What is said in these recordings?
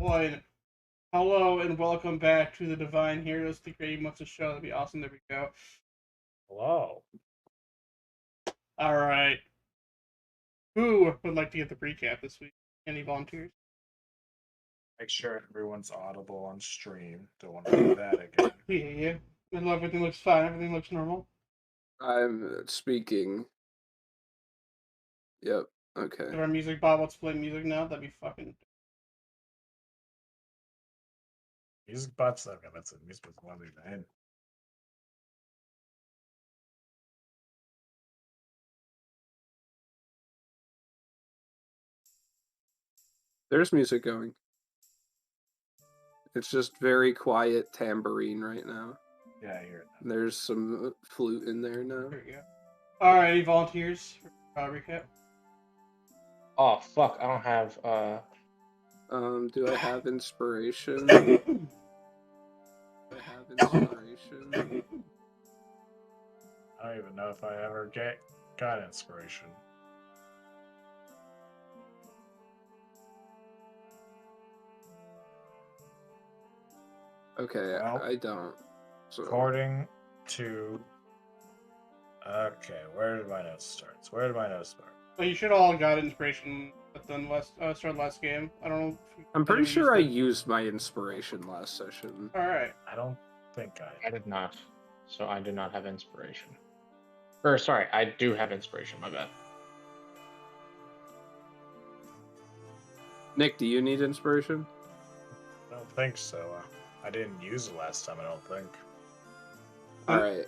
one. Hello and welcome back to the Divine Heroes, the Great Monster Show. That'd be awesome. There we go. Hello. All right. Who would like to get the recap this week? Any volunteers? Make sure everyone's audible on stream. Don't want to do that again. Yeah. Everything looks fine. Everything looks normal. I'm speaking. Yep. Okay. If our music bot wants to play music now, that'd be fucking. Music bots, okay, that's it. Music bots one in. There's music going. It's just very quiet tambourine right now. Yeah, I hear it. There's some flute in there now. There we go. All right, any volunteers for recap? Oh fuck! I don't have. Do I have inspiration? Do I have inspiration? I don't even know if I ever got inspiration. Okay, Well, I don't. So According to. Okay, where did my notes start? Well, you should all got inspiration at the start last game. I don't know. I'm pretty sure I used my inspiration last session. All right. I don't think I did not. So I did not have inspiration. Or sorry, I do have inspiration. My bad. Nick, do you need inspiration? I don't think so. I didn't use it last time, I don't think. Alright,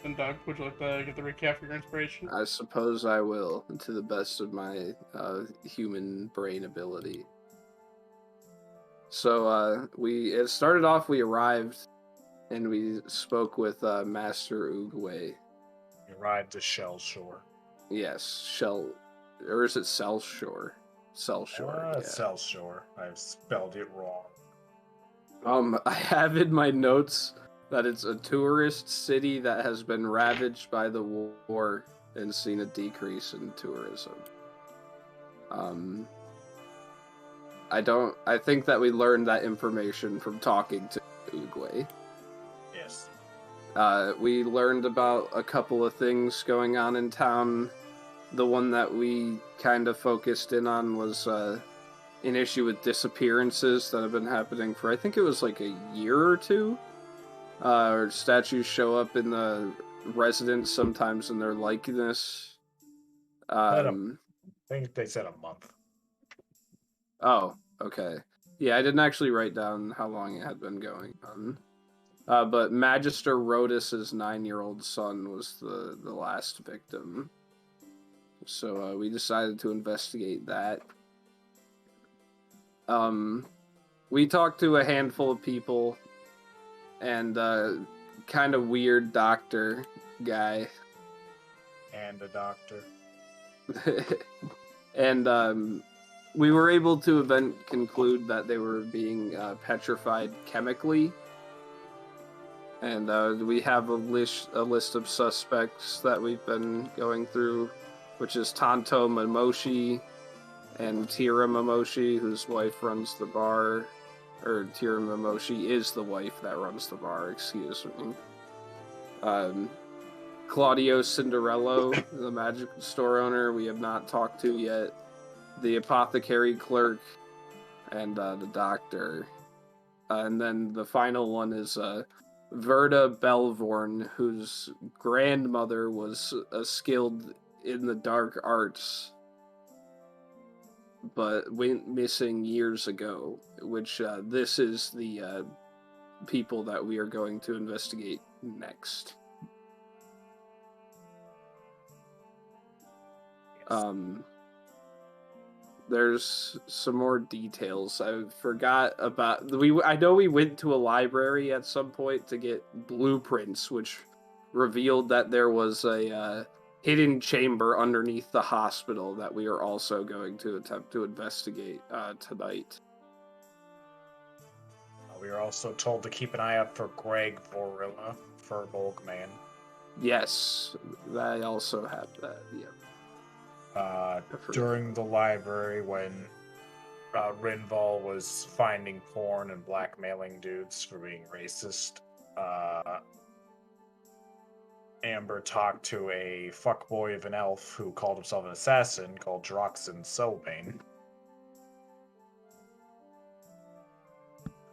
And Doug, would you like to get the recap for your inspiration? I suppose I will, to the best of my human brain ability. So, it started off, we arrived, and we spoke with Master Oogway. You ride to Shell Shore. Yes, or is it Cell Shore? Cell Shore, yeah. Cell Shore. I've spelled it wrong. I have in my notes that it's a tourist city that has been ravaged by the war and seen a decrease in tourism. I think that we learned that information from talking to Oogway. Yes. We learned about a couple of things going on in town. The one that we kind of focused in on was an issue with disappearances that have been happening for, I think it was like a year or two. Statues show up in the residence sometimes in their likeness. I think they said a month. Oh, okay. Yeah, I didn't actually write down how long it had been going on. But Magister Rodus's 9-year-old son was the last victim. So we decided to investigate that. We talked to a handful of people and kind of weird doctor guy. And a doctor. And we were able to conclude that they were being petrified chemically. And we have a list of suspects that we've been going through, which is Tanto Momoshi and Tira Momoshi, whose wife runs the bar. Or Tira Momoshi is the wife that runs the bar, excuse me. Claudio Cinderello, the magic store owner, we have not talked to yet. The apothecary clerk, and the doctor. And then the final one is Verda Belvorn, whose grandmother was skilled in the dark arts, but went missing years ago, which this is the people that we are going to investigate next. There's some more details. I forgot about... I know we went to a library at some point to get blueprints, which revealed that there was a hidden chamber underneath the hospital that we are also going to attempt to investigate tonight. We were also told to keep an eye out for Greg Vorilla, Furbolg Man. Yes, I also have that, yeah. During the library when Rinval was finding porn and blackmailing dudes for being racist. Amber talked to a fuckboy of an elf who called himself an assassin called Droxen Selbane.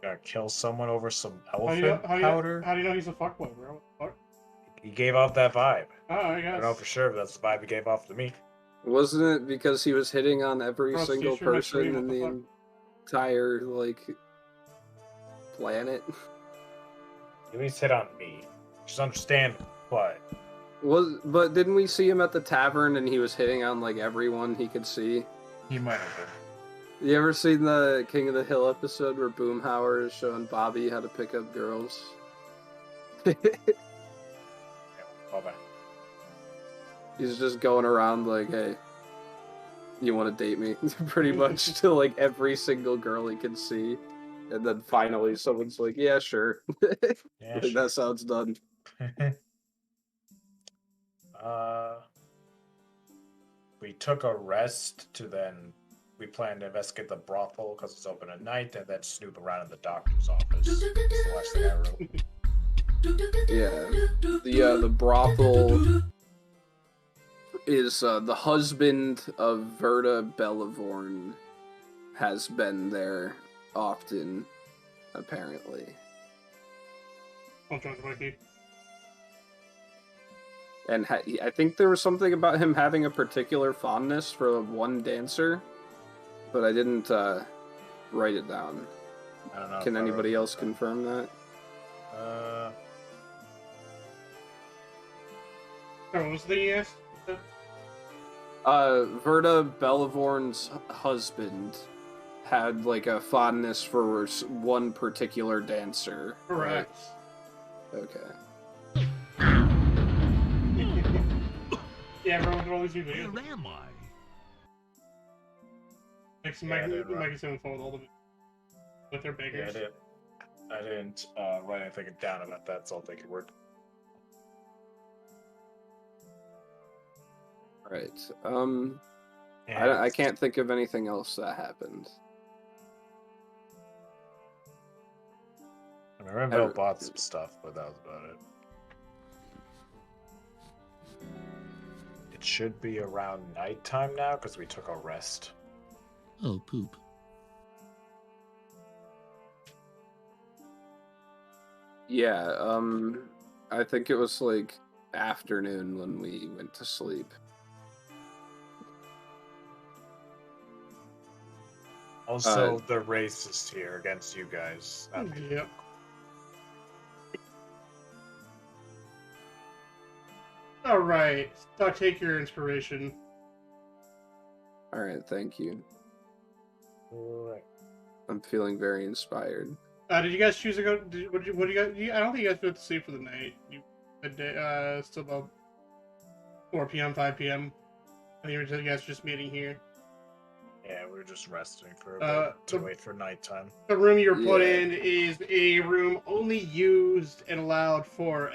Gonna kill someone over some elephant powder. How do you know he's a fuckboy, bro? What He gave off that vibe. the fuck? Oh, I I guess. don't know for sure, but that's the vibe he gave off to me. Wasn't it because he was hitting on every Bro, single Steve, you're not person sure in what the the entire, like, planet? He at least hit on me. Just understand, but But didn't we see him at the tavern and he was hitting on, like, everyone he could see? he might have been. You ever seen the King of the Hill episode where Boomhauer is showing Bobby how to pick up girls? Yeah, bye-bye. He's just going around like, hey, you want to date me? Pretty much to, like, every single girl he can see. And then finally someone's like, yeah, sure. Yeah, Like, sure. that sounds done. We took a rest to then. We planned to investigate the brothel because it's open at night, and then snoop around in the doctor's office. That's the last thing I wrote. Yeah. The brothel is the husband of Verta Bellivorn has been there often, apparently. Don't judge Mikey. And I think there was something about him having a particular fondness for one dancer, but I didn't write it down. I don't know. Can if I anybody wrote else that. confirm that? What was the yes? Verta Bellivorn's husband had, like, a fondness for one particular dancer. Correct. Right? Okay. Yeah, everyone can always do videos. Where am I? Mikey's having fun with all of it. With their Yeah, beggars. I didn't write anything down about that, so I'll take your word. Right. And I can't think of anything else that happened. I mean, Renville bought some stuff, but that was about it. It should be around nighttime now because we took a rest. Oh, poop. Yeah, I think it was, like, afternoon when we went to sleep. Also, the racist here against you guys. Yep. Alright. Doc, take your inspiration. Alright, thank you. Alright. I'm feeling very inspired. Did you guys choose to go? What do you guys? I don't think you guys went to sleep for the night. You, still about 4 p.m., 5 p.m. I think you guys were just meeting here. Yeah, we were just resting for a bit to the- wait for nighttime. The room you were put Yeah. in is a room only used and allowed for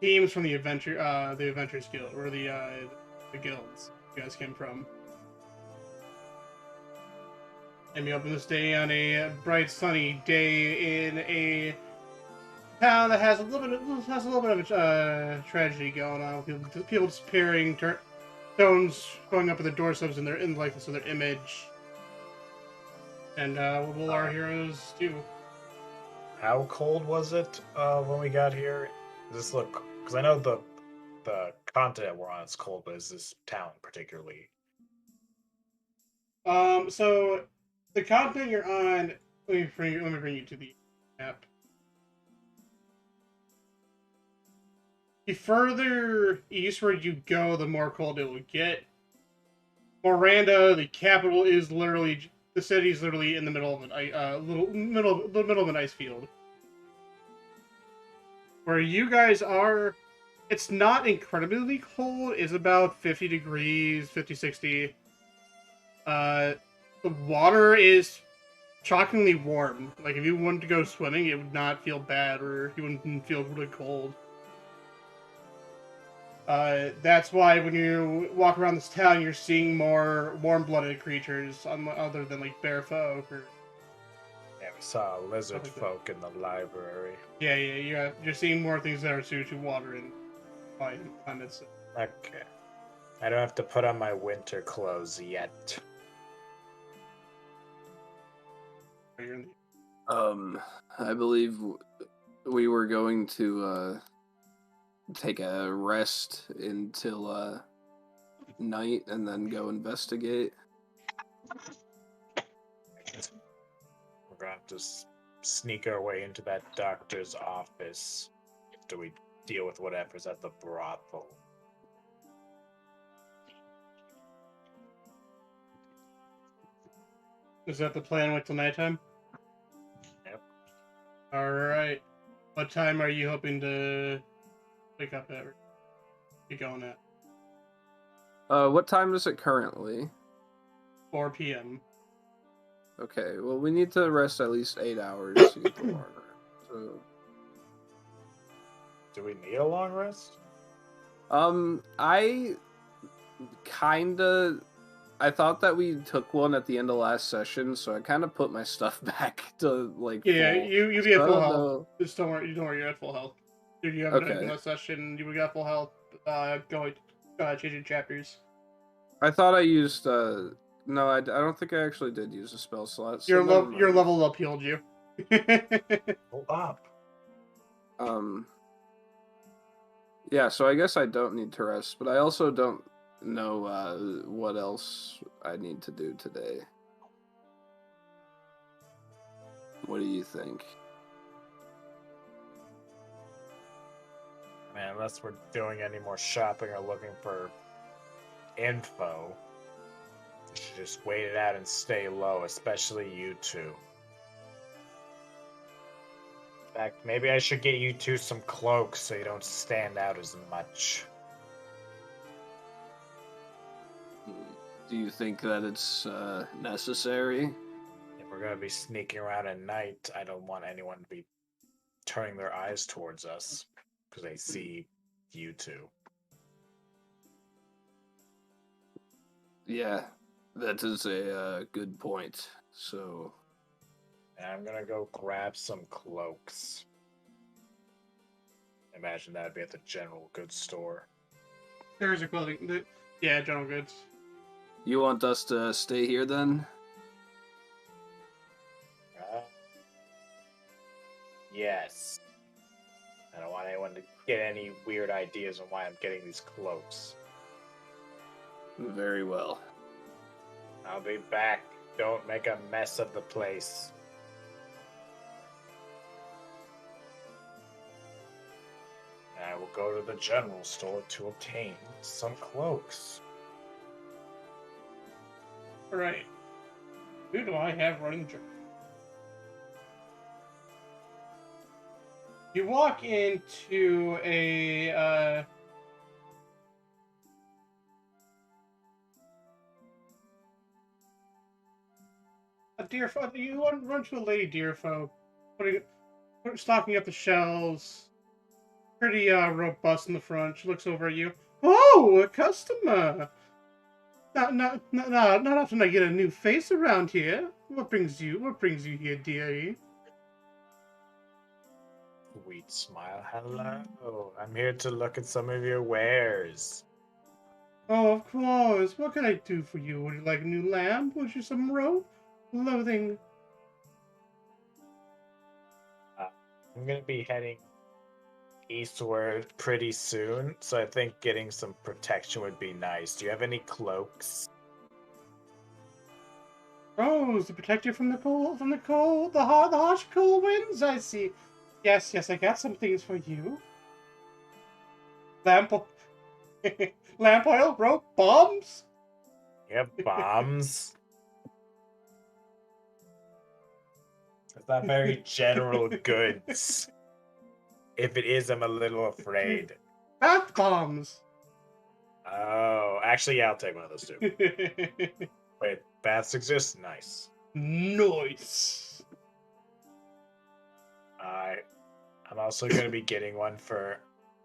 teams from the Adventures Guild, or the guilds you guys came from. And we open this day on a bright, sunny day in a town that has a little bit of a tragedy going on. People disappearing, stones going up at the doorsteps in their likeness of their image. And what will our heroes do? How cold was it when we got here? Does this look? Because I know the continent we're on is cold, but is this town particularly? So the continent you're on. Let me bring you to the map. The further eastward you go, the more cold it will get. Miranda, the capital, is literally the city is literally in the middle of the middle of an ice field. Where you guys are, it's not incredibly cold. It's about 50 degrees, 50, 60. The water is shockingly warm. Like, if you wanted to go swimming, it would not feel bad, or you wouldn't feel really cold. That's why when you walk around this town, you're seeing more warm-blooded creatures, other than like bear folk or Yeah, we saw a lizard Something like that. folk in the library. you're seeing more things that are suited to water and climates. Okay. I don't have to put on my winter clothes yet. You're in I believe we were going to take a rest until night and then go investigate. We're gonna have to sneak our way into that doctor's office after we deal with whatever's at the brothel. Is that the plan? Wait till nighttime. Yep. All right. What time are you hoping to wake up at? Or be going at? What time is it currently? 4 p.m. Okay, well, we need to rest at least 8 hours to get the water. So, Do we need a long rest? I I thought that we took one at the end of last session, so I kind of put my stuff back to like. Yeah, full. you be at So I full don't health. know. Just don't worry. You're at full health. You haven't done Okay. last session. You got full health. Go changing chapters. I thought I used. No, I don't think I actually did use a spell slot. So Your never your mind. level up healed you. Hold up. Yeah, so I guess I don't need to rest, but I also don't know what else I need to do today. What do you think? Man, unless we're doing any more shopping or looking for info, we should just wait it out and stay low, especially you two. In fact, maybe I should get you two some cloaks so you don't stand out as much. Do you think that it's necessary? If we're gonna be sneaking around at night, I don't want anyone to be turning their eyes towards us because they see you two. Yeah, that is a good point. So, And I'm gonna go grab some cloaks. Imagine that'd be at the general goods store. There's a clothing. Yeah, general goods. you want us to stay here then? Yes. I don't want anyone to get any weird ideas on why I'm getting these cloaks. Very well. I'll be back. Don't make a mess of the place. I will go to the general store to obtain some cloaks. All right. Who do I have running the journal? You walk into a deerfolk. You run to a lady deerfolk, stocking up the shelves. Pretty robust in the front. She looks over at you. Oh, a customer. Not often I get a new face around here. What brings you here, dearie? Sweet smile. Hello. I'm here to look at some of your wares. Oh, of course. What can I do for you? Would you like a new lamp? Would you some rope? Clothing? I'm going to be heading eastward pretty soon, so I think getting some protection would be nice. Do you have any cloaks? Oh, to protect you from the harsh cold winds. I see. Yes, I got some things for you. Lamp oil, rope, bombs. You have bombs? It's not very general goods. If it is, I'm a little afraid. Bath bombs. Oh, actually, yeah, I'll take one of those two. Wait, baths exist? Nice. Nice. I'm also going to be getting one for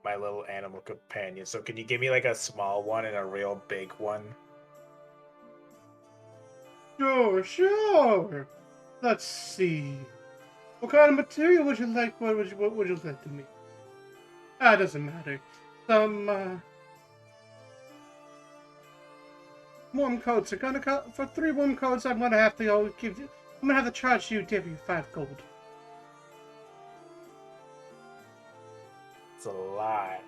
my little animal companion. So can you give me like a small one and a real big one? Sure. Let's see. What kind of material would you like? What would you like to make? Ah, it doesn't matter. Some warm coats are gonna for 3 warm coats. I'm gonna have to I'm gonna have to charge you, give you 5 gold. It's a lot.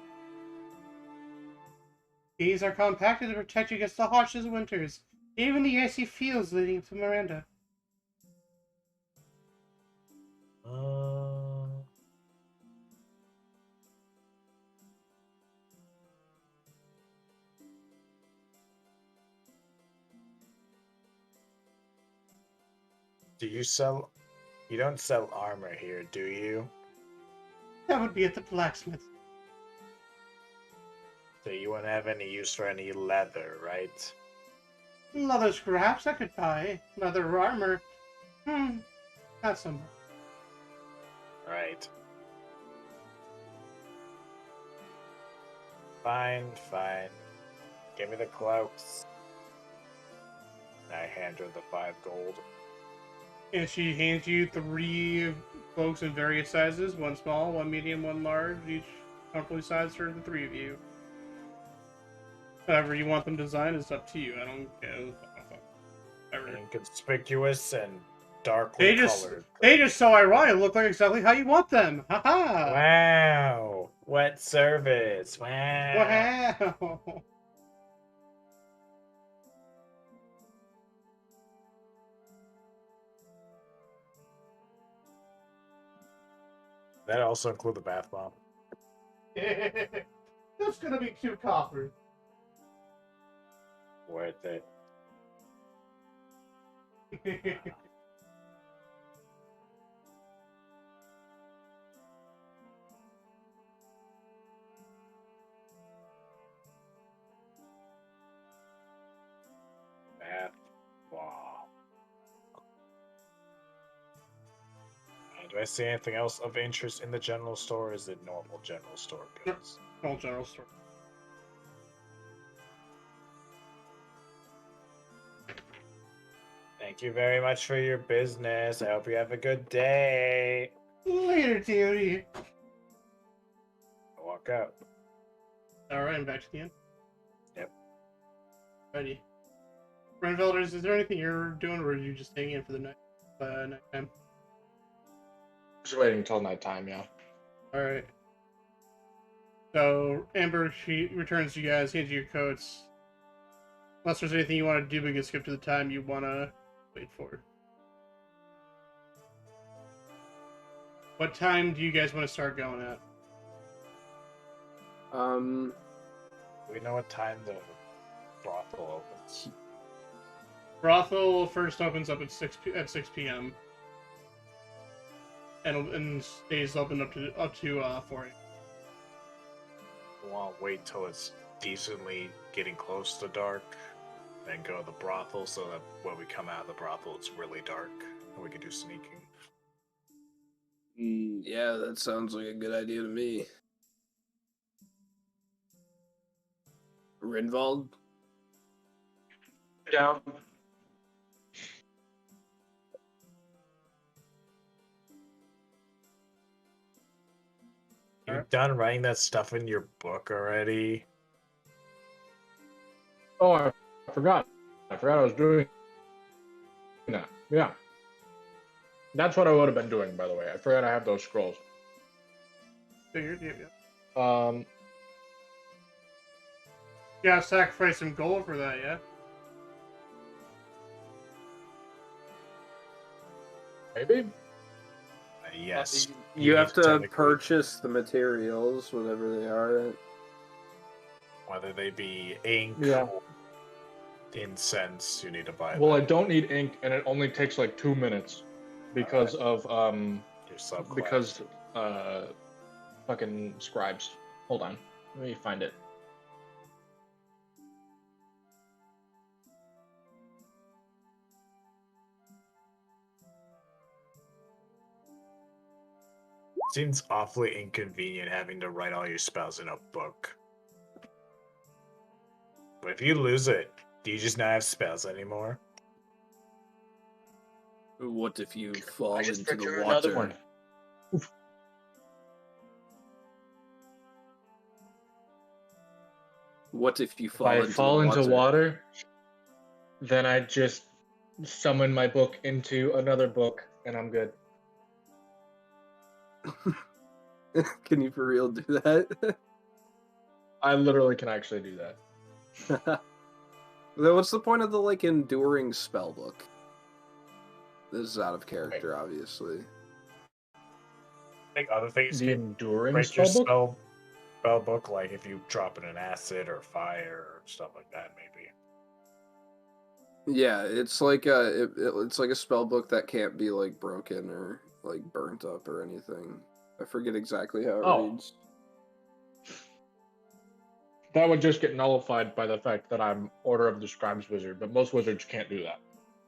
These are compacted to protect you against the harshest winters, even the icy fields leading to Miranda. Do you sell? You don't sell armor here, do you? That would be at the blacksmith. So you wouldn't have any use for any leather, right? Leather scraps I could buy. Leather armor. Not so much. Right. Fine. Give me the cloaks. I hand her the 5 gold. And she hands you 3 cloaks in various sizes, 1 small, 1 medium, 1 large, each comfortably sized for the 3 of you. However you want them designed is up to you. I don't care. Inconspicuous and darkly colored. They just so ironic look like exactly how you want them. Haha. Wow. What service. Wow. Wow. That also include the bath bomb. That's gonna be 2 copper. Worth it. Bath bomb. Do I see anything else of interest in the general store? Or is it normal general store goods? All general store. Thank you very much for your business. I hope you have a good day. Later, dearie. Walk out. Alright, I'm back to the end. Yep. Ready. Renfelders, is there anything you're doing, or are you just staying in for the night time? Just waiting until nighttime, yeah. Alright. So, Amber, she returns to you guys, hands you your coats. Unless there's anything you want to do, we can skip to the time you want to wait for. What time do you guys want to start going at? We know what time the brothel opens. Brothel first opens up at 6 p.m. and stays open up to 4 a.m. We want to wait till it's decently getting close to dark, then go to the brothel so that when we come out of the brothel, it's really dark and we can do sneaking. Yeah, that sounds like a good idea to me. Rinvald? Down. You done writing that stuff in your book already? Oh, I forgot. I forgot I was doing that. Yeah. That's what I would have been doing, by the way. I forgot I have those scrolls. Figured, yeah. You gotta sacrifice some gold for that, yeah? Maybe? Yes. You have to technically- purchase the materials, whatever they are. Whether they be ink Yeah. or incense, you need to buy Well, I them. don't need ink, and it only takes like 2 minutes because of Your subclass. because fucking scribes. Hold on, let me find it. Seems awfully inconvenient having to write all your spells in a book. But if you lose it, do you just not have spells anymore? What if you fall I just into the drew water? another one. What if you If fall I into fall the water? into water, then I just summon my book into another book, and I'm good. Can you for real do that? I literally can actually do that. Then what's the point of the like enduring spell book? This is out of character, obviously. I think other things The can enduring break your spellbook? spell book, like if you drop in an acid or fire or stuff like that, maybe. Yeah, it's like it's like a spell book that can't be like broken or like burnt up or anything. I forget exactly how it Oh. reads. That would just get nullified by the fact that I'm Order of the Scribes wizard, but most wizards can't do that.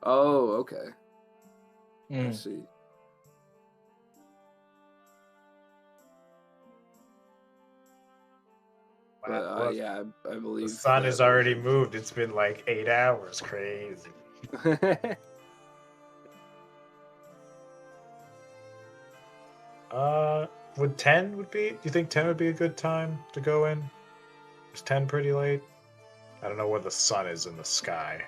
Oh, okay. I Mm. see. But Wow, look, yeah, I believe the sun that has already moved. It's been like 8 hours. Crazy. Would 10 would be? Do you think 10 would be a good time to go in? Is 10 pretty late? I don't know where the sun is in the sky.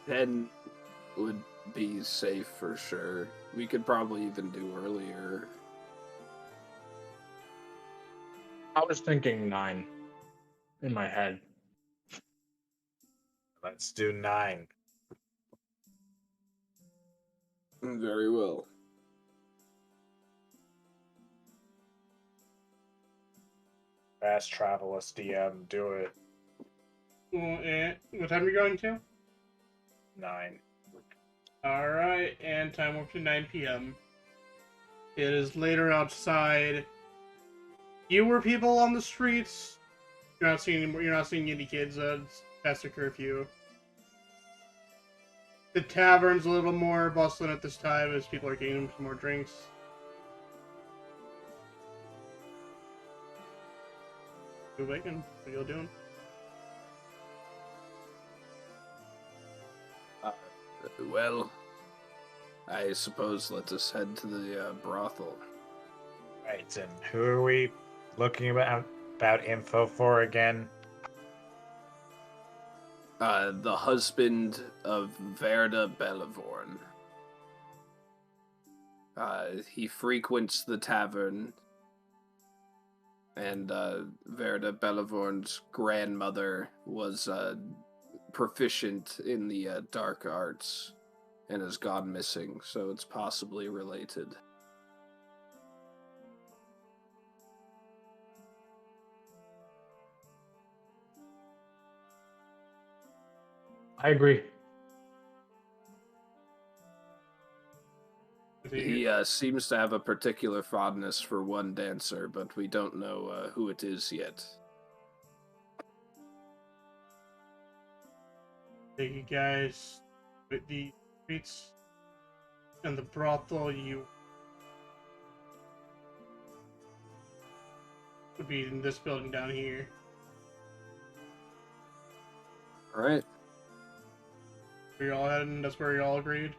10 would be safe for sure. We could probably even do earlier. I was thinking 9 in my head. Let's do 9. Very well. Fast travel us DM, do it. What time are you going to? 9. Alright, and time up to 9 p.m. It is later outside. Fewer people on the streets. You're not seeing any kids. It's past the curfew. The tavern's a little more bustling at this time as people are getting some more drinks. Good bacon. What are y'all doing? Well, I suppose let us head to the brothel. Right, and who are we looking about info for again? The husband of Verda Bellivorn. He frequents the tavern, and Verda Bellivorn's grandmother was proficient in the dark arts and has gone missing, so it's possibly related. I agree. He seems to have a particular fondness for one dancer, but we don't know who it is yet. Thank you guys. With the streets and the brothel, you would be in this building down here. All right. Where you're all heading? That's where you all agreed.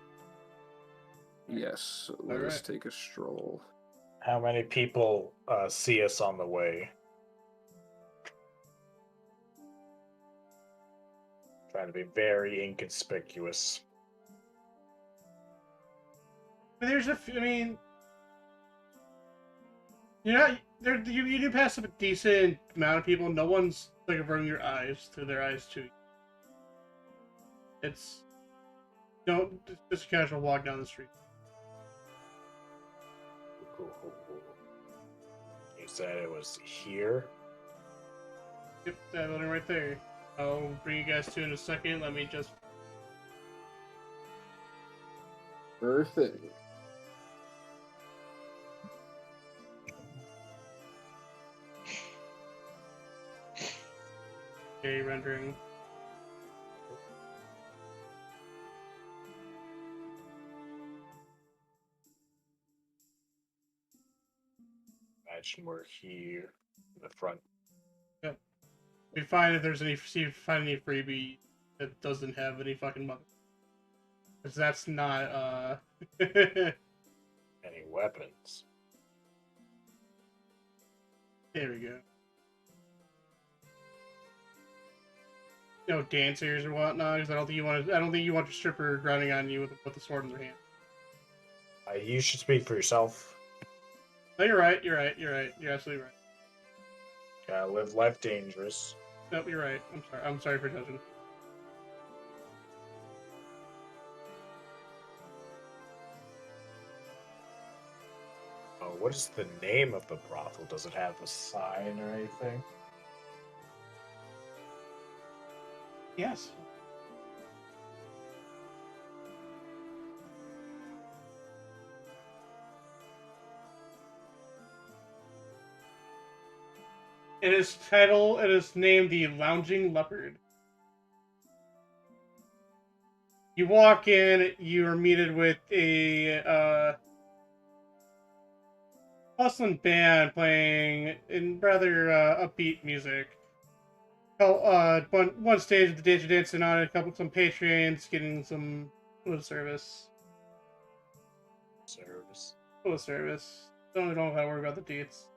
Yes, let us take a stroll. How many people see us on the way? Trying to be very inconspicuous. But there's I mean, you're not. You do pass up a decent amount of people. No one's like averting your eyes to their eyes too. It's just a casual walk down the street. You said it was here? Yep, that building right there. I'll bring you guys to in a second. Let me just. Perfect. Okay, rendering. imagine we're here in the front. We find if there's any, see if we find any freebie that doesn't have any fucking money. Because that's not, there Any weapons? we go. No dancers or whatnot, because I don't think you want your stripper grinding on you with the sword in their hand. You should speak for yourself. No, you're right, you're absolutely right. Gotta live life dangerous. Nope, you're right. I'm sorry for judging. Oh, what is the name of the brothel? Does it have a sign or anything? Yes. It is named the Lounging Leopard. You walk in, you are meted with a hustling band playing in rather upbeat music. One stage of the dance you're dancing on, some patrons getting some food service. Food service. Don't know how to worry about the deets.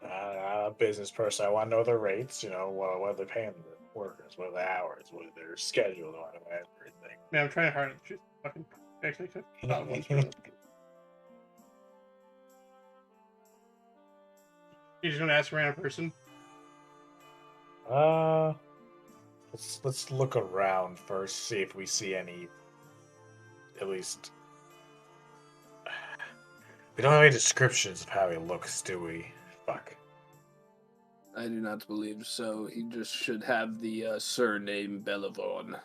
I'm a business person. I want to know the rates. You know, what are they paying the workers? What are the hours? What are their schedules? I want to know everything. Man, I'm trying hard to choose fucking actually not one for this. You're just gonna ask a random person? Let's look around first. See if we see any. At least we don't have any descriptions of how he looks, do we? Fuck. I do not believe so. He just should have the surname Bellivon.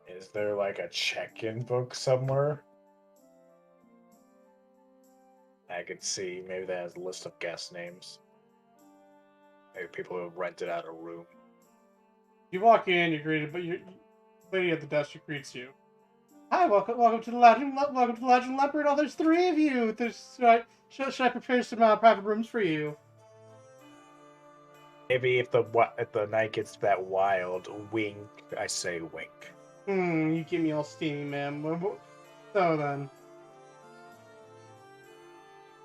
Is there like a check-in book somewhere? I could see. Maybe that has a list of guest names. Maybe people who have rented out a room. You walk in, you're greeted, but the lady at the desk greets you. Hi, welcome to the Lounging Leopard. Oh, there's 3 of you. Should I prepare some private rooms for you? Maybe if the night gets that wild, wink. I say wink. You get me all steamy, man. So then,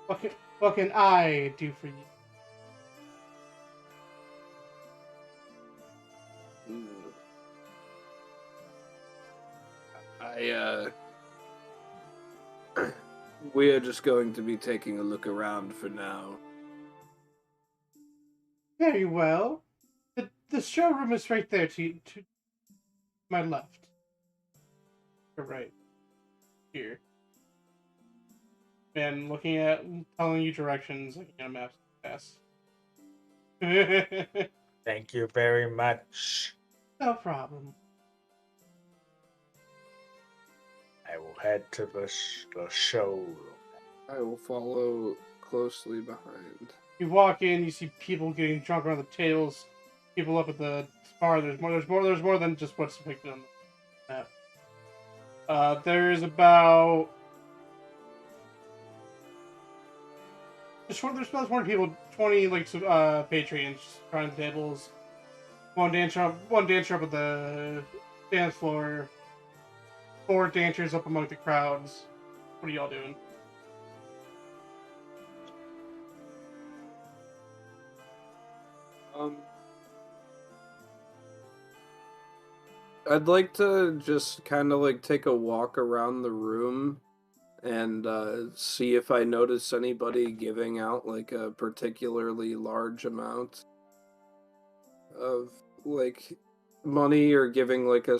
what can I do for you? We are just going to be taking a look around for now. Very well. The showroom is right there to my left. You're right. Here. And telling you directions, looking at maps fast. Thank you very much. No problem. I will head to the showroom. I will follow closely behind. You walk in, you see people getting drunk around the tables, people up at the bar. There's more than just what's depicted on the map. There's about there's more people, 20 patrons around the tables. One dancer up at the dance floor. 4 dancers up among the crowds. What are y'all doing? I'd like to just kind of take a walk around the room and see if I notice anybody giving out a particularly large amount of money or giving a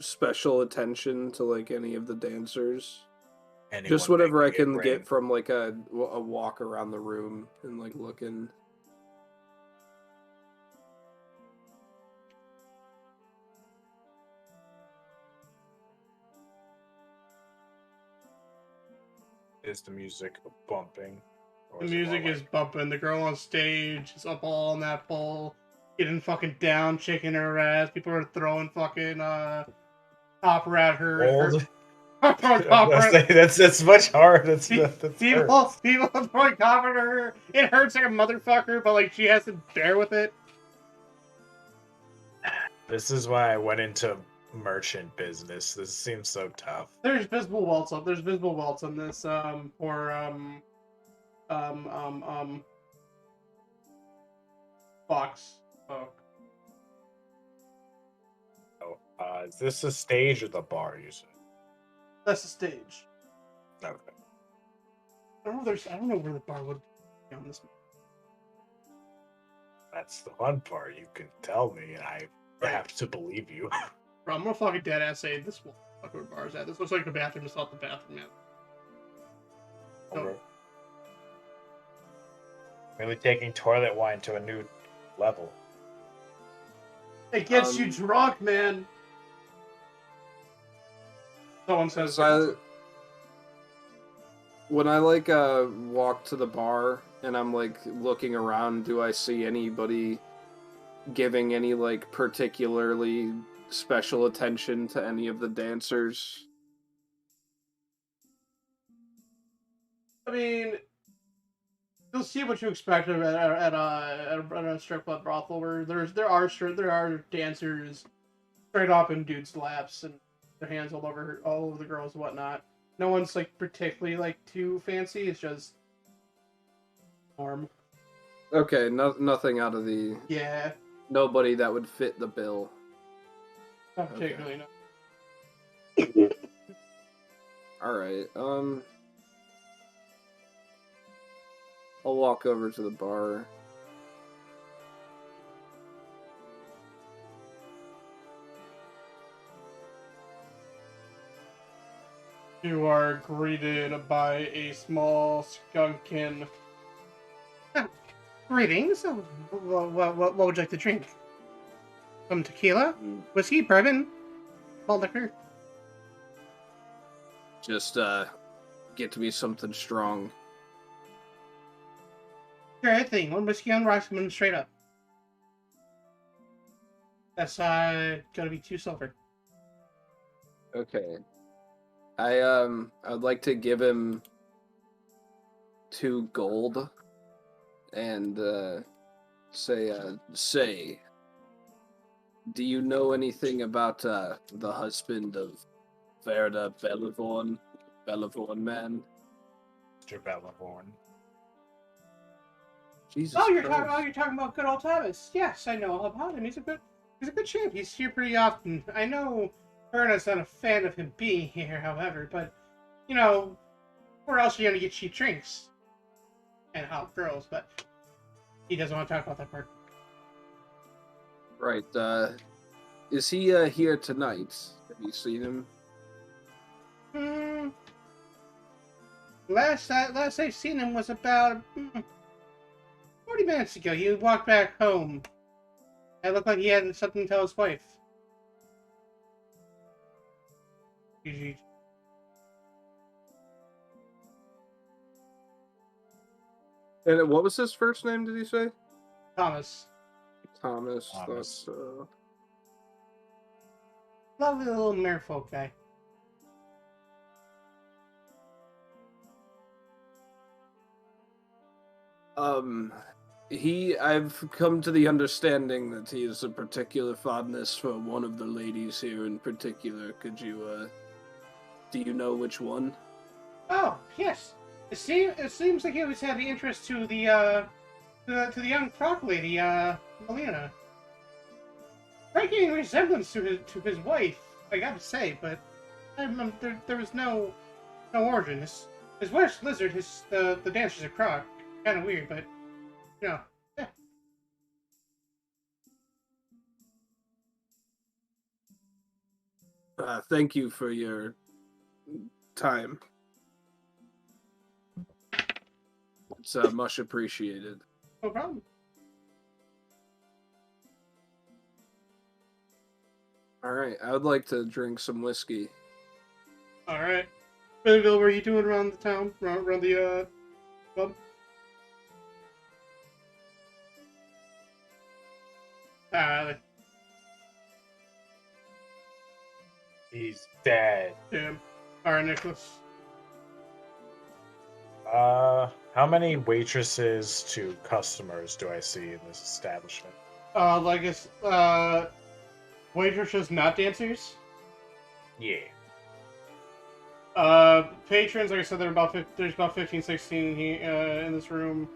special attention to any of the dancers. Anyone just whatever I can rain? get from a walk around the room and looking. Is the music bumping? The music is bumping. The girl on stage is up all on that pole, getting fucking down, shaking her ass. People are throwing fucking opera at her. throwing I copper. was saying, that's much harder. That's People hurts. throwing copper at her. It hurts like a motherfucker, but like she has to bear with it. This is why I went into merchant business. This seems so tough. There's visible welts on. There's visible welts on this. Box. Oh. Oh, is this a stage or the bar? You said. That's the stage. Okay. I don't know where the bar would be on this. That's the fun part. You can tell me, and I have to believe you. Bro, I'm gonna fucking dead ass say this will fuck where the bar's at. This looks like the bathroom. It's not the bathroom yet. Okay. Really taking toilet wine to a new level. It gets you drunk, man. Someone says. When I walk to the bar and I'm like looking around, do I see anybody giving any like particularly special attention to any of the dancers? I mean, you'll see what you expect at a strip club brothel where there are dancers straight up in dudes' laps and their hands all over the girls and whatnot. No one's like particularly like too fancy. It's just norm. Okay, nothing out of the... Yeah, Nobody that would fit the bill. not particularly. Okay. No. Alright, I'll walk over to the bar. You are greeted by a small skunkin. Greetings. What would you like to drink? Some tequila, whiskey, bourbon, malt liquor. Just, get me something strong. Sure thing. One whiskey on rocks, one straight up. That's gonna be 2 silver. Okay. I'd like to give him 2 gold and say, do you know anything about the husband of Verda Bellevorn man? Mr. Bellavorn. Jesus You're Christ. talking about good old Thomas. Yes, I know all about him. He's a good champ. He's here pretty often. I know Verna's not a fan of him being here, however, but you know, where else are you gonna get cheap drinks and hot girls? But he doesn't want to talk about that part. Right, is he here tonight? Have you seen him? Last I seen him was about 40 minutes ago. He walked back home. It looked like he had something to tell his wife. GG. And what was his first name, did he say? Thomas. Thomas. Thomas. That's, Lovely little merfolk guy. I've come to the understanding that he has a particular fondness for one of the ladies here in particular. Could you, do you know which one? Oh, yes. It seems like he always had the interest to the young frock lady, Melina. Striking resemblance to his wife, I gotta say, but I remember there was no origin. His wife's lizard, the dancer's a croc. Kind of weird, but you know, yeah. Thank you for your time. It's much appreciated. No problem. Alright, I would like to drink some whiskey. Alright. Benville, what are you doing around the town? Around the club? He's dead. Damn. All right, Nicholas. How many waitresses to customers do I see in this establishment? Like it's waitresses, not dancers. Yeah. Patrons, like I said, there's about 15, 16 in this room.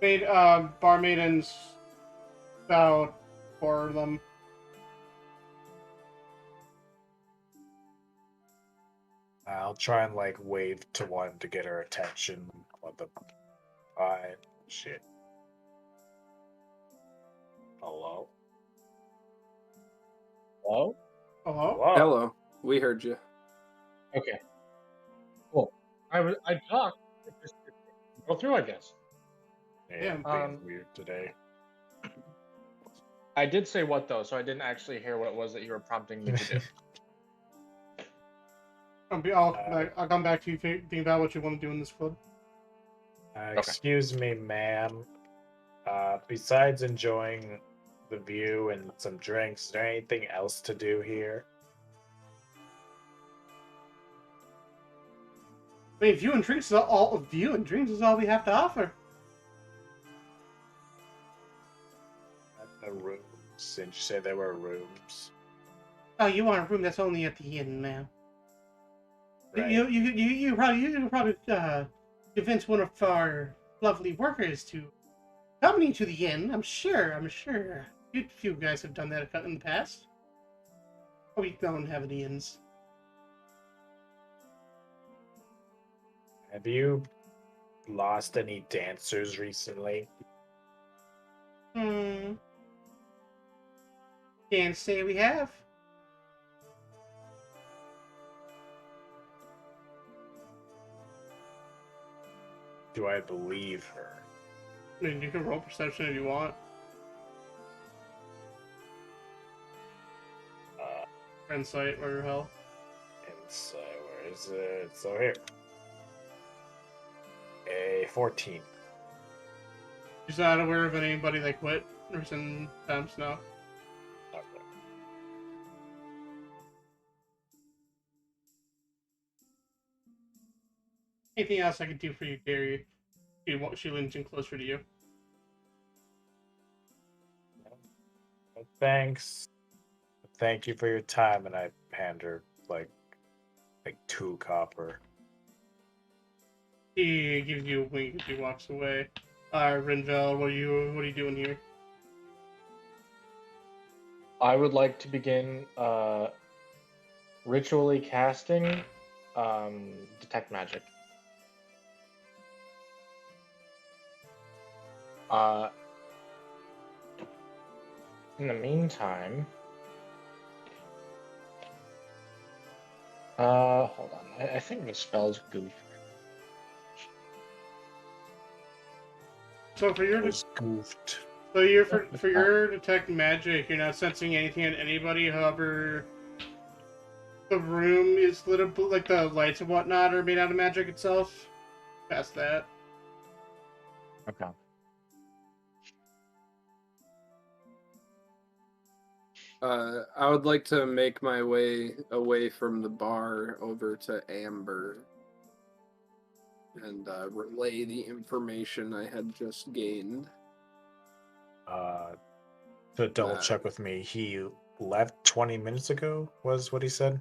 Bar maidens, about 4 of them. I'll try and like wave to one to get her attention. What the? Shit. Hello. Hello? Hello? Hello. Hello, we heard you. Okay. Cool. I talked. It just didn't go through, I guess. Yeah, Yeah, being weird today. I did say what though, so I didn't actually hear what it was that you were prompting me to do. I'll come back to you think about what you want to do in this club. Excuse me, ma'am. Besides enjoying the view and some drinks, is there anything else to do here? I mean, view and drinks is all we have to offer. At the rooms. Didn't you say there were rooms? Oh, you want a room that's only at the inn, ma'am. Right. You probably convince one of our lovely workers to accompany you to the inn. I'm sure. You few guys have done that in the past. We don't have any inns. Have you lost any dancers recently? Can't say we have. Do I believe her? I mean, you can roll perception if you want. Insight, or hell. Insight, where is it? So here. A 14. She's not aware of anybody that quit recent times now. Okay. Anything else I can do for you, Gary? She leans in closer to you. Thanks. Thank you for your time, and I hand her like 2 copper. He gives you a wink as he walks away. Rinvel, what are you doing here? I would like to begin ritually casting detect magic. In the meantime, hold on. I think the spell's goofy. So for your It was goofed. for your detect magic, you're not sensing anything on anybody. However, the room is lit up, like the lights and whatnot are made out of magic itself. Past that. Okay. I would like to make my way away from the bar over to Amber and relay the information I had just gained. To double check with me, he left 20 minutes ago, was what he said?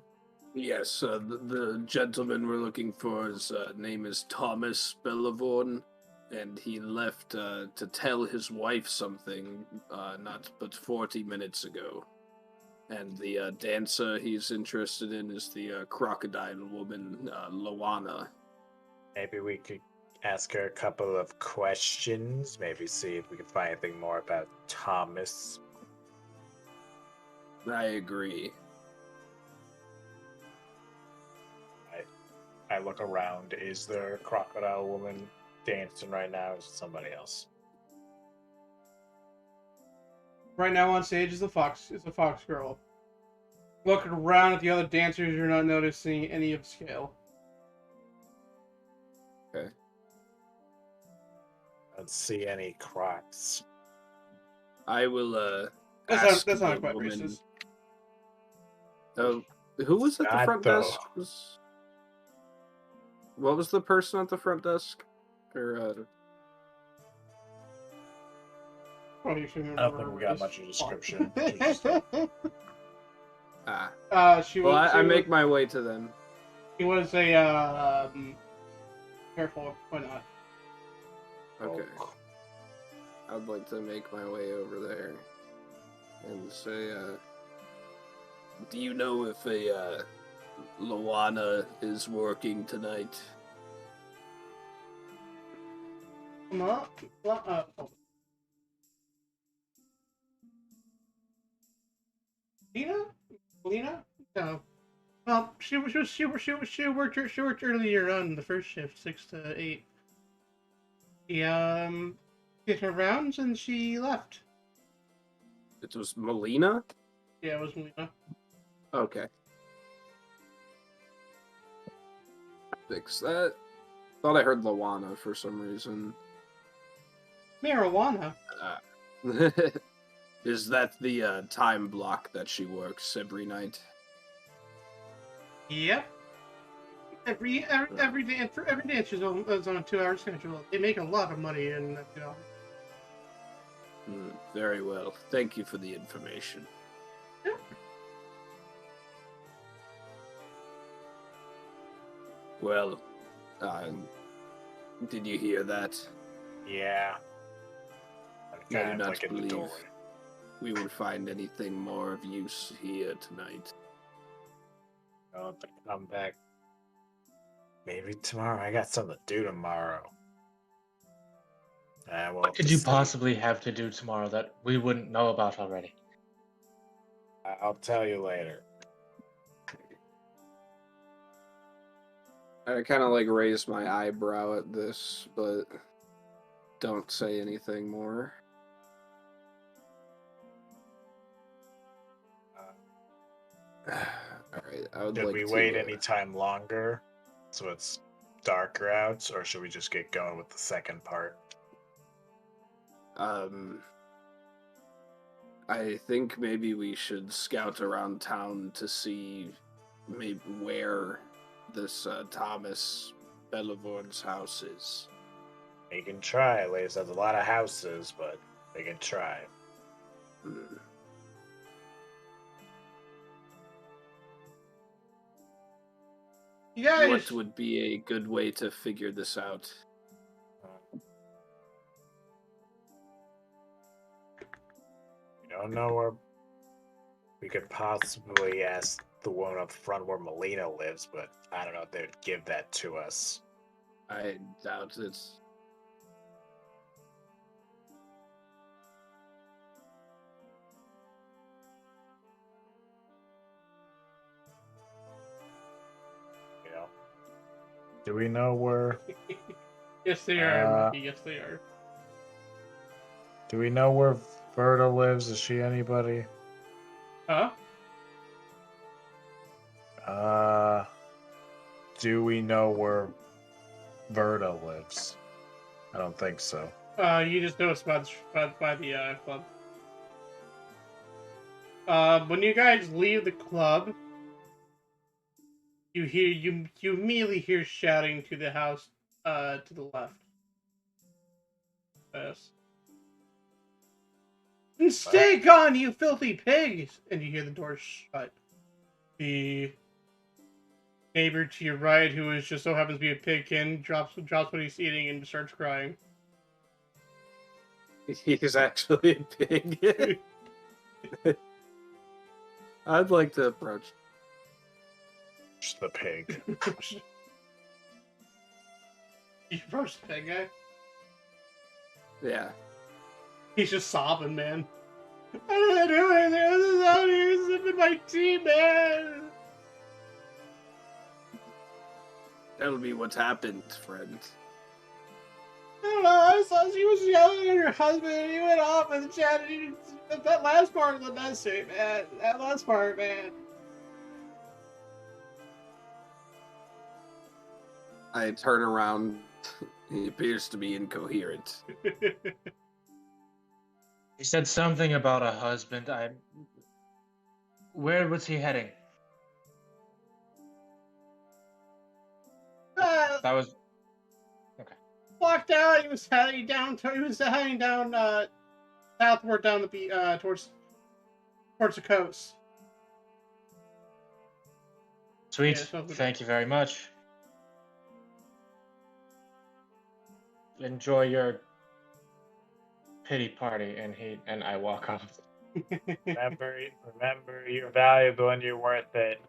Yes, the gentleman we're looking for, his name is Thomas Bellavorn, and he left to tell his wife something not but 40 minutes ago. And the dancer he's interested in is the crocodile woman, Loana. Maybe we could ask her a couple of questions, maybe see if we can find anything more about Thomas. I agree. I look around. Is there a crocodile woman dancing right now? Or is it somebody else? Right now on stage is a fox girl. Looking around at the other dancers, you're not noticing any of scale. Okay. I don't see any crocs. I will That's ask not the quite woman. racist. Oh, Who was at the Not front though. desk? What was the person at the front desk? Or Probably shouldn't I don't remember think we her got much of a description. She was just she well, was. I make my way to them. He was a careful, why not? Okay. Oh. I'd like to make my way over there and say, do you know if a Luana is working tonight? Lena? No. Well, she worked earlier on the first shift, 6 to 8. She did her rounds and she left. It was Melina? Yeah, it was Lena. Okay. Fix that. Thought I heard Luana for some reason. Marijuana. Is that the time block that she works every night? Yep. Every day she's on a 2-hour schedule. They make a lot of money in that 2 hours. Very well. Thank you for the information. Yeah. Well, did you hear that? Yeah. I do I'm not like in the believe doorway. we will find anything more of use here tonight. I'll have to come back. Maybe tomorrow. I got something to do tomorrow. What could you possibly have to do tomorrow that we wouldn't know about already? I'll tell you later. I kind of like raise my eyebrow at this, but don't say anything more. Alright, I would Should like we to... wait any time longer so it's darker out, or should we just get going with the second part? I think maybe we should scout around town to see maybe where this Thomas Bellivorn's house is. We can try. There's a lot of houses, but we can try. You guys. What would be a good way to figure this out? We don't know where. We could possibly ask the one up front where Melina lives, but I don't know if they would give that to us. I doubt it. You know? Do we know where? Yes, they are. Mickey. Yes, they are. Do we know where Verda lives? Is she anybody? Huh? Do we know where Verda lives? I don't think so. You just know it's by the club. When you guys leave the club, you immediately hear shouting to the house to the left. Yes. And stay gone, you filthy pigs! And you hear the door shut. The neighbor to your right, who is just so happens to be a pigkin, drops what he's eating and starts crying. He's actually a pig. I'd like to approach. Just the pig. You approach the pig guy. Yeah. He's just sobbing, man. I didn't do anything. I was just out here sipping my tea, man. Tell me what happened, friend. I don't know. I saw she was yelling at her husband, and he went off and chatted. That last part of the message, man. That last part, man. I turn around. He appears to be incoherent. He said something about a husband. Where was he heading? that was walked out. He was heading down. Southward down the towards the coast. sweet. Yeah, sounds good. Thank you very much. Enjoy your pity party, and I walk off. Remember, you're valuable and you're worth it.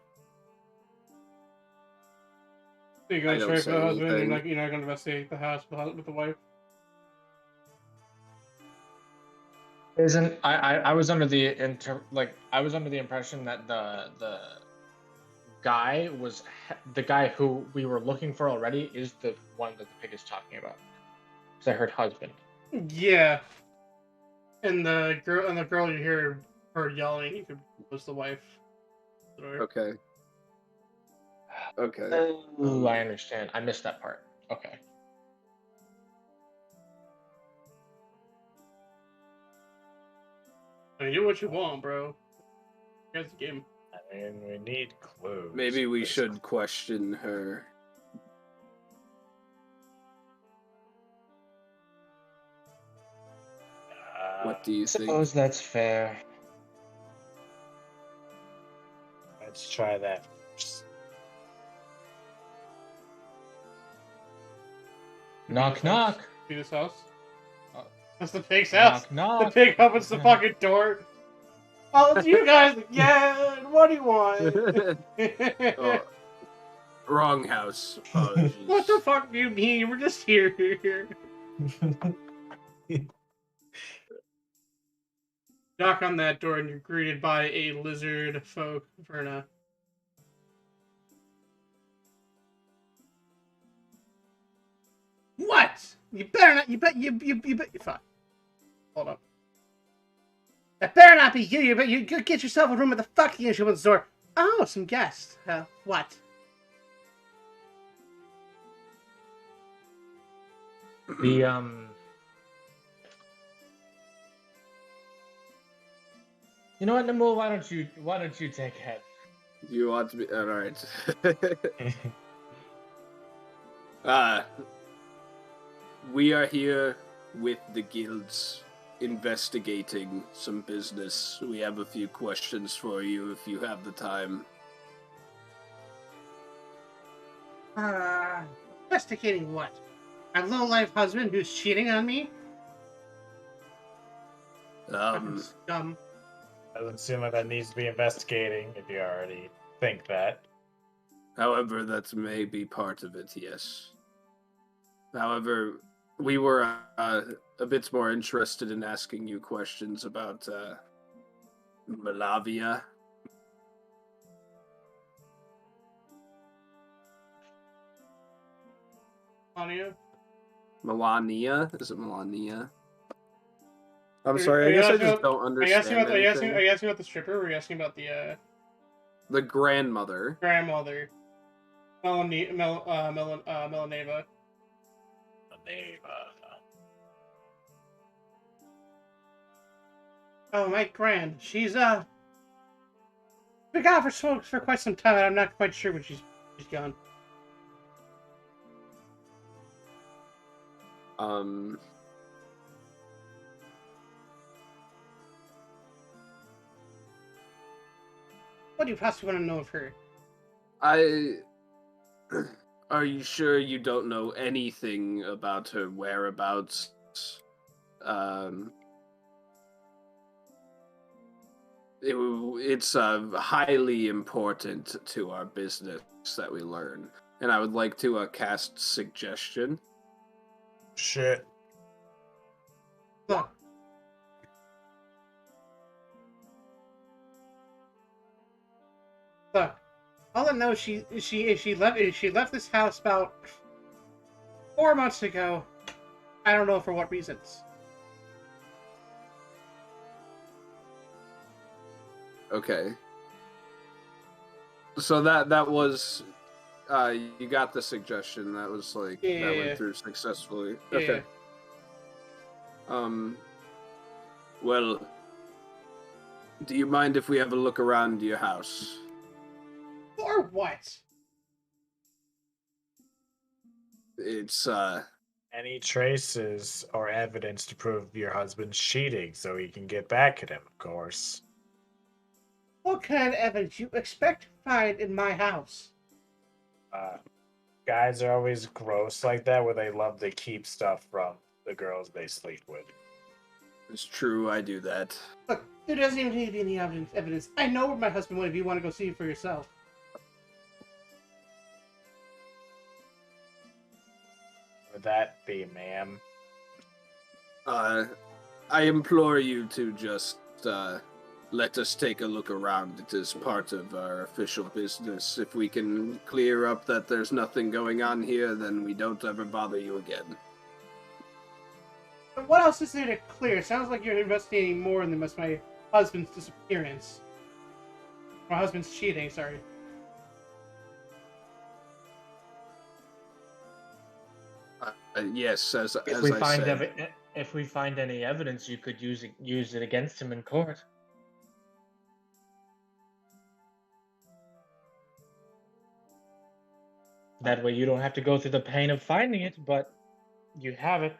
So you go I don't straight for the say husband. anything. You're not going to investigate the house with the wife. Isn't I was under the impression that the guy who we were looking for already is the one that the pig is talking about. Because I heard husband. Yeah. And the girl you hear her yelling was the wife. Okay. Okay. Ooh, I understand. I missed that part. Okay. I mean, do what you want, bro. Here's the game. I mean, we need clues. Maybe we should question her. What do you I think? suppose that's fair. Let's try that first. Knock knock. See this house? Oh. That's the pig's house. Knock The knock. pig opens the fucking door. Oh, it's you guys again. What do you want? Oh, wrong house. Apologies. What the fuck do you mean? We're just here. Knock on that door and you're greeted by a lizard folk, Verna. What? You better not. You bet. You bet. Fuck. Hold up. That better not be you. You bet. You go get yourself a room at the fucking instrument store. Oh, some guests. What? The You know what, Nimble? Why don't you take head? You want to be all right? We are here with the guilds investigating some business. We have a few questions for you if you have the time. Investigating what? My low-life husband who's cheating on me? Fucking scum. Doesn't seem like that needs to be investigating if you already think that. However, that may be part of it, yes. However, we were a bit more interested in asking you questions about Malavia. Anya? Melania? Is it Melania? I'm Are sorry, I you guess I asking just about- don't Are you asking understand about? anything. Are you asking about the stripper? Or are you asking about the The grandmother. grandmother? Melaneva. Oh, my grand. She's been gone for quite some time. And I'm not quite sure when she's gone. What do you possibly want to know of her? Are you sure you don't know anything about her whereabouts? It's highly important to our business that we learn, and I would like to cast suggestion. Shit. Look. Look. All I know, she left this house about 4 months ago. I don't know for what reasons. Okay. So that was you got the suggestion. That was like that Yeah. went through successfully. Yeah. Okay. Well, do you mind if we have a look around your house? Or what? It's Any traces or evidence to prove your husband's cheating so he can get back at him, of course. What kind of evidence you expect to find in my house? Guys are always gross like that where they love to keep stuff from the girls they sleep with. it's true. I do that. Look, there doesn't even need to be any evidence. I know where my husband went if you want to go see it for yourself. Would that be, ma'am? I implore you to just let us take a look around. It is part of our official business. If we can clear up that there's nothing going on here, then we don't ever bother you again. But what else is there to clear? It sounds like you're investigating more than just my husband's disappearance. My husband's cheating, sorry. Yes, as If I we find said. if we find any evidence, you could use it against him in court. That way, you don't have to go through the pain of finding it, but you have it.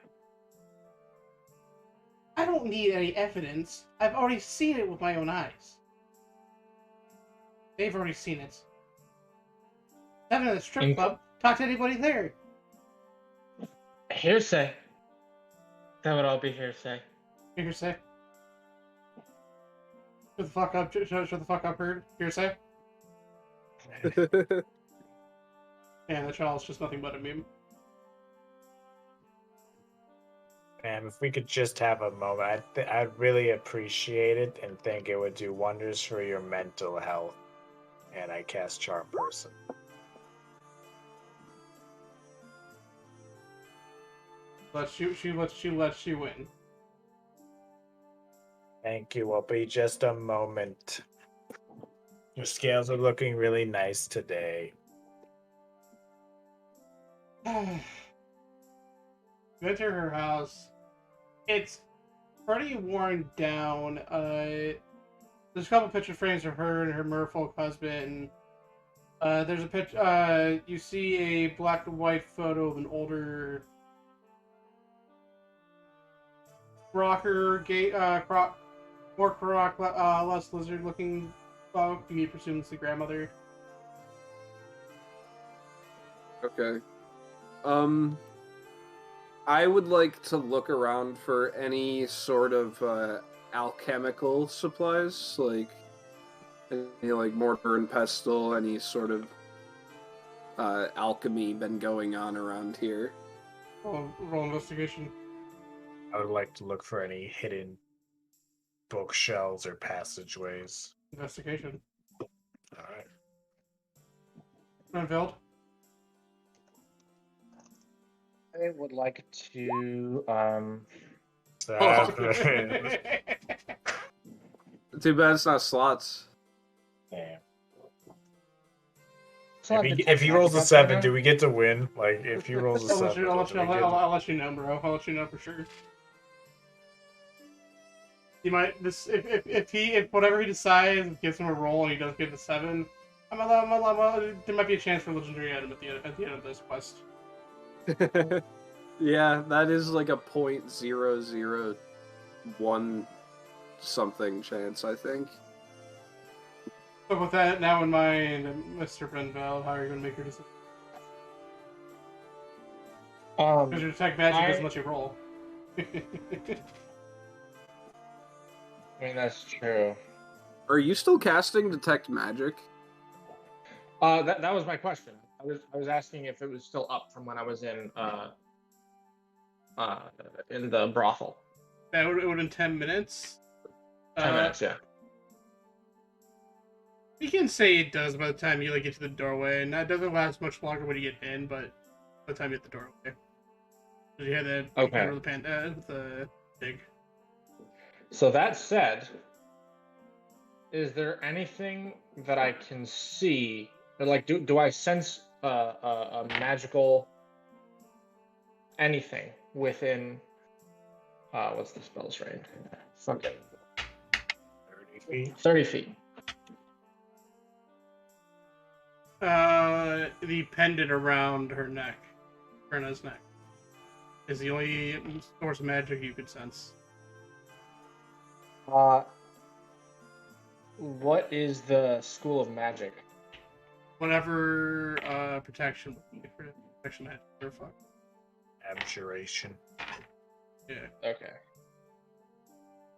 I don't need any evidence. I've already seen it with my own eyes. They've already seen it. Having at a strip club, talk to anybody there. Hearsay. That would all be hearsay. Hearsay. Shut the fuck up, shut the fuck up, Bird. Hearsay. Yeah, that child's just nothing but a meme. Ma'am, if we could just have a moment, I'd really appreciate it and think it would do wonders for your mental health. And I cast Charm Person. She lets you win. Thank you. Will be just a moment. Your scales are looking really nice today. You enter her house. It's pretty worn down. There's a couple picture frames of her and her merfolk husband. There's a picture. You see a black and white photo of an older rocker, more croc, less lizard-looking folk. You presume it's the grandmother. Okay. I would like to look around for any sort of alchemical supplies, like any like mortar and pestle, any sort of alchemy been going on around here. Roll investigation. I would like to look for any hidden bookshelves or passageways. Investigation. Alright. Renfield. I would like to Too bad it's not slots. Damn. So If he rolls a 7, do we get to win? Like, if he rolls a 7, I'll let you know, bro. I'll let you know for sure. He might if whatever he decides gives him a roll and he does get the 7, there might be a chance for a legendary item at the end of this quest. Yeah, that is like a 0.001 something chance, I think. So with that now in mind, Mr. Renveld, how are you going to make your decision? Because your detect magic doesn't let you roll. I mean, that's true. Are you still casting detect magic? That was my question. I was asking if it was still up from when I was in the brothel. It would have been 10 minutes. 10 minutes, yeah. You can say it does by the time you get to the doorway, and that doesn't last much longer when you get in, but by the time you hit the doorway. Because you had the the dig. So that said, is there anything that I can see? Or like, do I sense a magical anything within? What's the spell's range? Okay. 30 feet. 30 feet. The pendant around her neck. Perna's neck. Is the only source of magic you could sense. What is the school of magic? Whatever protection magic. Or fuck. Abjuration. Yeah. Okay.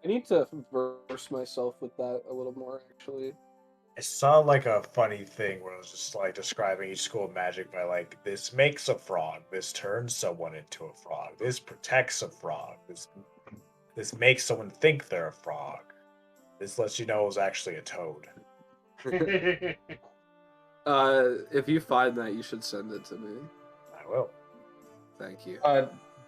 I need to verse myself with that a little more, actually. I saw like a funny thing where it was just like describing each school of magic by like, this makes a frog, this turns someone into a frog, this protects a frog, this makes someone think they're a frog, this lets you know it was actually a toad. If you find that, you should send it to me. I will. Thank you.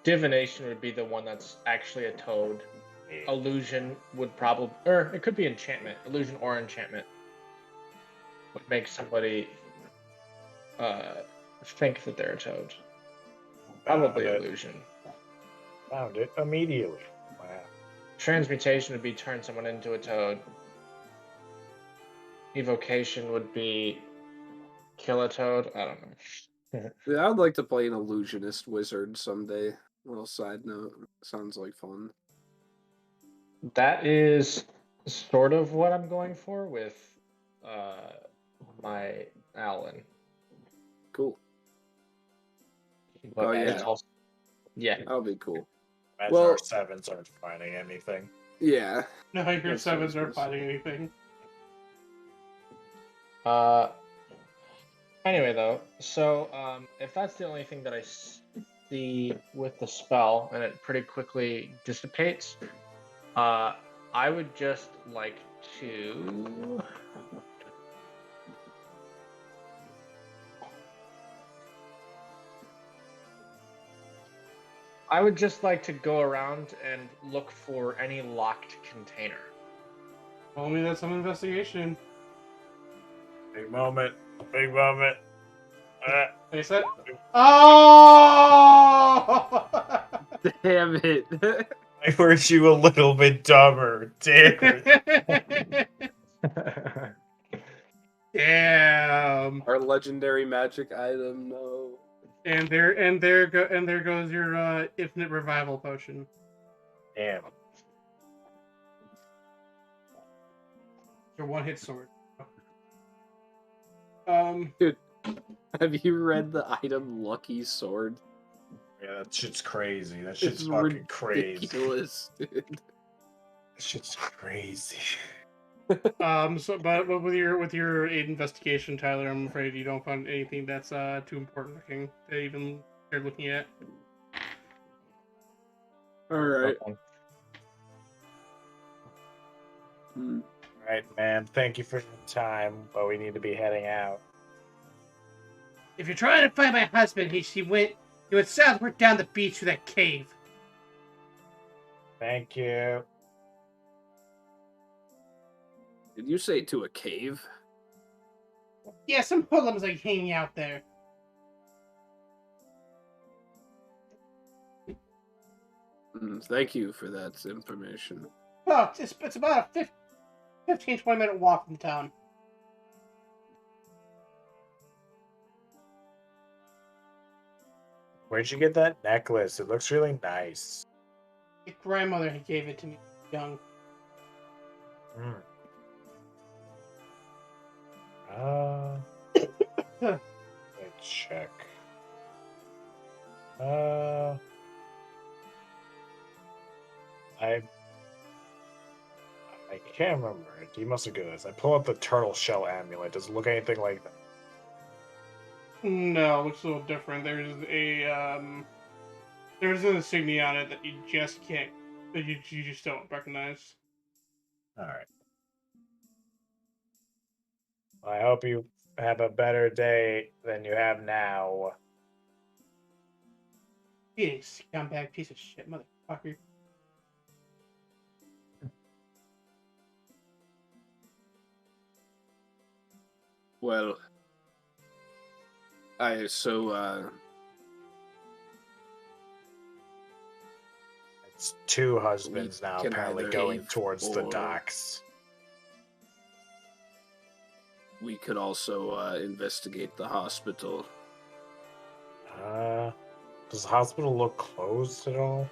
Divination would be the one that's actually a toad. Yeah. Illusion would probably, or it could be enchantment. Illusion or enchantment would make somebody think that they're a toad. Probably Found it. illusion. Found it immediately. Wow. Transmutation would be turn someone into a toad. Evocation would be kill a toad. I don't know. Yeah, I would like to play an illusionist wizard someday. Little side note. Sounds like fun. That is sort of what I'm going for with my Alan. Cool. But Oh, yeah. it's also, yeah. That'll be cool. Imagine Well- our sevens aren't finding anything. Yeah. No, your That sevens sounds aren't nice. finding anything. Anyway, though, so if that's the only thing that I see with the spell and it pretty quickly dissipates, I would just like to. I would just like to go around and look for any locked container. Tell me that's some investigation. Big moment. Big moment. They said, "Oh!" Damn it. I heard you a little bit dumber. Damn it. Damn. Our legendary magic item, no. And there goes your infinite revival potion. Damn. Your one-hit sword. Have you read the item Lucky Sword? Yeah, that shit's crazy. That shit's It's fucking crazy. ridiculous, dude. That shit's crazy. But with your investigation, Tyler, I'm afraid you don't find anything that's too important looking to even start looking at. Alright. Alright, man. Thank you for your time, but we need to be heading out. If you're trying to find my husband, he went southward down the beach to that cave. Thank you. Did you say to a cave? Yeah, some hoodlums like hanging out there. Thank you for that information. Well, it's about a 15, 20-minute walk from town. Where'd you get that necklace? It looks really nice. My grandmother had gave it to me young. Let's check. I can't remember. You must have given this. I pull up the turtle shell amulet. Does it look anything like that? No, it looks a little different. There's an insignia on it that you just can't, that you just don't recognize. Alright. Well, I hope you have a better day than you have now. You scumbag piece of shit, motherfucker. Well, it's two husbands We now can apparently either going leave towards the or- docks. we could also investigate the hospital. Does the hospital look closed at all?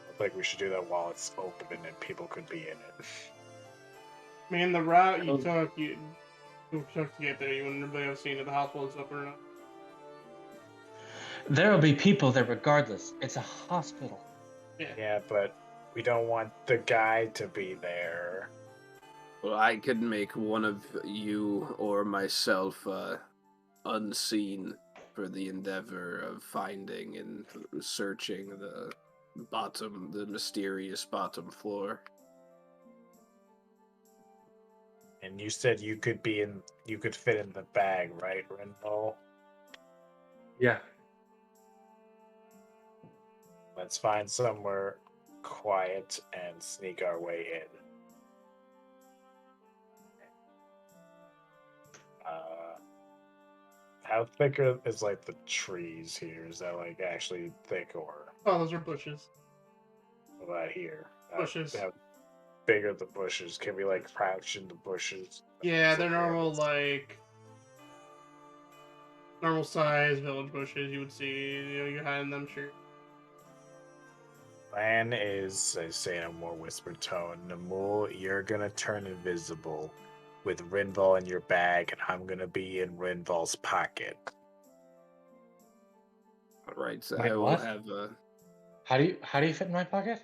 I think we should do that while it's open and then people could be in it. I mean, the route you Oh. took, you took to get there, you wouldn't really have seen if the hospital is open or not. There'll be people there regardless. It's a hospital. Yeah, but we don't want the guy to be there. Well, I could make one of you or myself unseen for the endeavor of finding and searching the mysterious bottom floor. And you said you could fit in the bag, right, Renville? Yeah. Let's find somewhere quiet and sneak our way in. How thick is like the trees here? Is that like actually thick or Oh, those are bushes. what about here? Bushes. How big are the bushes? Can we like crouch in the bushes? Yeah, they're normal, like, normal size village bushes you would see. You know, you're hiding them, sure. Plan is, I say in a more whispered tone, Namul, you're gonna turn invisible with Rinval in your bag, and I'm gonna be in Rinval's pocket. Alright, so Wait, I will what? have a... How do you fit in my pocket?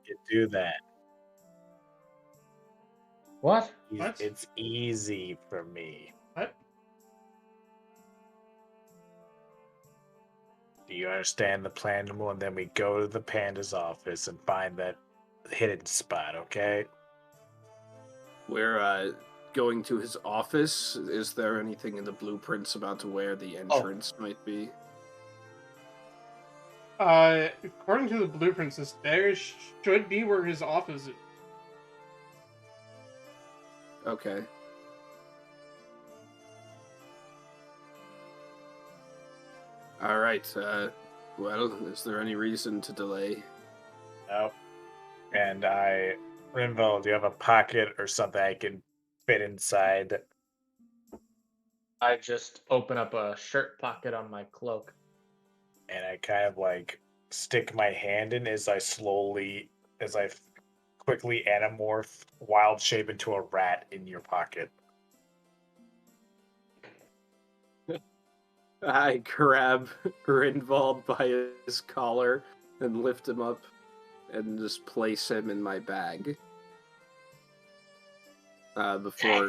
You do that. What? What? It's easy for me. What? Do you understand the plan, Namul? And then we go to the panda's office and find that hidden spot, okay? We're going to his office. Is there anything in the blueprints about where the entrance might be? According to the blueprints, there should be where his office is. Okay. Alright, well, is there any reason to delay? Nope. And Rinval, do you have a pocket or something I can fit inside? I just open up a shirt pocket on my cloak. And I kind of like stick my hand in as I quickly anamorph wild shape into a rat in your pocket. I grab Rinvald by his collar and lift him up and just place him in my bag. Before...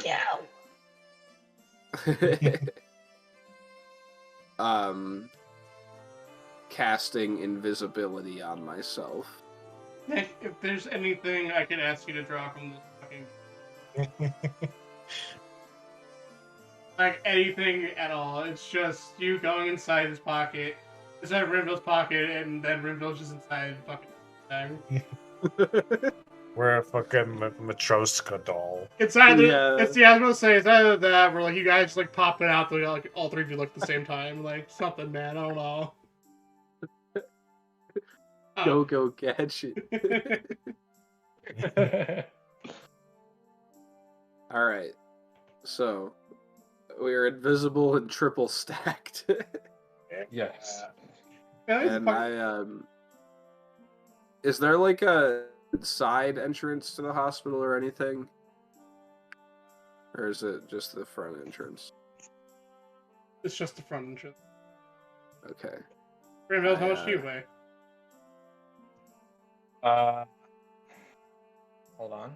casting invisibility on myself. Nick, if there's anything I can ask you to draw from this fucking... like, anything at all. It's just you going inside his pocket, inside Rinville's pocket, and then Rinville's just inside the fucking bag. We're a fucking Matroska doll. It's either, Yeah. I was gonna say, it's either that, or like you guys like popping out, like all three of you look at the same time. Like, something, man, I don't know. Go catch it. Alright. So, we're invisible and triple stacked. Yes. And is there like a side entrance to the hospital or anything? Or is it just the front entrance? It's just the front entrance. Okay. Rinville, how much do you weigh? Hold on.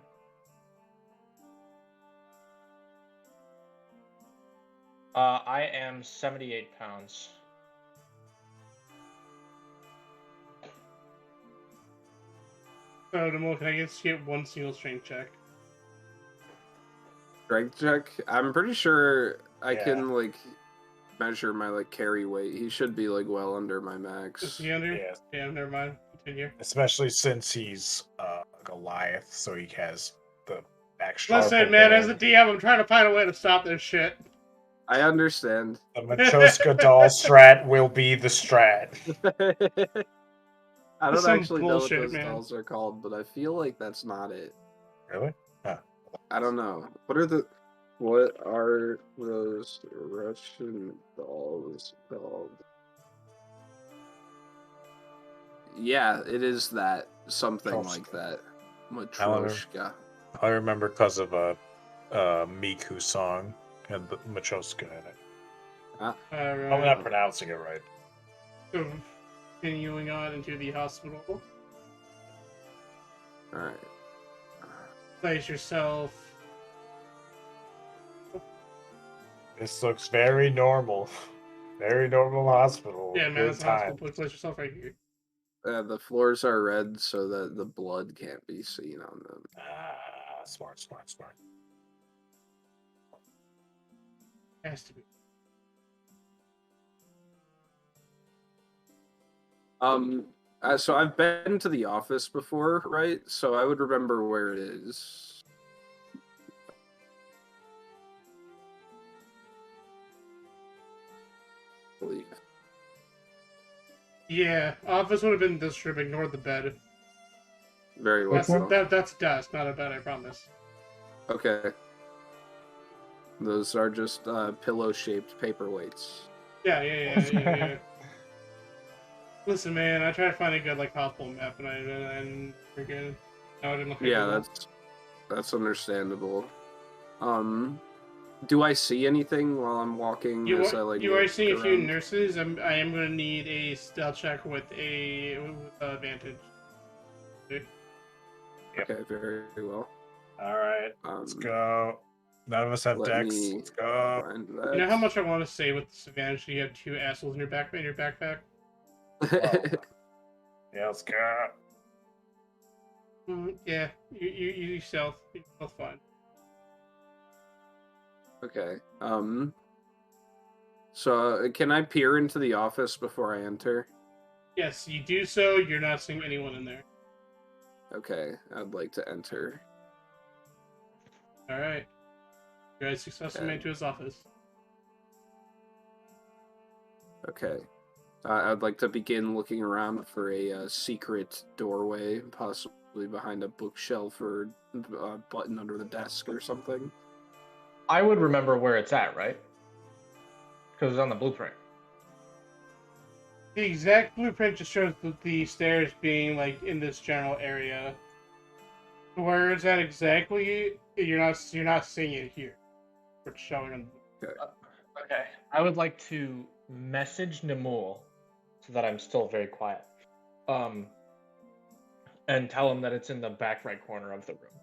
I am 78 pounds. So, Demol, can I just get one single strength check? Strength check? I'm pretty sure I Yeah. can like measure my like carry weight. He should be like well under my Is max. he under? Yeah, Yeah, never mind. Continue. especially since he's Goliath, so he has the extra. Listen, man, as a DM, I'm trying to find a way to stop this shit. I understand. The Matroska doll strat will be the strat. I don't Some actually know what bullshit, those man. dolls are called, but I feel like that's not it. Really? I don't know. What are the What are those Russian dolls called? Yeah, it is that. Something like that. Matryoshka. I remember because of a Miku song and the Machoska in it. All I'm right. not pronouncing it right. So, continuing on into the hospital. Alright. Place yourself. This looks very normal. Very normal hospital. Yeah, man, Good that's the hospital. time. Place yourself right here. The floors are red so that the blood can't be seen on them. Ah, smart. Has to be. So I've been to the office before, right? So I would remember where it is. I believe. Yeah, office would have been this room. Ignore the bed. Very well. That's desk, not a bed. I promise. Okay. Those are just pillow-shaped paperweights. Yeah. Listen, man, I tried to find a good hospital map, and freaking no, I didn't look. Yeah, that's understandable. Do I see anything while I'm walking? You as are look seeing a few around? nurses. I am going to need a stealth check with advantage. Okay, very well. All right, let's Um, go. None of us have let decks. me Let's go. find that. You know how much I want to say with disadvantage? You have two assholes in your backpack. Yeah, let's go. Yeah, you stealth. You're both fine. Okay. So can I peer into the office before I enter? Yes, you do so. You're not seeing anyone in there. Okay, I'd like to enter. All right. You guys successfully Okay. made to his office. Okay. I'd like to begin looking around for a secret doorway, possibly behind a bookshelf or a button under the desk or something. I would remember where it's at, right? Because it's on the blueprint. The exact blueprint just shows the stairs being in this general area. Where it's at exactly, you're not seeing it here. It's showing on. Okay. I would like to message Nimul so that I'm still very quiet. And tell him that it's in the back right corner of the room.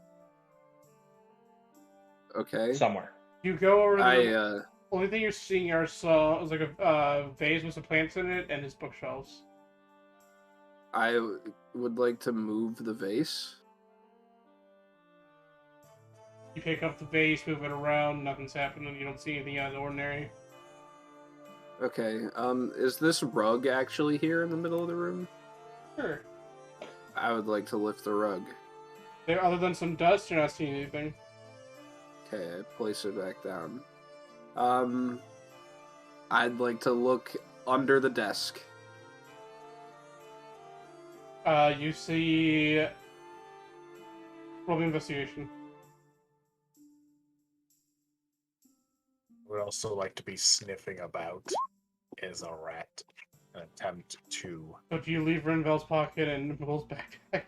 Okay. Somewhere. You go over to the I only thing you're seeing are is a vase with some plants in it and his bookshelves. would like to move the vase. You pick up the vase, move it around, nothing's happening. You don't see anything out of the ordinary. Okay. Is this rug actually here in the middle of the room? Sure. I would like to lift the rug. There, other than some dust, you're not seeing anything. Okay, I place it back down. I'd like to look under the desk. You see. Roll the investigation. Would also like to be sniffing about as a rat. An attempt to. So do you leave Renvel's pocket and Will's backpack?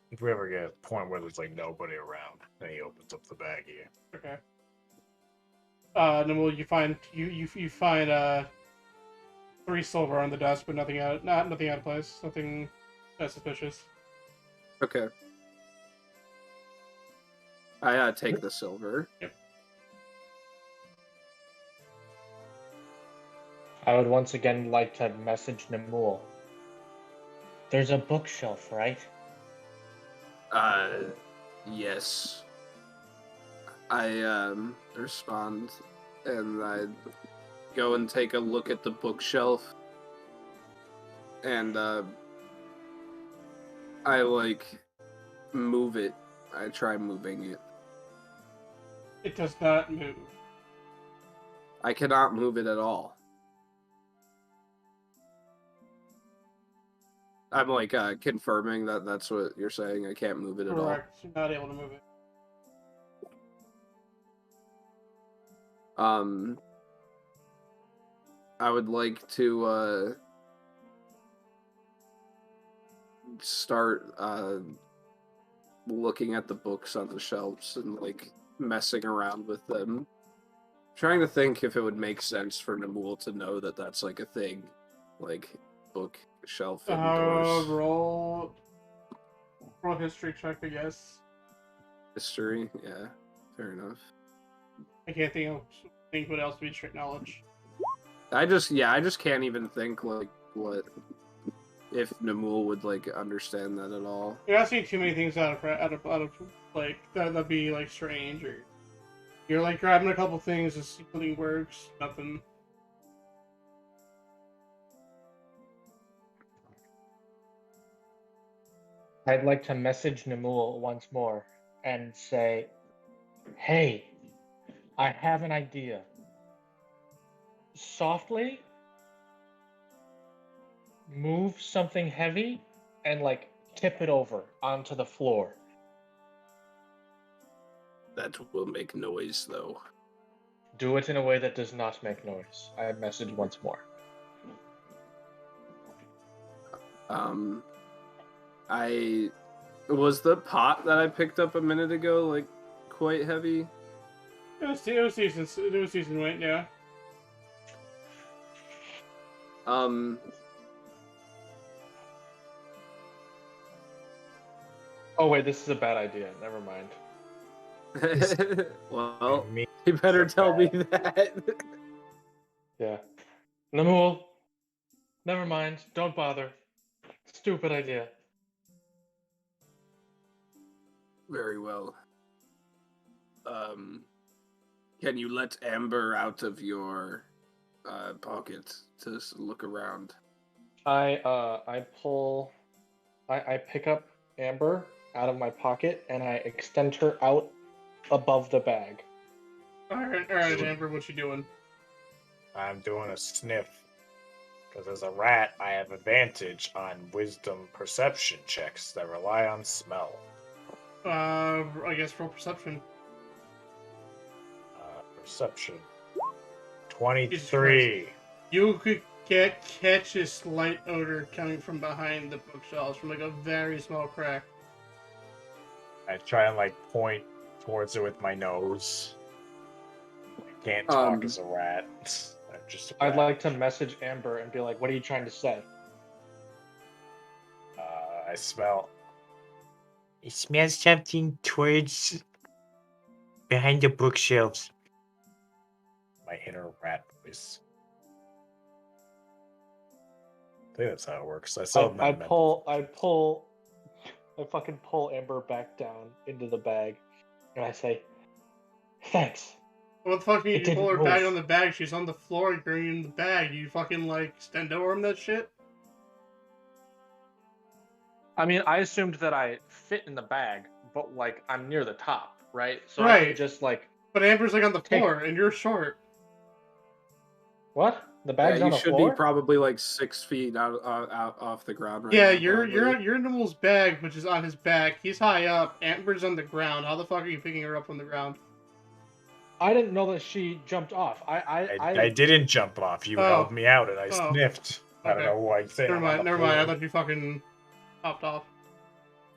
If we ever get a point where there's nobody around, then he opens up the baggie. Okay. Then will you find you find 3 silver on the desk, but nothing out of place. Nothing suspicious. Okay. I take the silver. Yep. I would once again like to message Nimul. There's a bookshelf, right? Yes. I respond, and I go and take a look at the bookshelf, and I move it. I try moving it. It does not move. I cannot move it at all. I'm like confirming that that's what you're saying. I can't move it at all. Correct. You're not able to move it. I would like to start looking at the books on the shelves and like messing around with them. Trying to think if it would make sense for Namul to know that that's like a thing, like bookshelf indoors. Roll history check, I guess. History, yeah, fair enough. I can't think what else would be straight knowledge. I just can't even think like what if Namul would like understand that at all. You're asking too many things out of like that'd be like strange, or you're like grabbing a couple things, just including words, nothing. I'd like to message Namul once more and say, "Hey, I have an idea. Softly move something heavy and like tip it over onto the floor." That will make noise though. Do it in a way that does not make noise. I message once more. I was the pot that I picked up a minute ago like quite heavy. It was decent weight, yeah. Oh wait, this is a bad idea. Never mind. Well, Me- you better tell me that. Yeah. Namul, never mind. Don't bother. Stupid idea. Very well. Can you let Amber out of your pocket to look around? I pick up Amber out of my pocket and I extend her out above the bag. Alright, Amber, what you doing? I'm doing a sniff. Because as a rat, I have advantage on wisdom perception checks that rely on smell. I guess roll perception. Perception. 23. You could catch a slight odor coming from behind the bookshelves, from like a very small crack. I try and like point towards it with my nose. I can't talk as a rat. I'm just a I'd rat. like to message Amber and be like, "What are you trying to say?" I smell. It smells something towards behind the bookshelves. My inner rat voice. I think that's how it works. I saw I fucking pull Amber back down into the bag, and I say, "Thanks." What the fuck? You It pull her didn't bag move. on the bag. She's on the floor. You're in the bag. You fucking like stendo arm that shit. I mean, I assumed that I fit in the bag, but like I'm near the top, right? So I Right. can just like But Amber's like on the Take- floor, and you're short. what? The bag's Yeah, on you the should floor. be probably like 6 feet out off the ground right Yeah, now. you're in Nimmel's bag, which is on his back. He's high up. Amber's on the ground. How the fuck are you picking her up from the ground? I didn't know that she jumped off. I didn't jump off. You Oh. held me out and I Oh. sniffed. I don't Okay. know why I'm saying. Never I'm on mind. the Never mind. I floor. thought you fucking popped off.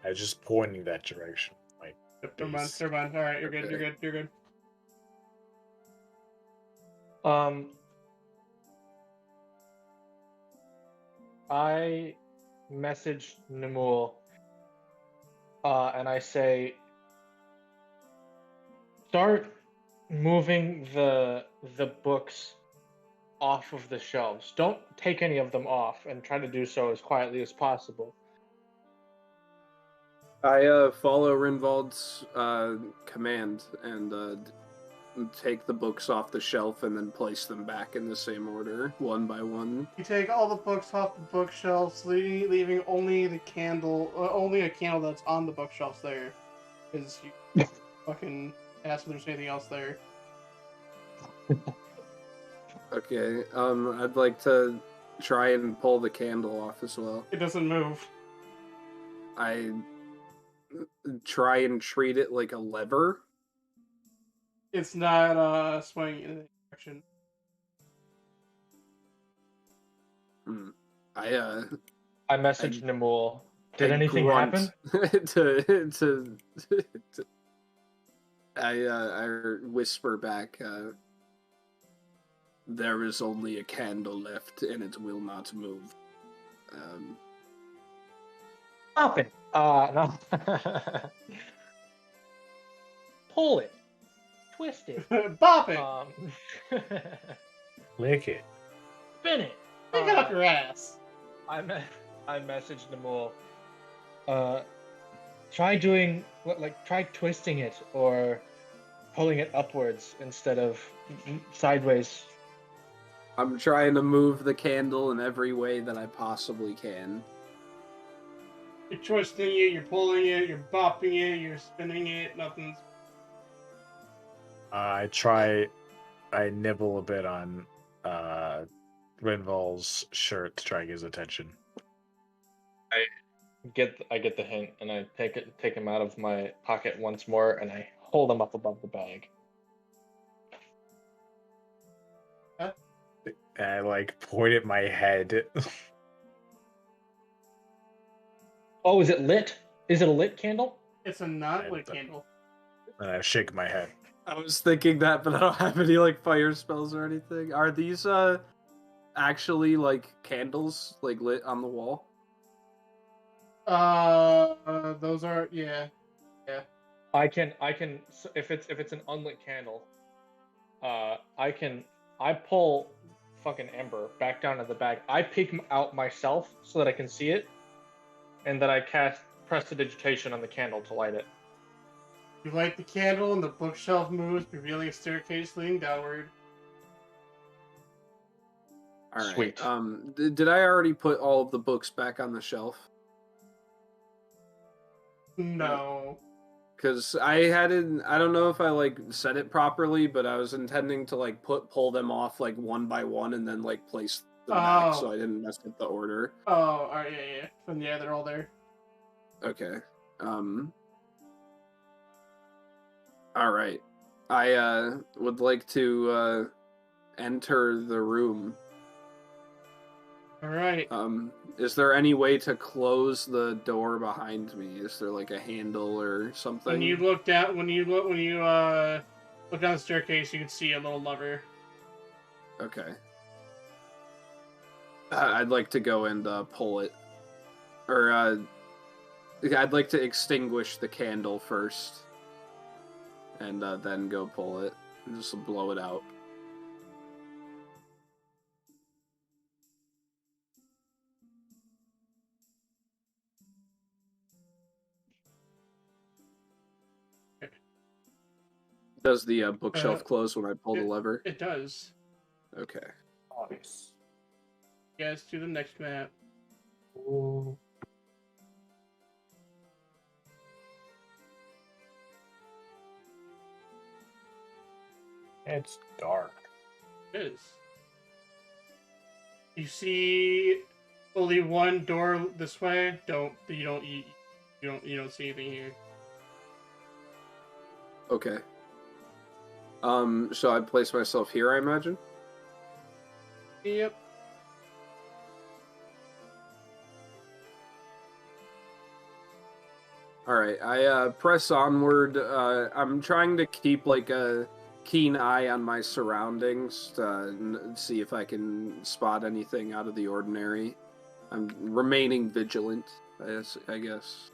I was just pointing that direction. Like, Never mind. Never mind. All right, you're good. Okay. You're good. You're good. I message Namul, and I say, start moving the books off of the shelves. Don't take any of them off, and try to do so as quietly as possible. I follow Rinvald's command and take the books off the shelf and then place them back in the same order, one by one. You take all the books off the bookshelves, leaving only the candle, only a candle that's on the bookshelves there, because you fucking ask if there's anything else there. Okay, I'd like to try and pull the candle off as well. It doesn't move. I try and treat it like a lever. It's not swinging in any direction. I messaged Nimul. Did anything grunt happen? I whisper back, there is only a candle left and it will not move. Stop it. No. Pull it. Twist it. Bop it! Lick it. Spin it. Pick it up your ass. I messaged Nimul. Try doing try twisting it or pulling it upwards instead of sideways. I'm trying to move the candle in every way that I possibly can. You're twisting it, you're pulling it, you're bopping it, you're spinning it, nothing's... I nibble a bit on Rinval's shirt to try and get his attention. I get the hint, and I take him out of my pocket once more, and I hold him up above the bag. Huh? And I point at my head. Oh, is it lit? Is it a lit candle? It's a not-lit candle. And I shake my head. I was thinking that, but I don't have any fire spells or anything. Are these actually candles lit on the wall? Those are, yeah. I can if it's an unlit candle, I pull fucking Ember back down to the bag. I peek out myself so that I can see it, and then I cast Prestidigitation on the candle to light it. You light the candle and the bookshelf moves, revealing a staircase leading downward. All right. Sweet. Did I already put all of the books back on the shelf? No. Because I don't know if I said it properly, but I was intending to pull them off one by one and then place them back, so I didn't mess up the order. Oh, alright, yeah. And yeah, they're all there. Okay. Alright. I would like to enter the room. Alright. Is there any way to close the door behind me? Is there a handle or something? When you look down look down the staircase, you can see a little lever. Okay. I'd like to go and pull it. Or I'd like to extinguish the candle first. And then go pull it. And just blow it out. Does the bookshelf close when I pull the lever? It does. Okay. Nice. You guys do the next map. Ooh. It's dark. It is. You see only one door this way. You don't see anything here. Okay. So I place myself here, I imagine? Yep. Alright, I press onward. I'm trying to keep a keen eye on my surroundings to see if I can spot anything out of the ordinary. I'm remaining vigilant, I guess.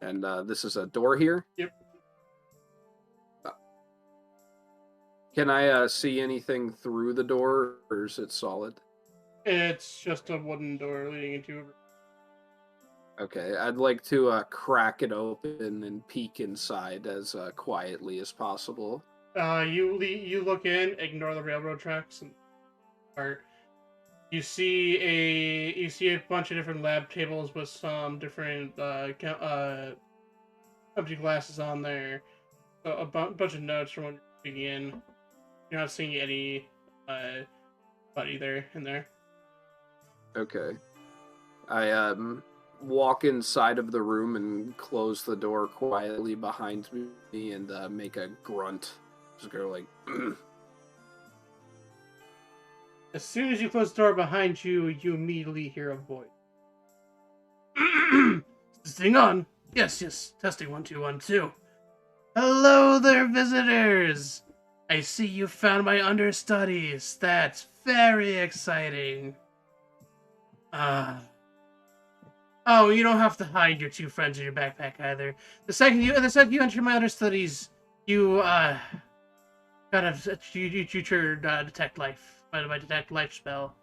And this is a door here? Yep. Can I see anything through the door, or is it solid? It's just a wooden door leading into a... Okay, I'd like to crack it open and peek inside as quietly as possible. You look in, ignore the railroad tracks, and you see a bunch of different lab tables with some different empty glasses on there. A bunch of notes from when begin. You're not seeing any buddy there in there. Okay. I walk inside of the room and close the door quietly behind me and make a grunt. Just go like. As soon as you close the door behind you, you immediately hear a voice. Is this thing on? Yes. Testing 1 2 1 2. Hello there, visitors. I see you found my understudies. That's very exciting. Oh, you don't have to hide your 2 friends in your backpack either. The second you enter my understudies, you you triggered detect life. My detect life spell.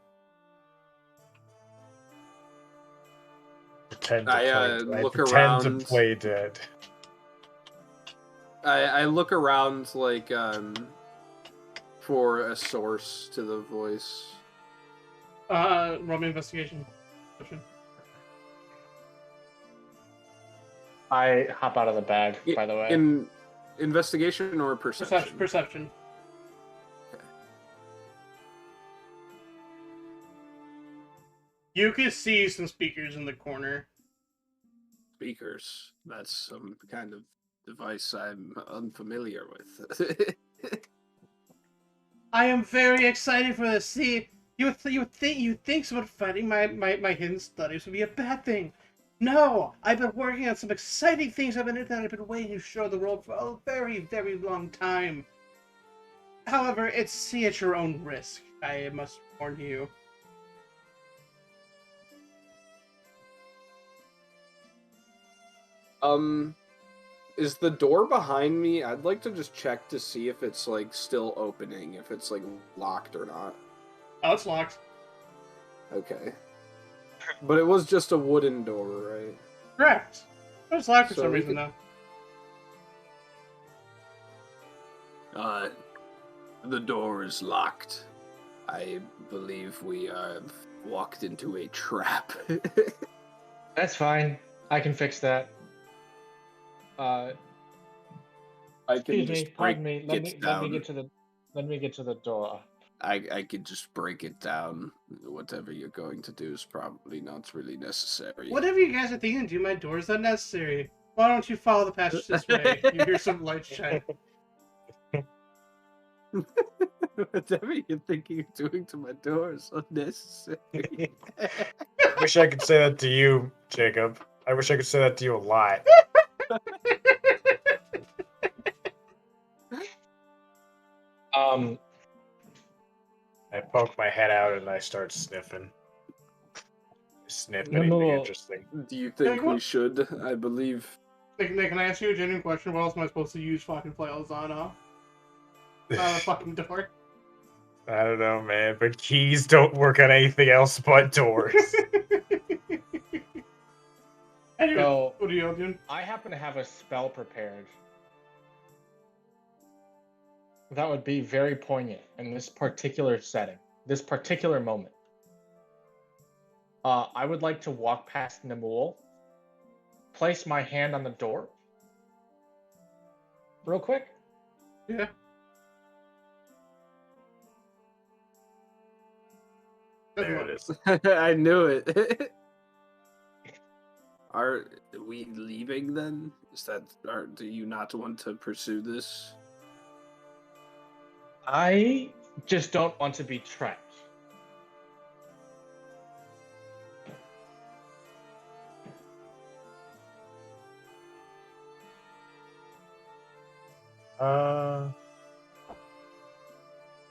Pretend to I, play dead. look Pretend to around. play dead. I look around like for a source to the voice. Roll me investigation. I hop out of the bag, by the way. In investigation or perception? Perception. You can see some speakers in the corner. Speakers. That's some kind of device I'm unfamiliar with. I am very excited for this. See, you think someone finding my hidden studies would be a bad thing. No, I've been working on some exciting things I've been waiting to show the world for a very, very long time. However, it's at your own risk. I must warn you. Is the door behind me? I'd like to just check to see if it's like still opening, if it's like locked or not. Oh, it's locked. Okay. But it was just a wooden door, right? Correct. It's locked for So some we reason, could- though. The door is locked. I believe we have walked into a trap. That's fine. I can fix that. I can Excuse just me, pardon break me. Let it me down. get to the door. I could just break it down. Whatever you're going to do is probably not really necessary. Whatever you guys are thinking, do my door's unnecessary. Why don't you follow the passage this way? You hear some lights shine. Whatever you're thinking of doing to my door is unnecessary. Wish I could say that to you, Jacob. I wish I could say that to you a lot. I poke my head out and I start sniffing. Sniff anything No. interesting. Do you think what? we should? I believe. Nick, can I ask you a genuine question? What else am I supposed to use fucking flails on, huh? Not the fucking door. I don't know, man, but keys don't work on anything else but doors. Anyway, So what are you all doing? I happen to have a spell prepared that would be very poignant in this particular setting, this particular moment. I would like to walk past Namul, place my hand on the door, real quick. Yeah. There it is. I knew it. Are we leaving then? Do you not want to pursue this? I just don't want to be trapped.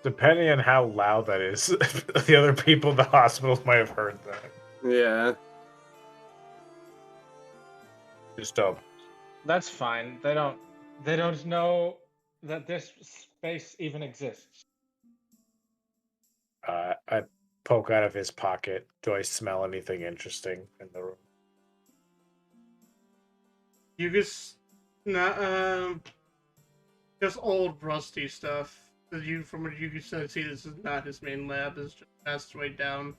Depending on how loud that is, the other people in the hospital might have heard that. Yeah. Just don't. That's fine. They don't know that this space even exists. I poke out of his pocket. Do I smell anything interesting in the room? You just just old rusty stuff. From what you can see, this is not his main lab. It's just passed way down.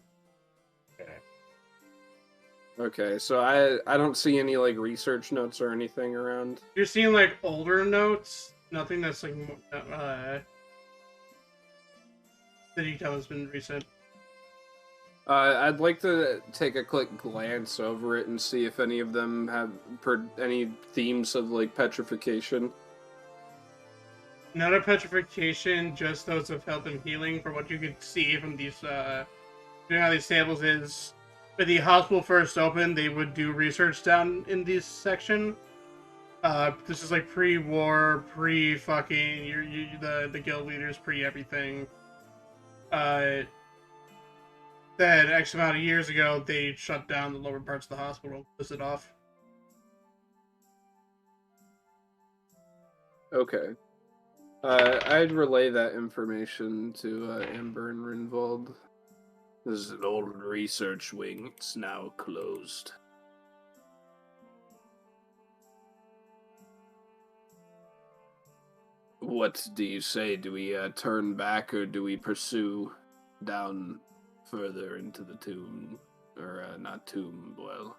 Okay, so I don't see any like research notes or anything around. You're seeing like older notes Nothing that's like the detail has been recent. I'd like to take a quick glance over it and see if any of them have any themes of like petrification. None of petrification, just those of health and healing. From what you could see from these, how these tables is, when the hospital first opened, they would do research down in this section. This is like pre-war, pre-fucking the guild leaders, pre-everything. That X amount of years ago, they shut down the lower parts of the hospital, closed it off. Okay. I'd relay that information to Amber and Rinvold. This is an old research wing. It's now closed. What do you say? Do we turn back or do we pursue down further into the tomb? Or not tomb, well,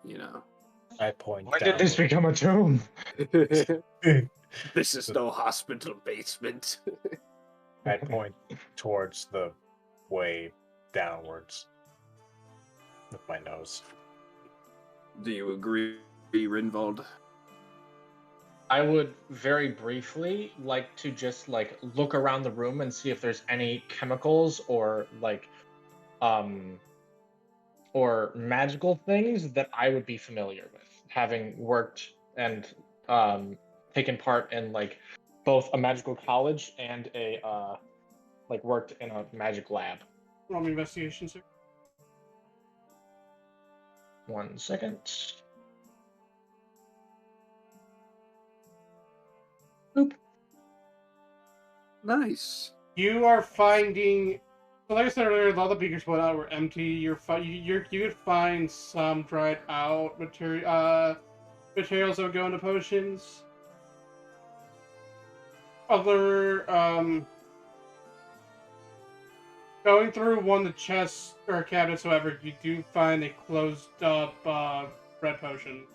you know. I point When down. did this become a tomb? This is no hospital basement. I point towards the way downwards with my nose. Do you agree, Rinvold? I would very briefly like to just like look around the room and see if there's any chemicals or like or magical things that I would be familiar with, having worked and taken part in like both a magical college and a like worked in a magic lab. Roll me investigation, sir. 1 second. Boop. Nice. You are finding. So like I said earlier, a lot of the beakers put out were empty. You could find some dried out materials that would go into potions. Other going through one of the chests or cabinets, however, you do find a closed up red potion.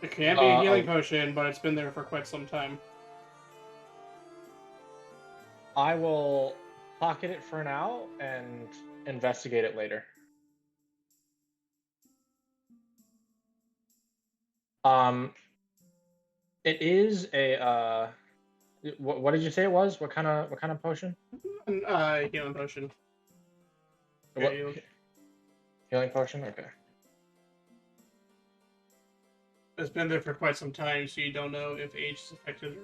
It can be a healing potion, but it's been there for quite some time. I will pocket it for now and investigate it later. It is a what did you say it was? What kind of potion? Healing potion. What, Healing. healing potion? Okay. It's been there for quite some time, so you don't know if age is affected.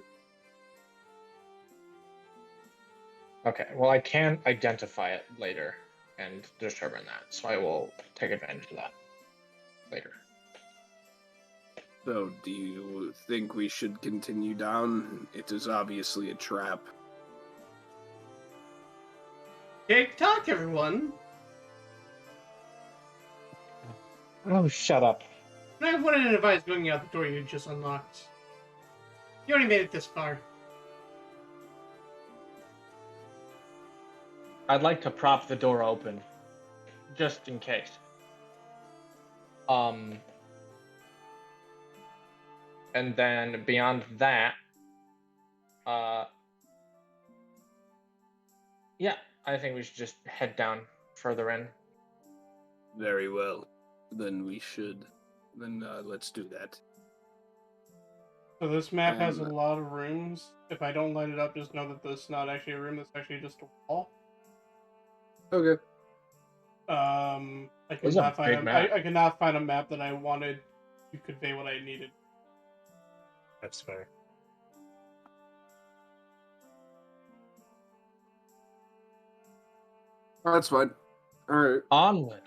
Okay, well, I can identify it later and determine that, so I will take advantage of that later. So, do you think we should continue down? It is obviously a trap. TikTok, everyone! Oh, shut up. I wouldn't advise going out the door you just unlocked. You already made it this far. I'd like to prop the door open, just in case. And then beyond that, yeah, I think we should just head down further in. Very well. Then we should. Then let's do that. So this map has a lot of rooms. If I don't light it up, just know that this is not actually a room, it's actually just a wall. Okay. I It's could a not find big map. I could not find a map that I wanted to convey what I needed. That's fair. Oh, that's fine. Alright. Onward.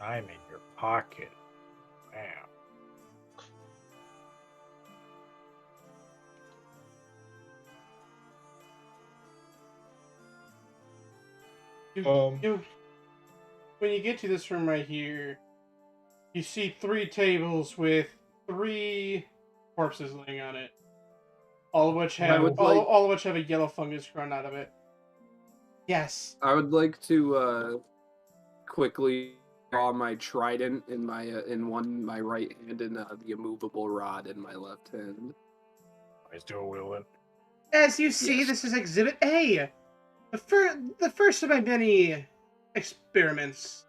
I'm in your pocket. Wow. When you get to this room right here, you see 3 tables with 3 corpses laying on it, all of which have all of which have a yellow fungus growing out of it. Yes. I would like to quickly draw my trident in my my right hand and the immovable rod in my left hand. He's dual wielding. As you see, Yes. this is Exhibit A, the first of my many experiments.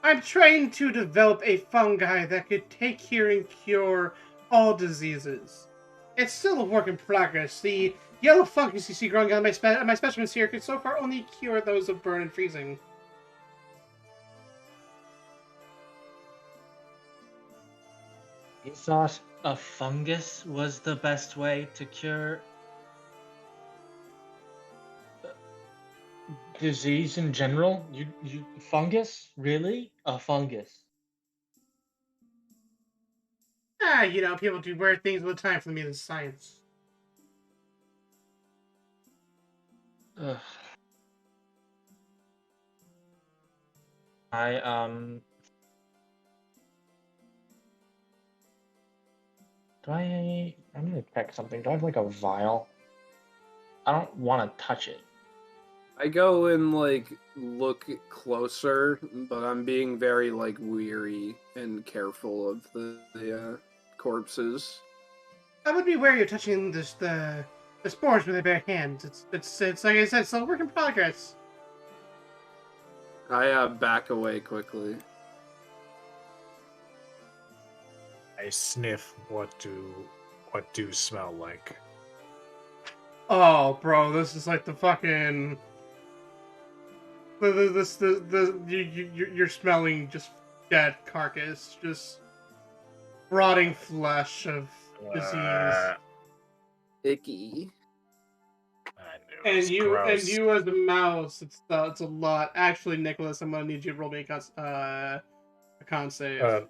I'm trying to develop a fungi that could take care and cure all diseases. It's still a work in progress. The yellow fungus you see growing on my specimens here could so far only cure those of burn and freezing. You thought a fungus was the best way to cure disease in general? You fungus? Really? A fungus? People do weird things all the time for the means of science. Ugh. I'm gonna check something. Do I have like a vial? I don't want to touch it. I go and like look closer, but I'm being very like weary and careful of the corpses. I would be wary of touching the spores with their bare hands. It's like I said, it's a work in progress. I back away quickly. I sniff what do smell like. Oh, bro, this is like the fucking. You're smelling just dead carcass, just rotting flesh of disease. Icky. I knew it And was you gross. as a mouse, it's a lot. Actually, Nicholas, I'm gonna need you to roll me a con save. I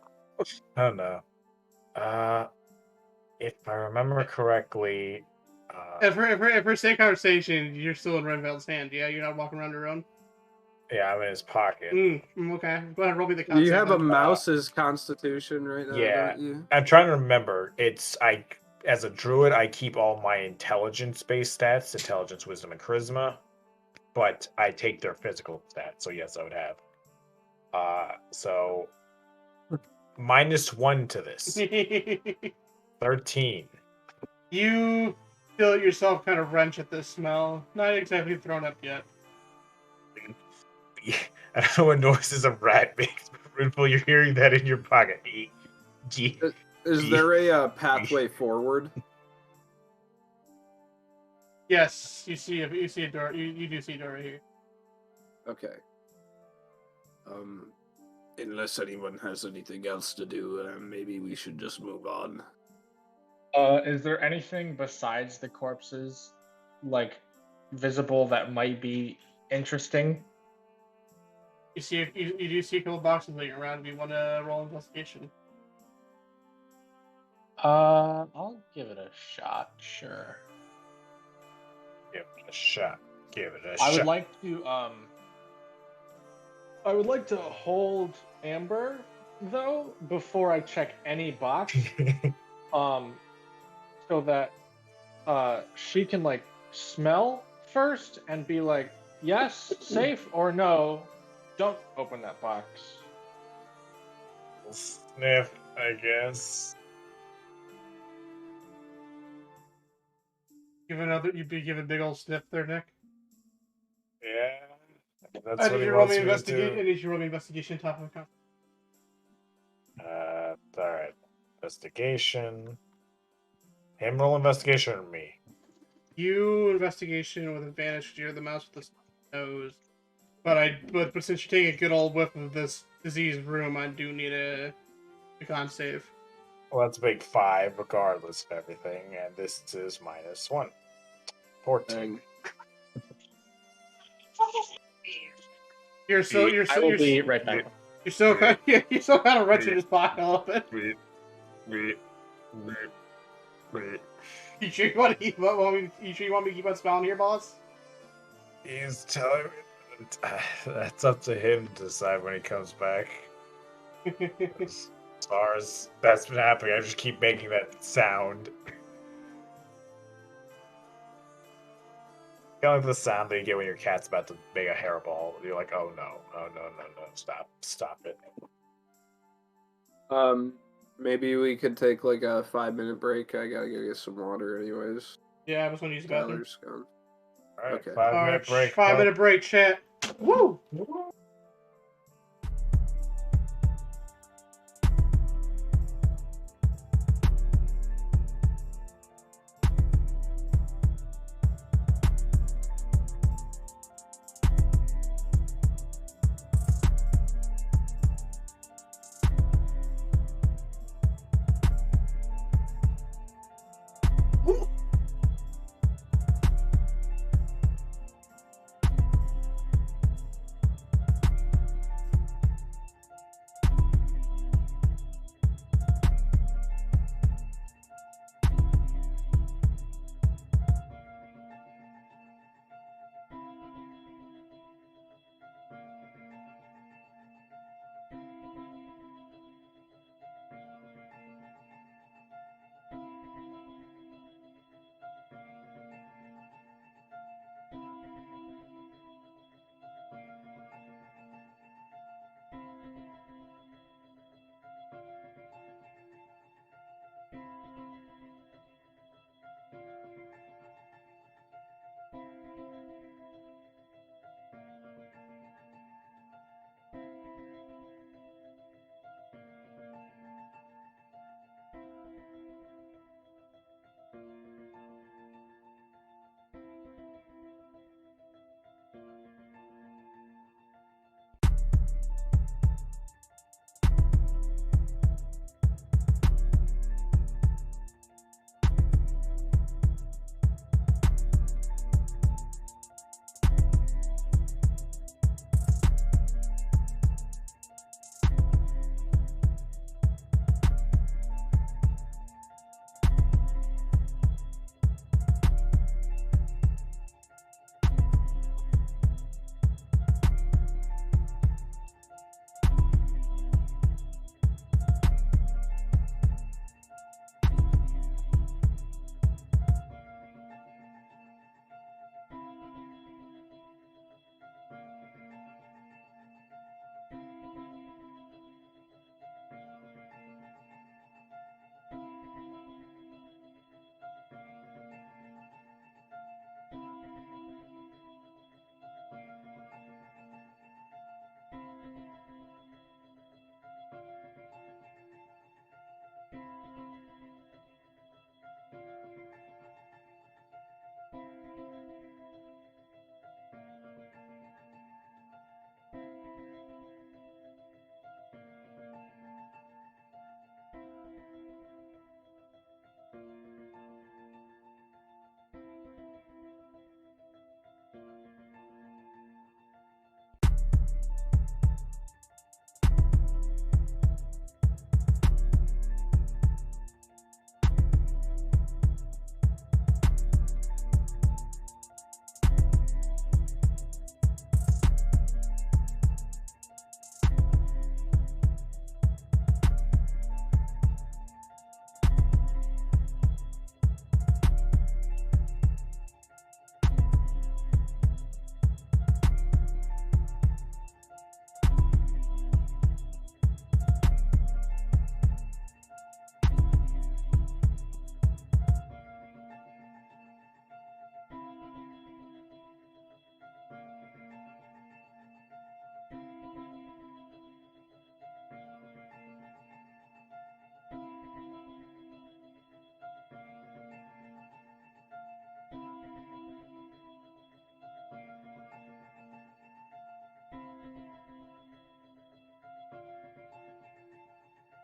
don't know. If I remember correctly, And for sake of conversation, you're still in Renveld's hand. Yeah, you're not walking around your own. yeah, I'm in his pocket. Okay. Go ahead, roll me the con You save. have a then. mouse's constitution right now, Yeah. don't you? I'm trying to remember. As a druid, I keep all my intelligence-based stats: intelligence, wisdom, and charisma. But I take their physical stats, so yes, I would have. So -1 to this. 13. You feel yourself kind of wrench at this smell. Not exactly thrown up yet. I don't know what noises a rat makes, but Rinful, you're hearing that in your pocket. Is there a pathway forward? Yes, you see a door. You do see a door right here. Okay. Unless anyone has anything else to do, maybe we should just move on. Is there anything besides the corpses, like, visible that might be interesting? You do see a couple boxes laying around. Do you want to roll investigation? I'll give it a shot, sure. Give it a shot. Give it a I shot. would like to hold Amber though before I check any box. So that she can like smell first and be like, yes, safe, or no, don't open that box. Sniff, I guess. Give a big old sniff there, Nick. Yeah. That's I what need he you to roll wants me me to investigation. do. I need you to roll me investigation top of the con. Alright. Investigation. Him roll investigation or me? You investigation with advantage. You're the mouse with the nose. But since you're taking a good old whiff of this diseased room, I do need a con save. Well, that's a big 5 regardless of everything, and this is -1. 14. Dang. You're so I will be right back. you're so kind of wrenching his pocket a little bit. You sure you want me to keep on spelling here, boss? He's telling me that's up to him to decide when he comes back. As far as that's been happening, I just keep making that sound. Kind of like the sound that you get when your cat's about to make a hairball. You're like, oh no, stop it. Maybe we could take like a 5-minute break. I gotta go get some water, anyways. Yeah, I was gonna use the bathroom. Tyler's gone. All right, Okay. 5-minute break. 5-minute break, chat. Woo!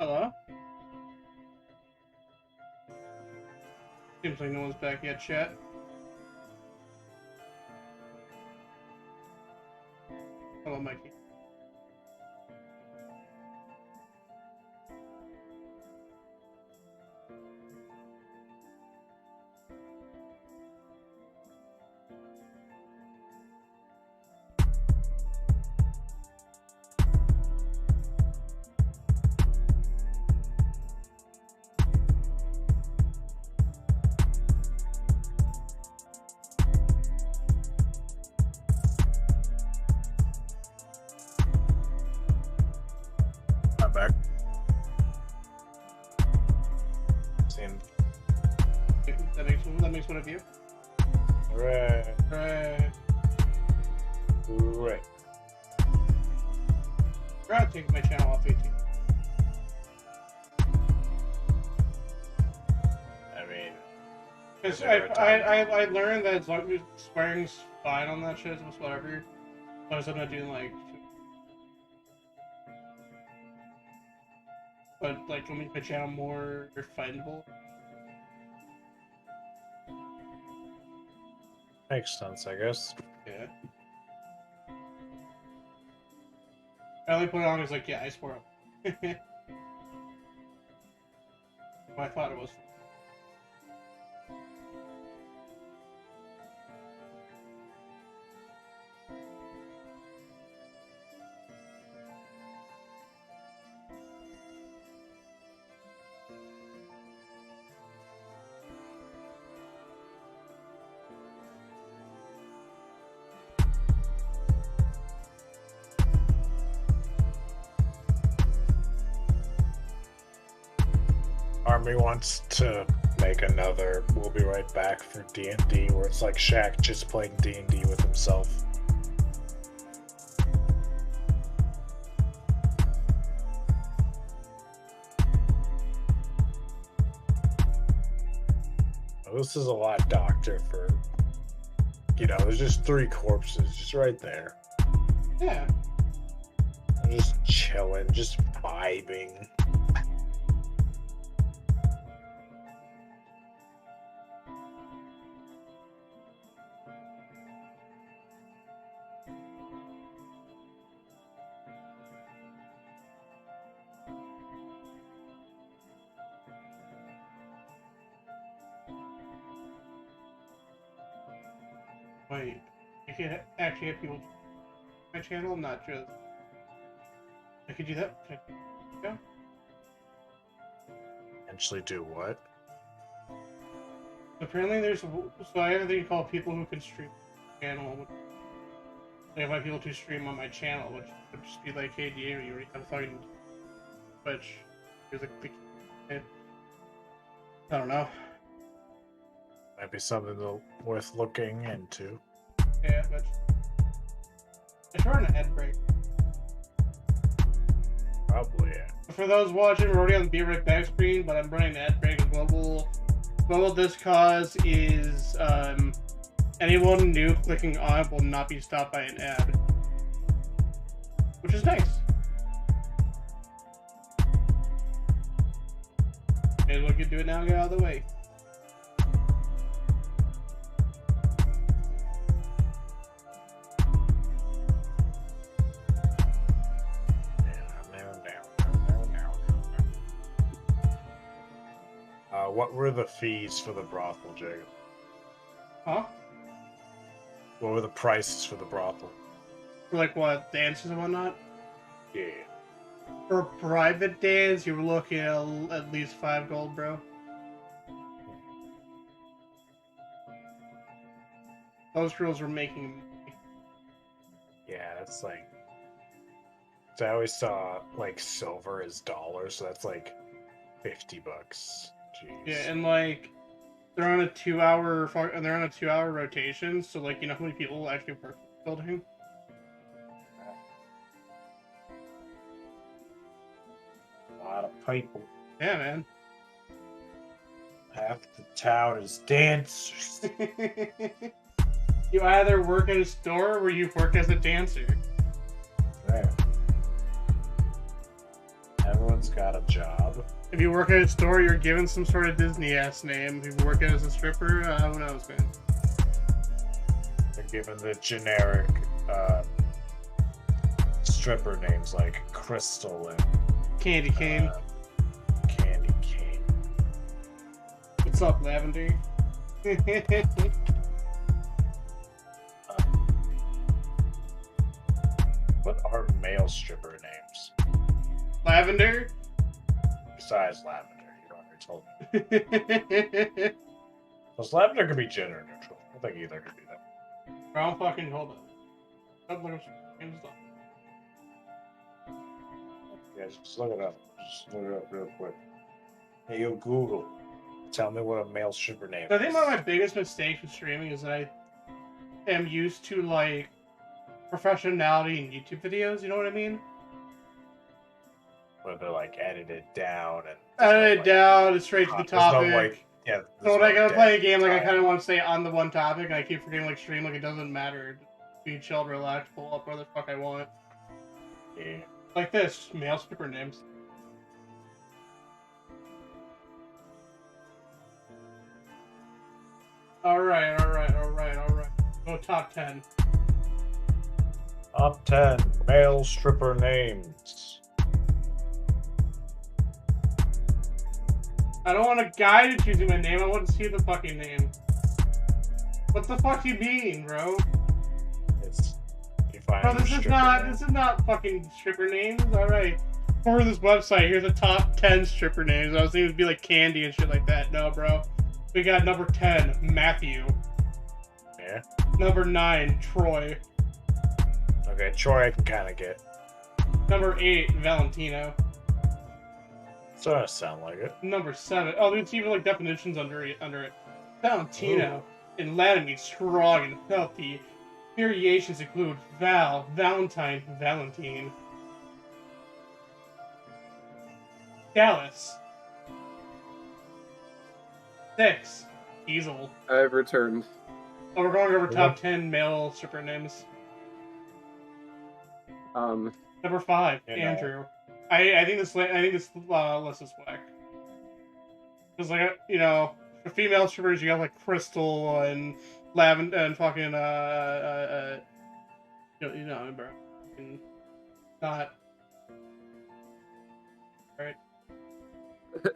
Hello? Seems like no one's back yet, chat. Hello, Mikey. point of view. Right. Right. Right. We're not taking my channel off 18. I mean, Because Is there a time? I learned that as long as swearing's fine on that shit, it's whatever. As long as I'm not doing like. But like, it'll make my channel more findable. makes sense, I guess. Yeah. I only put it on as like, yeah, I swear. I thought it was. Army wants to make another We'll Be Right Back for D&D, where it's like Shaq just playing D&D with himself. This is a lot doctor for, there's just 3 corpses just right there. Yeah. Just chilling, just vibing. Wait, you can actually have people my channel, not just. I could do that. Yeah. Actually do what? Apparently, so I have a thing called people who can stream my channel. I invite people to stream on my channel, which would just be like, hey, Diego, you already have a fucking Twitch. Here's a big. I don't know. Might be something worth looking into. Yeah, but it's run an ad break. Probably, yeah. For those watching, we're already on the Be Right Back screen, but I'm running an ad break. What will this cause is anyone new clicking on it will not be stopped by an ad, which is nice. May as well do it now and get out of the way. What were the fees for the brothel, Jacob? Huh? What were the prices for the brothel? For like what, dances and whatnot? Yeah. For a private dance, you were looking at least 5 gold, bro. Those girls were making money. Yeah, that's like. So I always saw like silver as dollars, so that's like $50. Jeez. Yeah, and like they're on a 2-hour rotation, so like you know how many people will actually work in the building? A lot of people. Yeah, man. Half the town is dancers. You either work in a store or you work as a dancer. Right. Everyone's got a job. If you work at a store, you're given some sort of Disney ass name. If you work as a stripper, who knows, man? They're given the generic stripper names like Crystal and Candy cane. Candy Cane. What's up, Lavender? What are male stripper names? Lavender? Besides Lavender, you already told me. Because Lavender could be gender neutral. I think either could be that. Brown fucking hold on. Stop looking for names though. Yeah, just look it up. Just look it up real quick. Hey, yo, Google. Tell me what a male stripper name I think is. one of my biggest mistakes with streaming is that I am used to like professionality in YouTube videos. You know what I mean? Where they're like edited down and Edit it down, it's straight to the there's no topic. like So there's when I no go play a dead game, like I time. kind of want to stay on the one topic, and I keep forgetting like stream, like it doesn't matter. Be chilled, relax, pull up whatever the fuck I want. Yeah. Like this, male stripper names. Alright. Go top 10. Top 10 male stripper names. I don't want a guy to choosing my name, I want to see the fucking name. What the fuck you mean, bro? It's you find Bro, a this is stripper not name. fucking stripper names. Alright. For this website, here's the top 10 stripper names. I was thinking it'd be like Candy and shit like that. No, bro. We got number 10, Matthew. Yeah. Number 9, Troy. Okay, Troy I can kind of get. Number 8, Valentino. Doesn't sound like it. Number 7. Oh, there's even like definitions under it. Valentino. In Latin means strong and healthy. Variations include Val, Valentine, Valentine. Dallas. 6, Diesel. I've returned. Oh, we're going over top 10 male stripper names. Number 5, You know. Andrew. I think this list is whack. Because like for female strippers you got like Crystal and Lavender and fucking bro, and not right.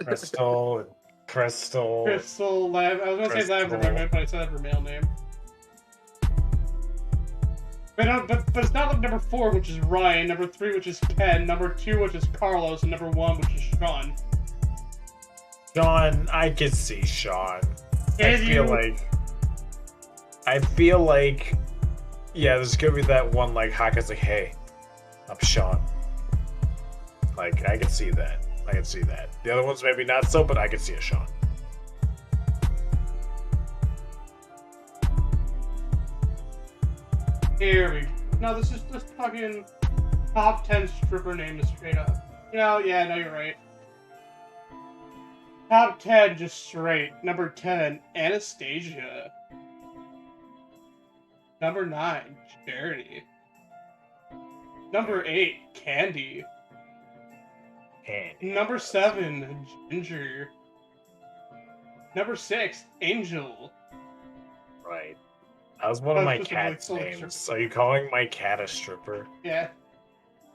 Crystal. Crystal Lav. I was gonna say Crystal. Lavender, but I said her male name. But it's not like number 4, which is Ryan, number 3, which is Ken, number 2, which is Carlos, and number 1, which is Sean. Sean, I could see Sean. I Can feel like yeah, there's gonna be that one like Haka's like, hey, I'm Sean. Like I can see that. The other ones maybe not so, but I can see a Sean. Here we go. No, this is just fucking top 10 stripper names straight up. Yeah, no, you're right. Top 10 just straight. Number 10, Anastasia. Number 9, Charity. Number 8, Candy. Handy. Number 7, Ginger. Number 6, Angel. Right. That was one of my That's just a cat's really cool names. Are you calling my cat a stripper? Yeah.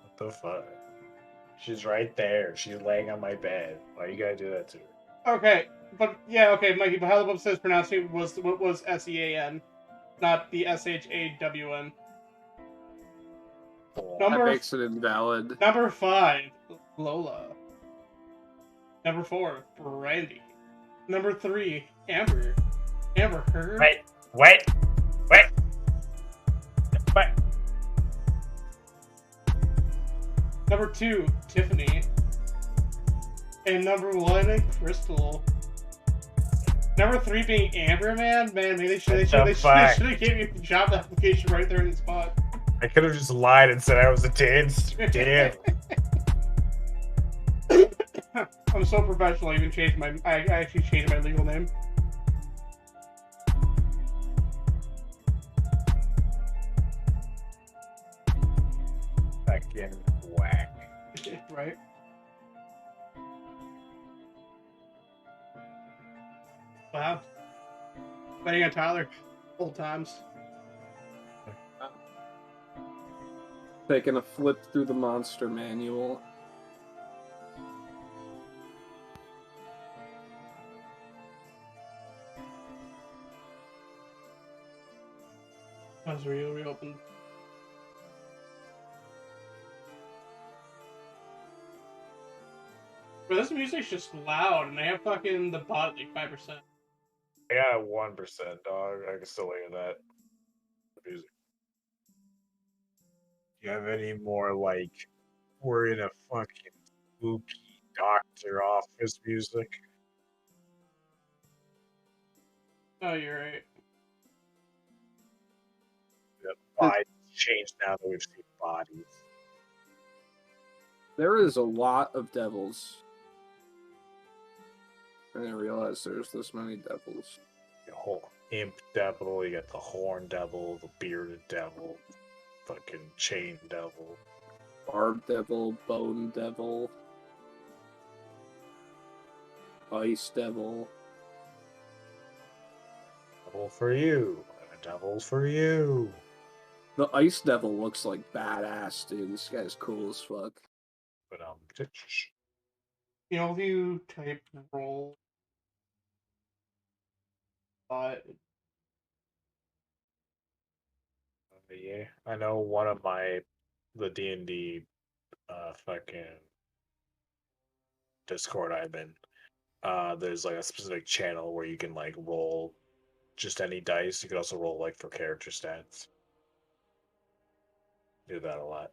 What the fuck? She's right there. She's laying on my bed. Why you gotta do that to her? Okay, but yeah, okay, Mikey, but how the book says pronouncing was SEAN, not the SHAWN. Oh, That Number makes it invalid. Number 5, Lola. Number 4, Brandy. Number 3, Amber. Amber Heard. Wait. Number 2, Tiffany. And number 1, Crystal. Number 3 being Amber, man, they should have gave me the job application right there in the spot. I could have just lied and said I was a dance. Damn. I'm so professional. I actually changed my legal name. Fucking whack. Right. Wow. Betting on Tyler. Old times. Taking a flip through the monster manual. I was reopened. But this music's just loud, and I have fucking the bot at like 5%. I got 1%, dog. I can still hear that music. Do you have any more like we're in a fucking spooky doctor office music? Oh, you're right. The vibes change now that we've seen bodies. There is a lot of devils. I didn't realize there's this many devils. The whole imp devil, you got the horn devil, the bearded devil, fucking chain devil. Barb devil, bone devil, ice devil. Devil for you. A devil's for you. The ice devil looks like badass, dude. This guy's cool as fuck. But You know, if you type roll, yeah, I know one of the D&D fucking Discord I'm in. There's like a specific channel where you can like roll just any dice. You can also roll like for character stats. Do that a lot.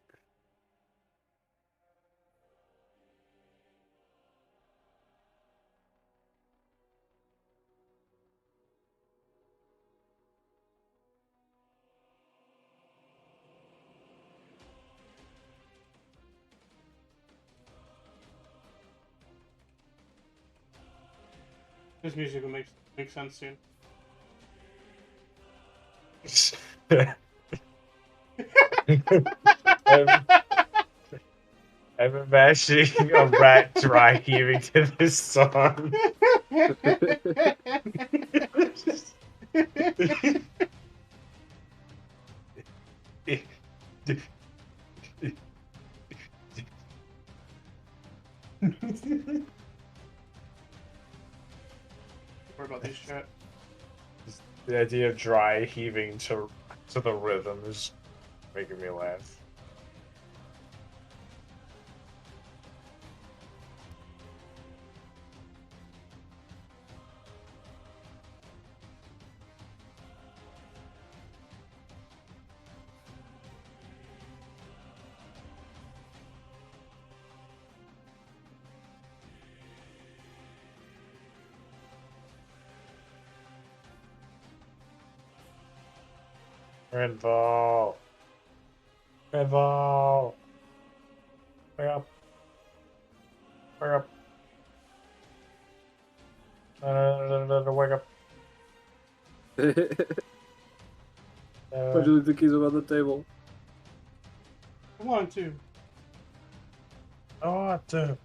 this music will make sense soon. I'm imagining a rat dry heaving to this song. What about this shit? The idea of dry heaving to the rhythm is making me laugh. Redball. Redball. Wake up. Wake up. Wake up. What do you think he's about the table? I want to. I want to.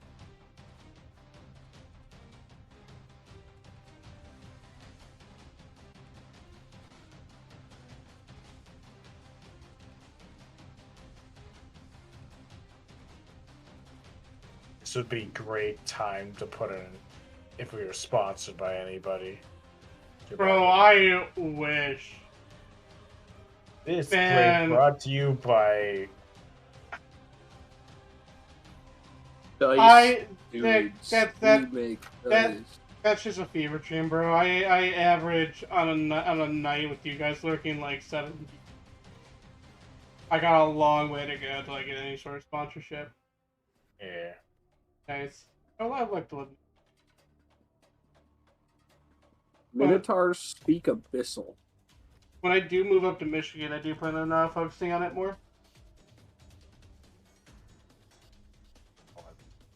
This would be great time to put in if we were sponsored by anybody. Bro, I wish. This Man. clip brought to you by I Dudes, that- we make that- dice. that's just a fever dream, bro. I average on a night with you guys lurking like 7. I got a long way to go to like get any sort of sponsorship. yeah. Nice. Oh, I'd like to live. Minotaurs speak abyssal. When I do move up to Michigan, I do plan on focusing on it more.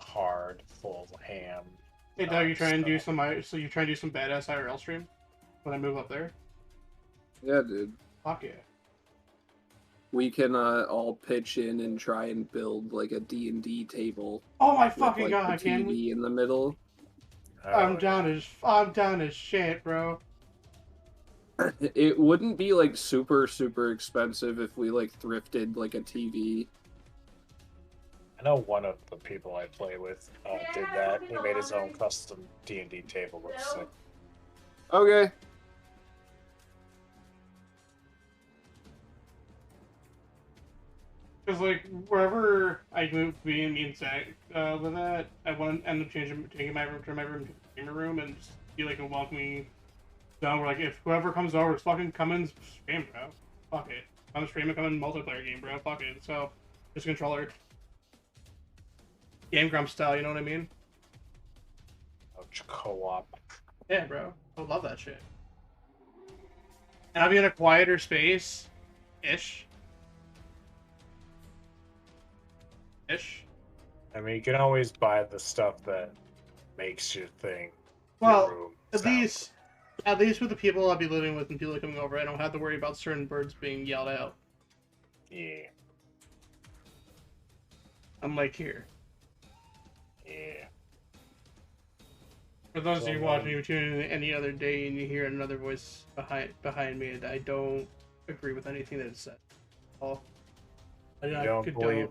Hard, full of ham. Hey, Doug, you trying to do some badass IRL stream when I move up there? Yeah, dude. Fuck yeah. We can all pitch in and try and build like a D&D table. Oh my with, fucking like, god! the Can TV we? in the middle. I'm down as shit, bro. It wouldn't be like super expensive if we like thrifted like a TV. I know one of the people I play with did that. He made his own custom D&D table. Looks sick. Okay. Because like wherever I moved, me and Zach live at, I want to end up taking my room to the gamer room and just be like a welcoming zone where like if whoever comes over, just fucking come in stream, bro. Fuck it. I'm streaming, come in multiplayer game, bro. Fuck it. So just controller. Game Grump style, you know what I mean? Co-op. Yeah, bro. I love that shit. And I'll be in a quieter space, ish. I mean, you can always buy the stuff that makes your thing, Well, your room at sound. least with the people I'll be living with and people coming over, I don't have to worry about certain birds being yelled out. Yeah, Unlike here. yeah. For those of you So, watching, you tune in any other day and you hear another voice behind me, and I don't agree with anything that is said. All. We don't believe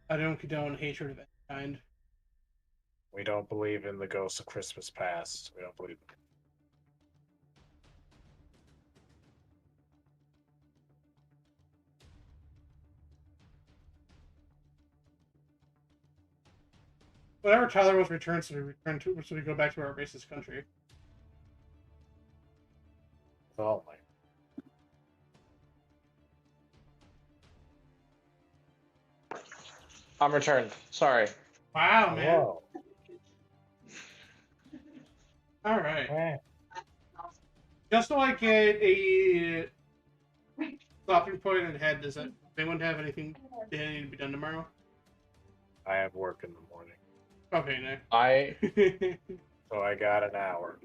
I don't condone hatred of any kind. we don't believe in the ghosts of Christmas past. We don't believe. Whenever Tyler was returned, so we go back to our racist country. Oh my. I'm returned. Sorry. Wow, man. Whoa. All right. Eh. Just so I get a stopping point in head, does anyone have anything that need to be done tomorrow? I have work in the morning, Okay, Nick. so I got an hour.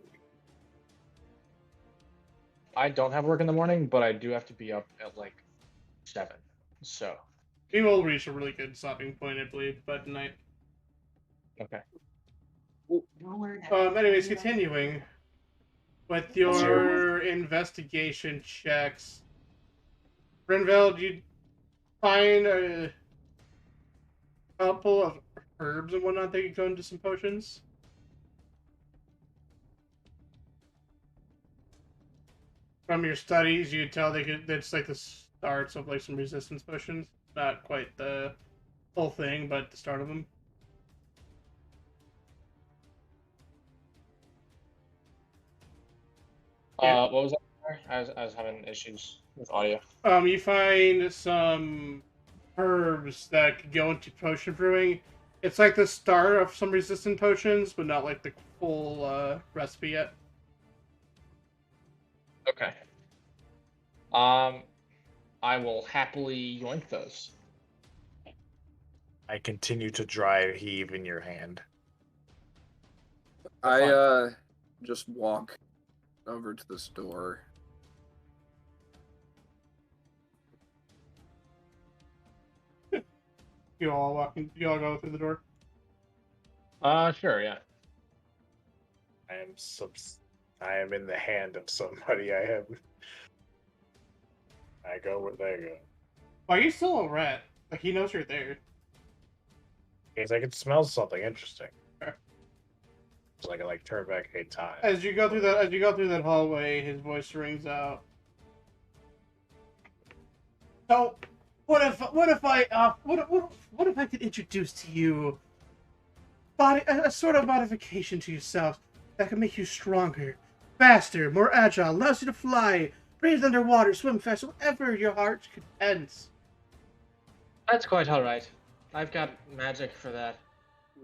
I don't have work in the morning, but I do have to be up at like 7. So We will reach a really good stopping point, I believe, but tonight. okay. Anyways, continuing with your investigation checks. Renville, you find a couple of herbs and whatnot that could go into some potions? From your studies, you tell that's like the starts of like some resistance potions. Not quite the whole thing, but the start of them. Yeah. What was that? I was having issues with audio. You find some herbs that could go into potion brewing. It's like the start of some resistant potions, but not like the full recipe yet. Okay. I will happily yoink those. I continue to dry heave in your hand. I just walk over to this door. You all go through the door. Sure, yeah. I am in the hand of somebody. I go where they go. Why are you still a rat? Like he knows you're there. Because I can smell something interesting. Okay. So I can like turn back 8 times. As you go through that hallway, his voice rings out. So, what if I could introduce to you a sort of modification to yourself that can make you stronger, faster, more agile, allows you to fly, breathe underwater, swim fast, whatever your heart contends. That's quite alright. I've got magic for that.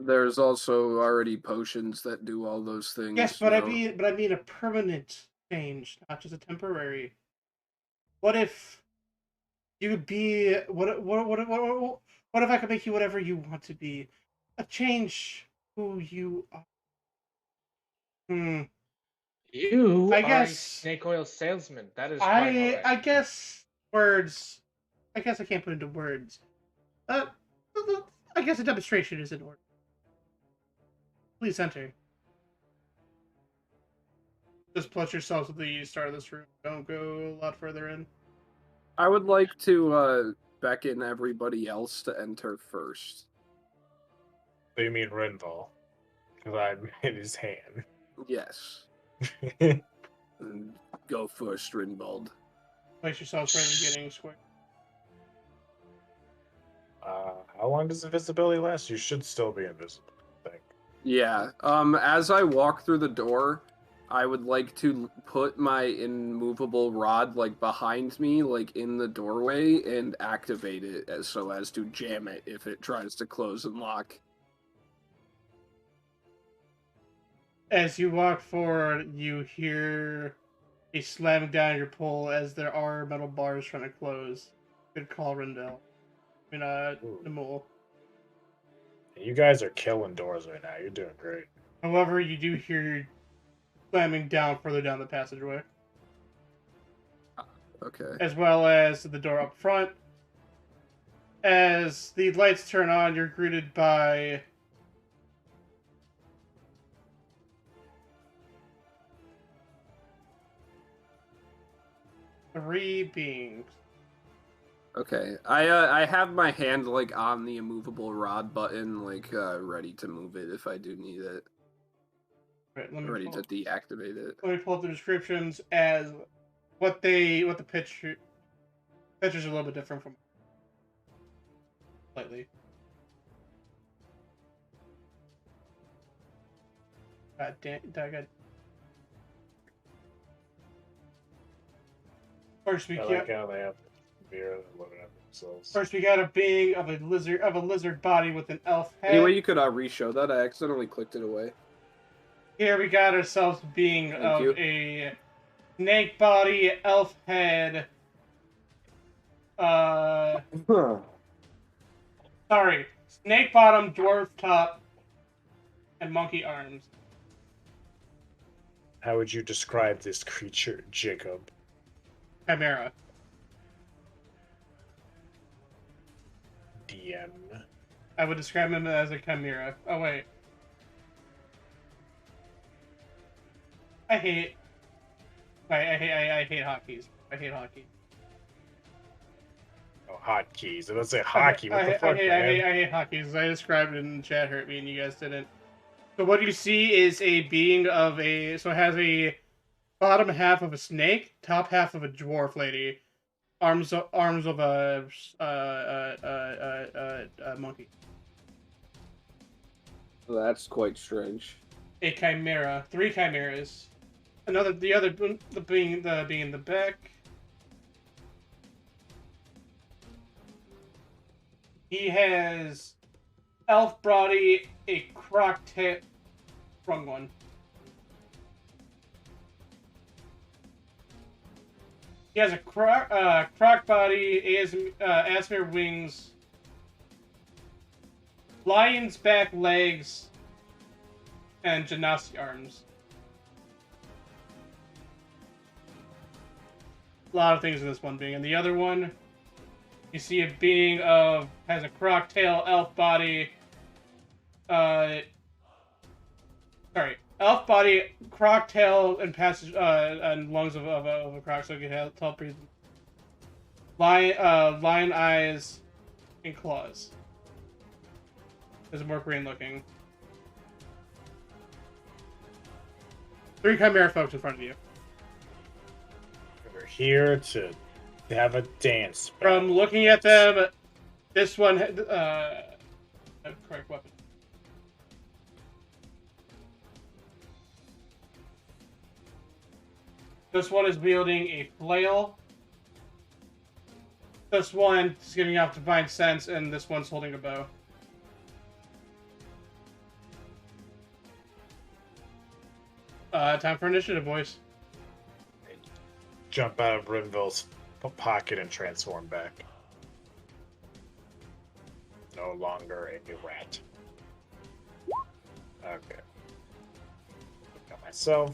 There's also already potions that do all those things. Yes, but so- I mean a permanent change, not just a temporary. What if you could be what if I could make you whatever you want to be? A change who you are. You I are guess- a snake oil salesman. That is quite alright. I guess words. I guess I can't put into words. I guess a demonstration is in order. Please enter. Just plus yourselves at the start of this room. Don't go a lot further in. I would like to beckon everybody else to enter first. So you mean Renval? Because I'm in his hand. Yes. And go first, Rinbald. Place yourselves right at the beginning square. How long does invisibility last? You should still be invisible, I think. Yeah. As I walk through the door, I would like to put my immovable rod like behind me, like in the doorway, and activate it so as to jam it if it tries to close and lock. As you walk forward, you hear a slamming down your pole as there are metal bars trying to close. Good call, Rendell. I mean, Ooh. Namul. You guys are killing doors right now. You're doing great. However, you do hear slamming down further down the passageway, Okay. as well as the door up front. As the lights turn on, you're greeted by three beings. Okay. I have my hand like on the immovable rod button, like ready to move it if I do need it. Right, Ready to deactivate it. let me pull up the descriptions as what the picture's a little bit different from slightly. God damn, God. First we I got like how they have beer and looking at themselves. first we got a being of a lizard body with an elf head. Anyway, you could re-show that. I accidentally clicked it away. Here we got ourselves a being Thank of you. a snake body, elf head. Sorry, snake bottom, dwarf top, and monkey arms. How would you describe this creature, Jacob? Chimera. DM. I would describe him as a chimera. Oh wait. I hate hotkeys. I hate hockey. Oh, hotkeys. Let's say hockey. What the fuck, I man? hate hotkeys. I described it in the chat, hurt me, and you guys didn't. So what you see is a being of a. So it has a bottom half of a snake, top half of a dwarf lady, arms of a monkey. That's quite strange. A chimera, three chimeras. The being in the back. He has elf body, a croc tail, wrong one. He has a croc body, Asmir wings, lion's back legs, and Genasi arms. A lot of things in this one being. And the other one, you see a being has a croc tail, elf body. Elf body, croc tail, and passage and lungs of a croc, so you can help breathe. Lion eyes, and claws. Is more green looking. Three chimera folks in front of you. We're here to have a dance. From looking at them, this one had correct weapon. This one is wielding a flail. This one is giving off divine sense, and this one's holding a bow. Time for initiative, boys. Jump out of Rinville's pocket and transform back. No longer a rat. Okay. Got myself.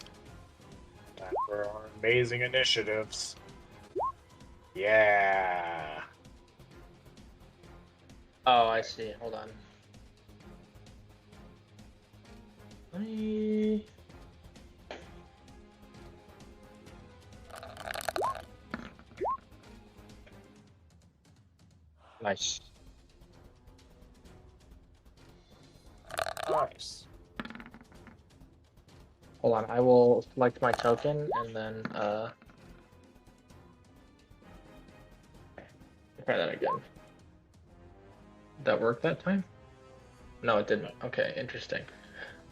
Time for our amazing initiatives. Yeah. Oh, I see. Hold on. Let me... Nice. Nice. Hold on, I will select my token and then try that again. Did that work that time? No, it didn't. Okay, interesting.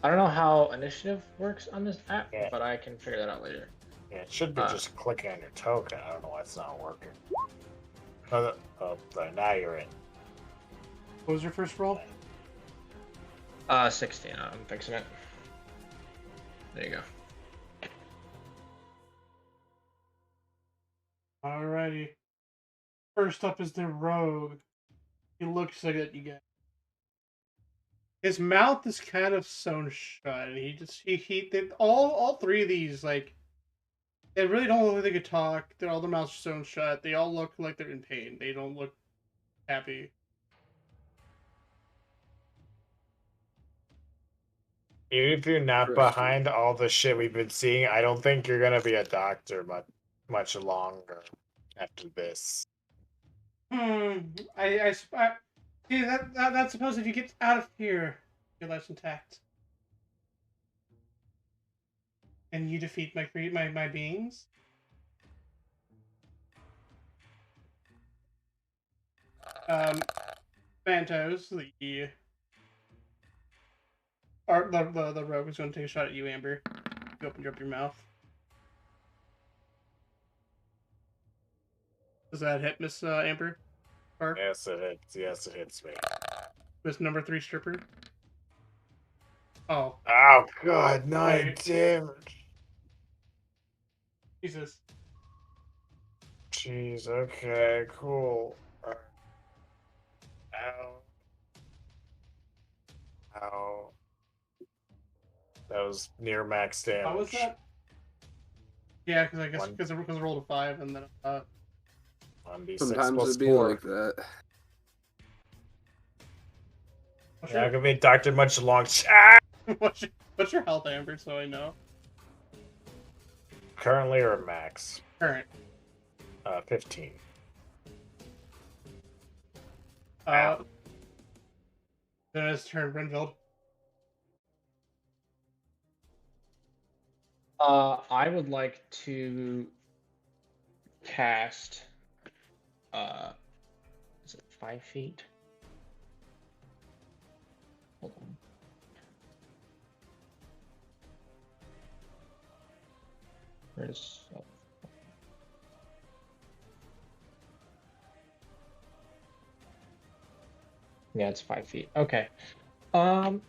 I don't know how initiative works on this app, Yeah. but I can figure that out later. Yeah, it should be just clicking on your token. I don't know why it's not working. Oh, now you're in. What was your first roll? 16. I'm fixing it. There you go. Alrighty. First up is the rogue. He looks like that you get. His mouth is kind of sewn shut. And all three of these, like, they really don't look like they could talk. They're all their mouths are sewn shut. They all look like they're in pain. They don't look happy. Even if you're not Interesting. behind all the shit we've been seeing, I don't think you're gonna be a doctor much longer after this. I see that's suppose if you get out of here, your life's intact, and you defeat my beings. Phantos, the rogue is going to take a shot at you, Amber. You opened up your mouth. Does that hit, Miss Amber? Or Yes, it hits. Yes, it hits me. Miss number 3 stripper? Oh, Oh god, 9 Wait. damage. Jesus. Jeez. Okay. Cool. Ow. Ow. That was near max damage. How was that? Yeah, because I guess One. because I rolled a 5 and then 1d6 Sometimes plus it'd be 4. like that. what's You're not your, gonna be a doctor much long. Ah! what's your health, Amber? So I know. Currently or max? Current. 15. Then it's turn, Renfield. I would like to cast. Is it 5 feet? Hold on. Where's yeah, it's 5 feet. Okay. I'll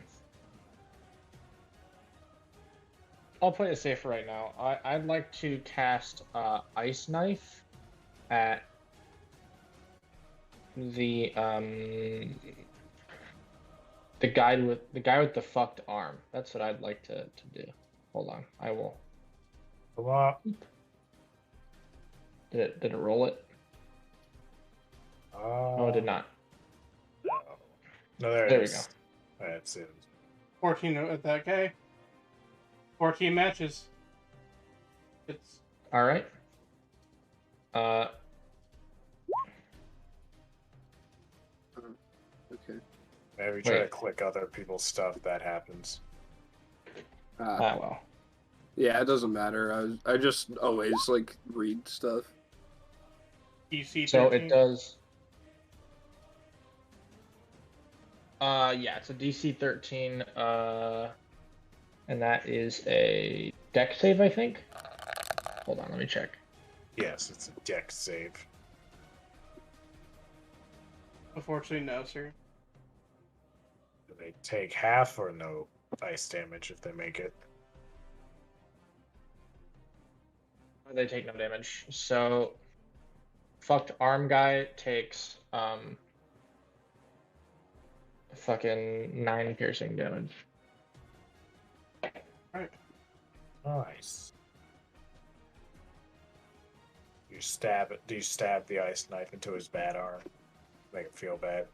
play it safe right now. I'd like to cast Ice Knife at the guy with the fucked arm. That's what I'd like to do. Hold on, I will. Come on. Did it roll it? No, it did not. No, there There it we is. That's it. 14 at that guy. 14 matches. It's All right. Okay. Whenever you try to Wait. click other people's stuff, that happens. Well. Yeah, it doesn't matter. I just always like read stuff. DC. So 13. it does. Yeah, it's a DC 13. And that is a deck save, I think. Hold on, let me check. Yes, it's a deck save. Unfortunately, no, sir. Do they take half or no ice damage if they make it? They take no damage. So, fucked arm guy takes fucking 9 piercing damage. Nice. You stab it. Do you stab the ice knife into his bad arm? Make it feel bad.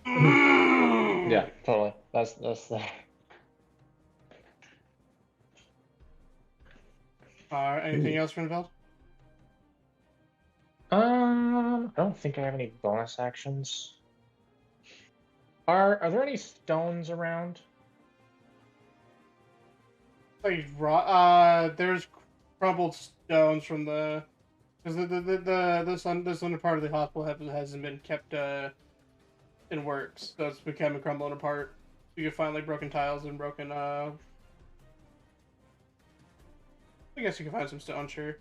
Yeah, totally. That's the. Anything else, Renfield? I don't think I have any bonus actions. Are there any stones around? Like, there's crumbled stones from the, because this under part of the hospital hasn't been kept in works, so it's becoming crumbling apart. You can find like broken tiles and broken. I guess you can find some stone, sure.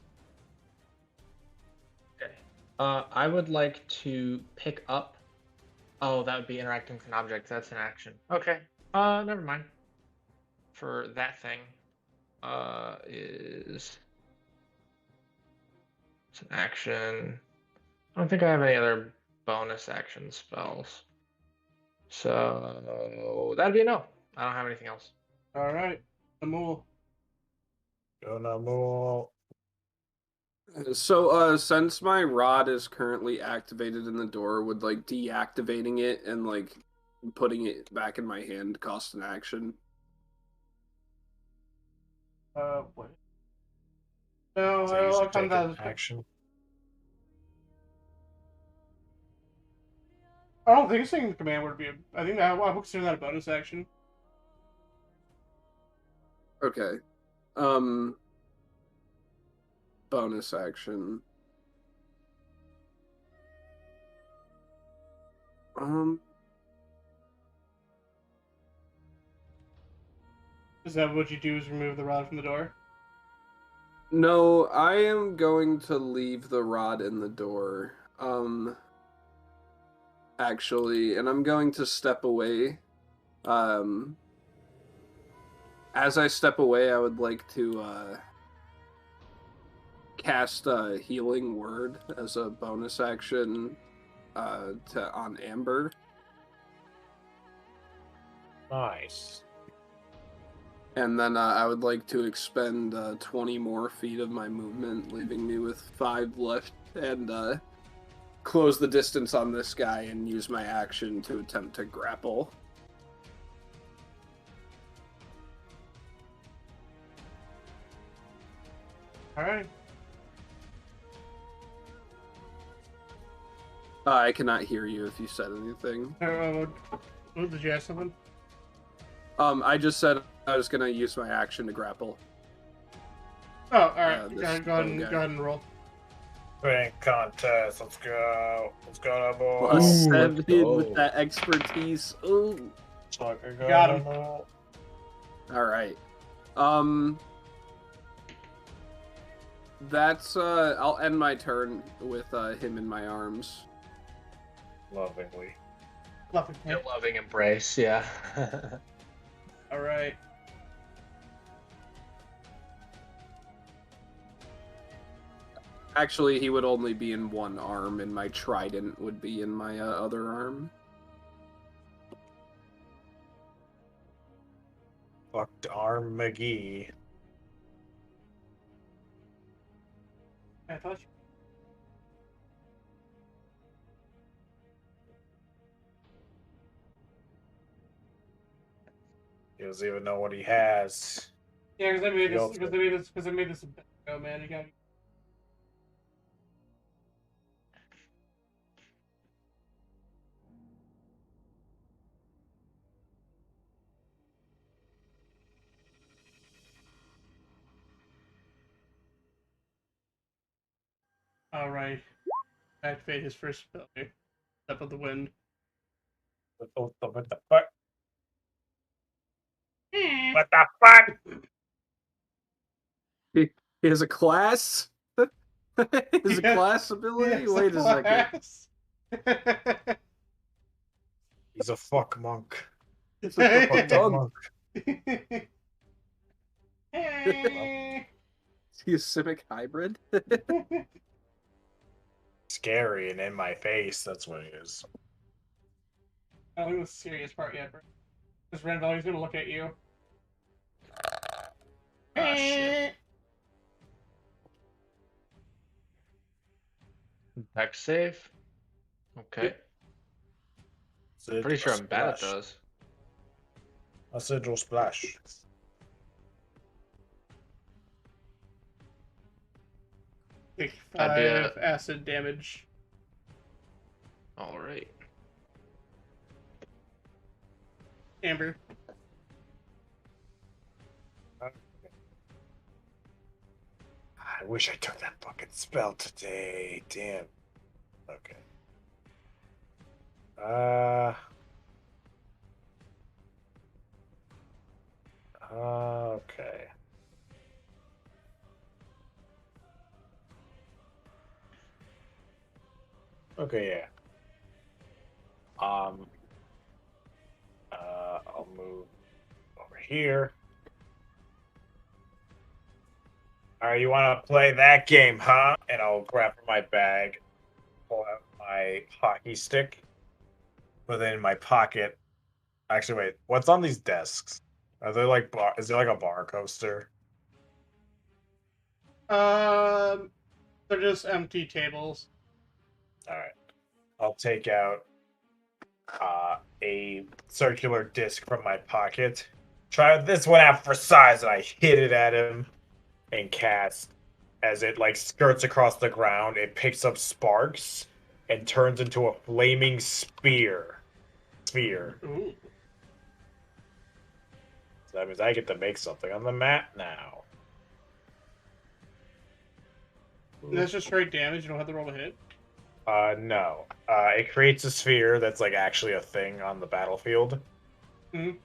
Okay. I would like to pick up. Oh, that would be interacting with an object. That's an action. Okay. Never mind. For that thing, is It's an action. I don't think I have any other bonus action spells. So that'd be a no. I don't have anything else. All right, Amul. Gonna move. So, since my rod is currently activated in the door, would like deactivating it and like putting it back in my hand cost an action? Wait. No, So you I'll should come take down. an action. I don't think saying the command would be. I think that I would consider that a bonus action. Okay. Bonus action. Is that what you do? Is remove the rod from the door? No, I am going to leave the rod in the door. Actually, and I'm going to step away. As I step away, I would like to cast a healing word as a bonus action on Amber. Nice. And then I would like to expend 20 more feet of my movement, leaving me with 5 left, and close the distance on this guy and use my action to attempt to grapple. All right. I cannot hear you if you said anything. Did you ask something? I just said I was gonna use my action to grapple. Oh, all right. This Go ahead and roll. Rank contest. Let's go. Let's go, boy. Plus Ooh, 7 let's go. with that expertise. Ooh. Got him. Alright. That's I'll end my turn with him in my arms. Lovingly. Lovely. A loving embrace, yeah. All right. Actually, he would only be in one arm, and my trident would be in my other arm. Fucked Arm McGee. I thought you. He doesn't even know what he has. Yeah, because I made The this. Because I made this. Oh man, you got. All right. Activate his first spell. Step of the wind. What the fuck? What the fuck? He has a class? Is a class ability? Yes, Wait a second. second. He's a fuck monk. It's a Fuck that dog. monk. Hey. Is he a Simic hybrid? Scary and in my face. That's what he is. I don't think the serious part yet, bro. This Renville, he's gonna look at you. Ah, shit. Dex save? Okay. Pretty sure I'm bad at those. A sigil splash. Take That'd be 5 acid damage. Alright. Amber. I wish I took that fucking spell today. Damn. Okay. Okay. Okay, yeah. I'll move over here. Alright, you want to play that game, huh? And I'll grab from my bag, pull out my hockey stick, put it in my pocket. Actually, wait, what's on these desks? Are they like is there like a bar coaster? They're just empty tables. Alright. I'll take out a circular disc from my pocket. Try this one out for size, and I hit it at him and cast. As it like skirts across the ground, it picks up sparks and turns into a flaming spear. Ooh. So that means I get to make something on the map now. And that's just straight damage. You don't have to roll a hit. No. It creates a sphere that's like actually a thing on the battlefield. Mhm.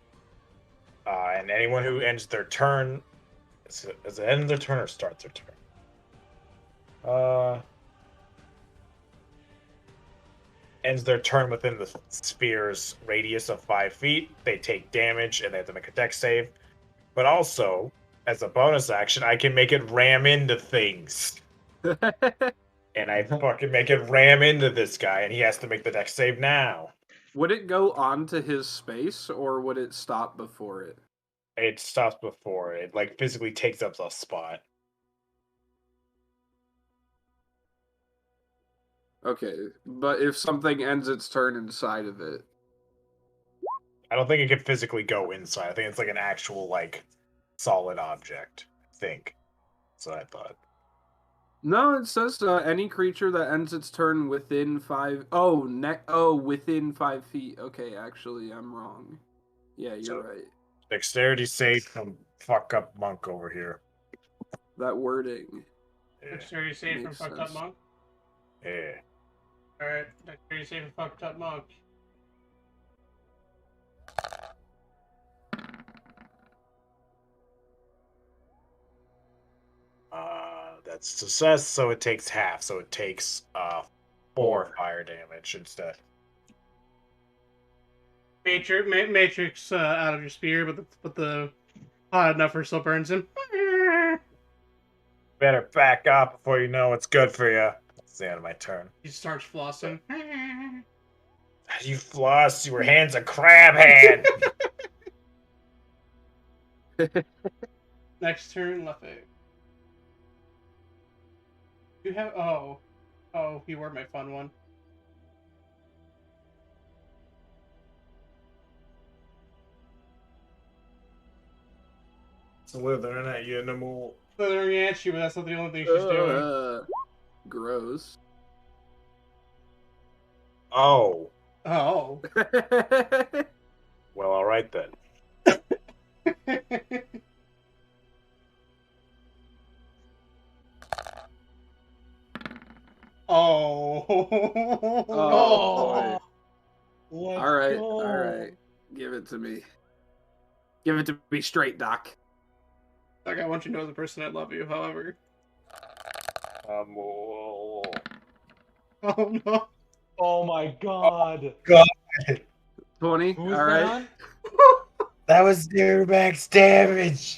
And anyone who ends their turn, is it end their turn or starts their turn? Ends their turn within the sphere's radius of 5 feet. They take damage and they have to make a dex save. But also, as a bonus action, I can make it ram into things. And I fucking make it ram into this guy, and he has to make the dex save now. Would it go onto his space, or would it stop before it? It stops before it, like, physically takes up a spot. Okay, but if something ends its turn inside of it, I don't think it can physically go inside. I think it's like an actual, like, solid object. I think. That's what I thought. no, it says any creature that ends its turn within 5. Within 5 feet. Okay, actually, I'm wrong. Yeah, you're right. Dexterity save from fuck up monk over here. That wording. Yeah. Dexterity save from Makes fucked up sense. monk. Yeah. Alright, dexterity save from fucked up monk. That's success, so it takes half. So it takes 4 fire damage instead. Matrix out of your spear, but the hot enough for still burns him. Better back up before you know what's good for you. That's the end of my turn. He starts flossing. You floss, your hand's a crab hand. Next turn, Leffe. You have oh, you were my fun one. Slithering at you, animal. Slithering at you, but that's not the only thing she's doing. Gross. Oh. Oh. Well, alright then. Oh. Oh, Let's all right, go. all right. Give it to me. Give it to me straight, Doc. Like, I want you to know as a person I love you, however. Oh. Oh no. Oh my god. 20. Who's all right. that? That was zero max damage.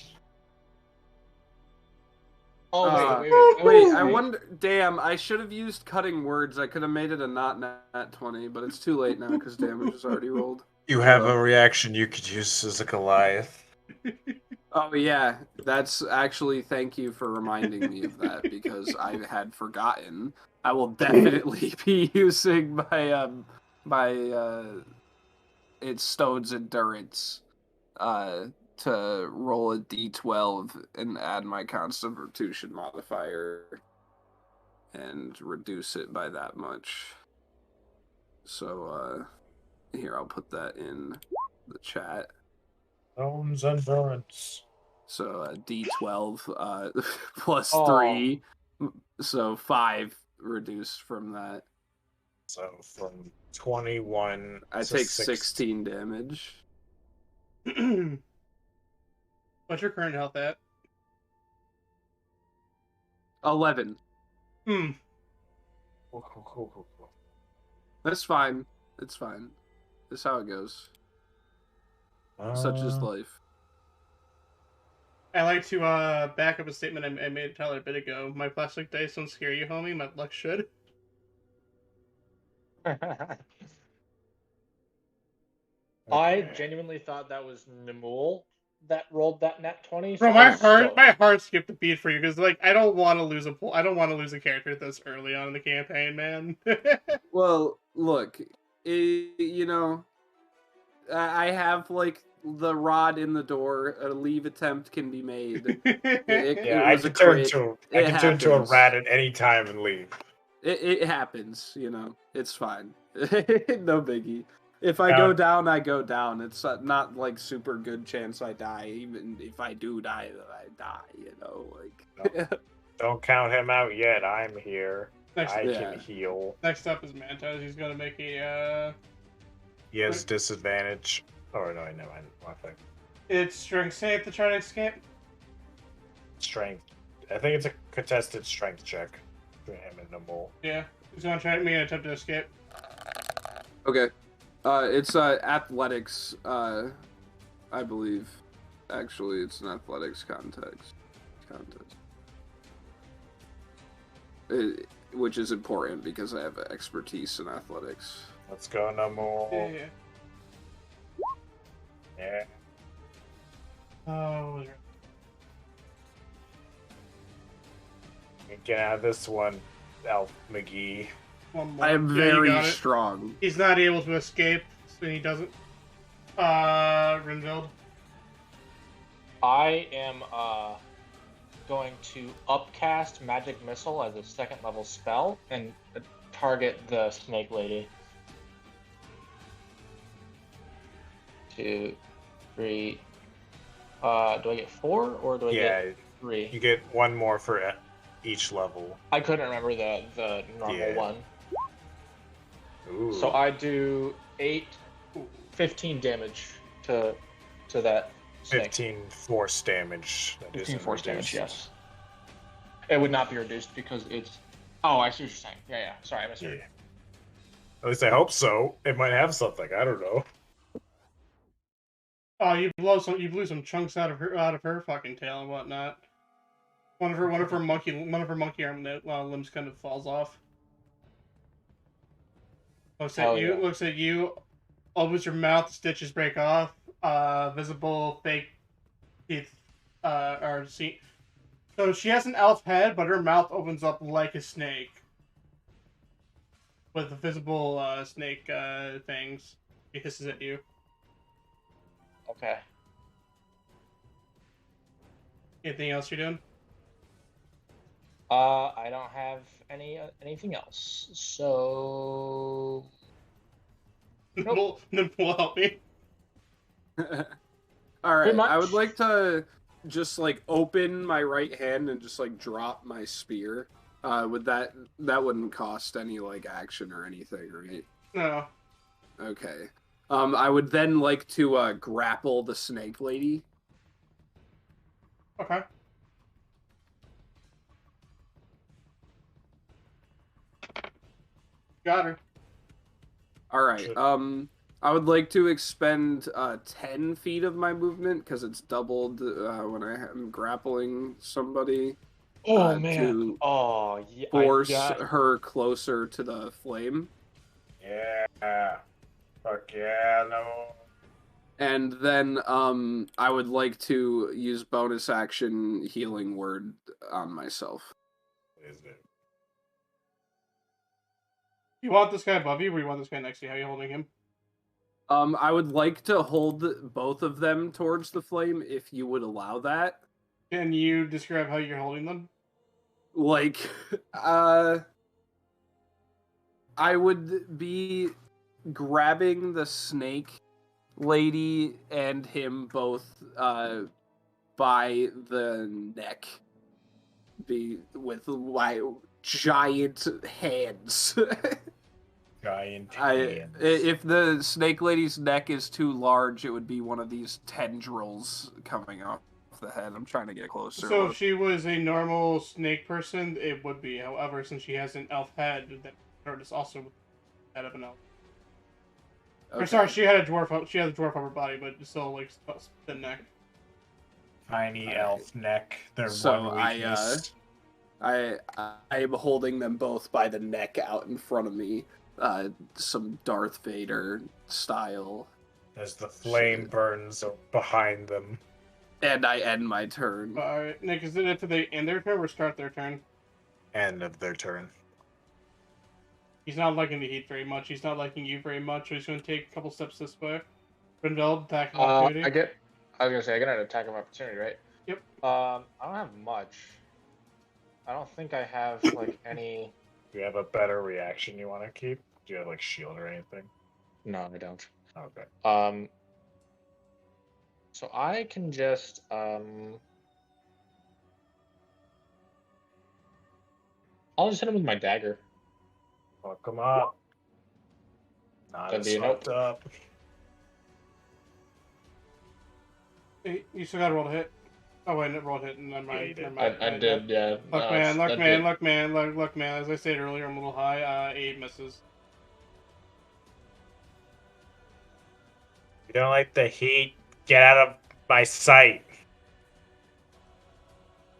Oh, wait. Wait, I wonder. Damn, I should have used cutting words. I could have made it a not nat 20, but it's too late now because damage is already rolled. You have a reaction you could use as a Goliath. Oh yeah, that's actually, thank you for reminding me of that because I had forgotten. I will definitely be using its Stone's Endurance to roll a d12 and add my Constitution modifier and reduce it by that much. So here, I'll put that in the chat. Stone's Endurance. So d12 plus Oh. 3, so 5 reduced from that. So from 21 I to take 16 damage. What's your current health at? 11. Cool. That's fine. It's fine. That's how it goes. Such is life. I like to back up a statement I made Tyler a bit ago. My plastic dice don't scare you, homie. My luck should. I Okay. genuinely thought that was Nimul that rolled that net 20. So Bro, I was stoked. my heart skipped a beat for you because like I don't want to lose I don't want to lose a character this early on in the campaign, man. Well, look, you know, I have like the rod in the door. A leave attempt can be made. It Yeah, I was a can turn crit. to It a happens. rat at any time and leave. It happens, you know. It's fine. No biggie. If I Yeah. go down, I go down. It's not like super good chance I die. Even if I do die, I die. You know, like. Don't count him out yet. I'm here. Next, I Yeah. can heal. next up is Mantos. He's gonna make a He has disadvantage. Oh no, never mind. My thing. it's strength save to try to escape. Strength. I think it's a contested strength check for him and Nimble. Yeah, he's gonna try me and attempt to escape. Okay. It's athletics. I believe. Actually, it's an athletics contest. Which is important because I have expertise in athletics. Let's go, Nimble. Yeah. Yeah. Oh, Get out of this one, Elf McGee. one more. I am Yeah, you very got it. strong. He's not able to escape, so he doesn't. Renveld. I am going to upcast Magic Missile as a second level spell and target the snake lady. 2, 3. Do I get 4 or do I Yeah, get 3? you get one more for each level. I couldn't remember the normal Yeah. one. Ooh. So I do 15 damage to that snake. 15 force damage. That 15 isn't force damage, reduced. yes. It would not be reduced because it's... Oh, I see what you're saying. Yeah. Sorry, I misheard. Yeah. At least I hope so. It might have something. I don't know. Oh, you blew some chunks out of her fucking tail and whatnot. One of her monkey arm limbs kind of falls off. Looks at Hell you. yeah. Looks at you. Opens your mouth. Stitches break off. Visible fake teeth are seen. So she has an elf head, but her mouth opens up like a snake. With visible snake things. She hisses at you. Okay. Anything else you're doing? I don't have anything else. So... Nope. Will help me. All right, Pretty I would much. like to just like open my right hand and just like drop my spear. Would that wouldn't cost any like action or anything, right? No. Okay. I would then like to grapple the snake lady. Okay. Got her. All right. Should- I would like to expend 10 feet of my movement because it's doubled when I am grappling somebody. Oh, To Oh, yeah. force her closer to the flame. Yeah. Fuck yeah, no. And then I would like to use bonus action healing word on myself. Is it? You want this guy above you, or you want this guy next to you? How are you holding him? I would like to hold both of them towards the flame if you would allow that. Can you describe how you're holding them? Like, I would be grabbing the snake lady and him both by the neck, with my giant hands. Giant hands. If the snake lady's neck is too large, it would be one of these tendrils coming off the head. I'm trying to get closer. So if she was a normal snake person, it would be. However, since she has an elf head, that her is also head of an elf. Or Okay. sorry, she had a dwarf upper body, but still like the neck. tiny Alright. elf neck. Their So one I, weakness. I am holding them both by the neck out in front of me, some Darth Vader style, As the flame shit. burns behind them. and I end my turn. Alright, Nick, is it after they end their turn or start their turn? End of their turn. He's not liking the heat very much. He's not liking you very much, so he's going to take a couple steps this way. Brindle, attack of opportunity. I was gonna say I get an attack of opportunity, right? Yep. I don't have much. I don't think I have like any. Do you have a better reaction you want to keep? Do you have like shield or anything? No, I don't. Okay. So I can just I'll just hit him with my dagger. Fuck them up. Not That'd as be a nope. fucked up. Hey, you still got to roll to hit. Oh, wait, roll to hit. Never mind. Yeah, you did. Never mind. I did, yeah. Look, No, man, look, that man, did. look, man, look, man. As I stated earlier, I'm a little high. 8 misses. You don't like the heat? Get out of my sight.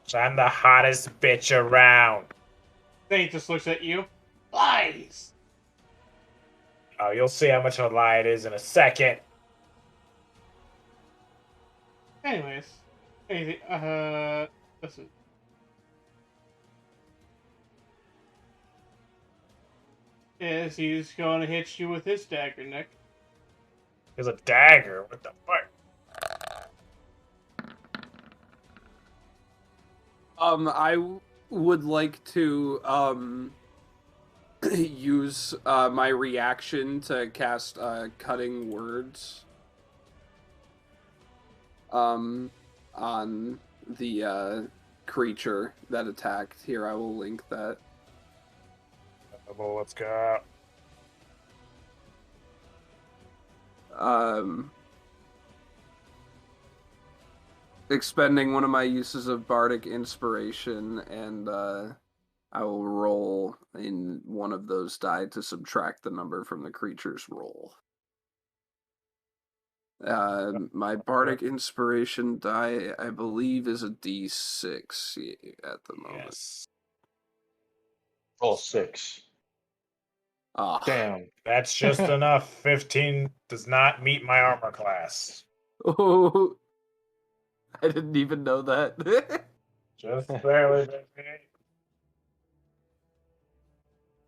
So I'm the hottest bitch around. Then he just looks at you. Lies! Oh, you'll see how much of a lie it is in a second. Anyways. Anything, listen. Yes, he's going to hit you with his dagger, Nick. There's a dagger. What the fuck? Would like to use my reaction to cast cutting words on the creature that attacked. Here, I will link that. Well, let's go. Expending one of my uses of bardic inspiration, and I will roll in one of those die to subtract the number from the creature's roll. My bardic inspiration die, I believe, is a D6 at the moment. Yes. Roll 6. Ah, Damn. That's just enough. 15 does not meet my armor class. oh, I didn't even know that. Just barely. Baby.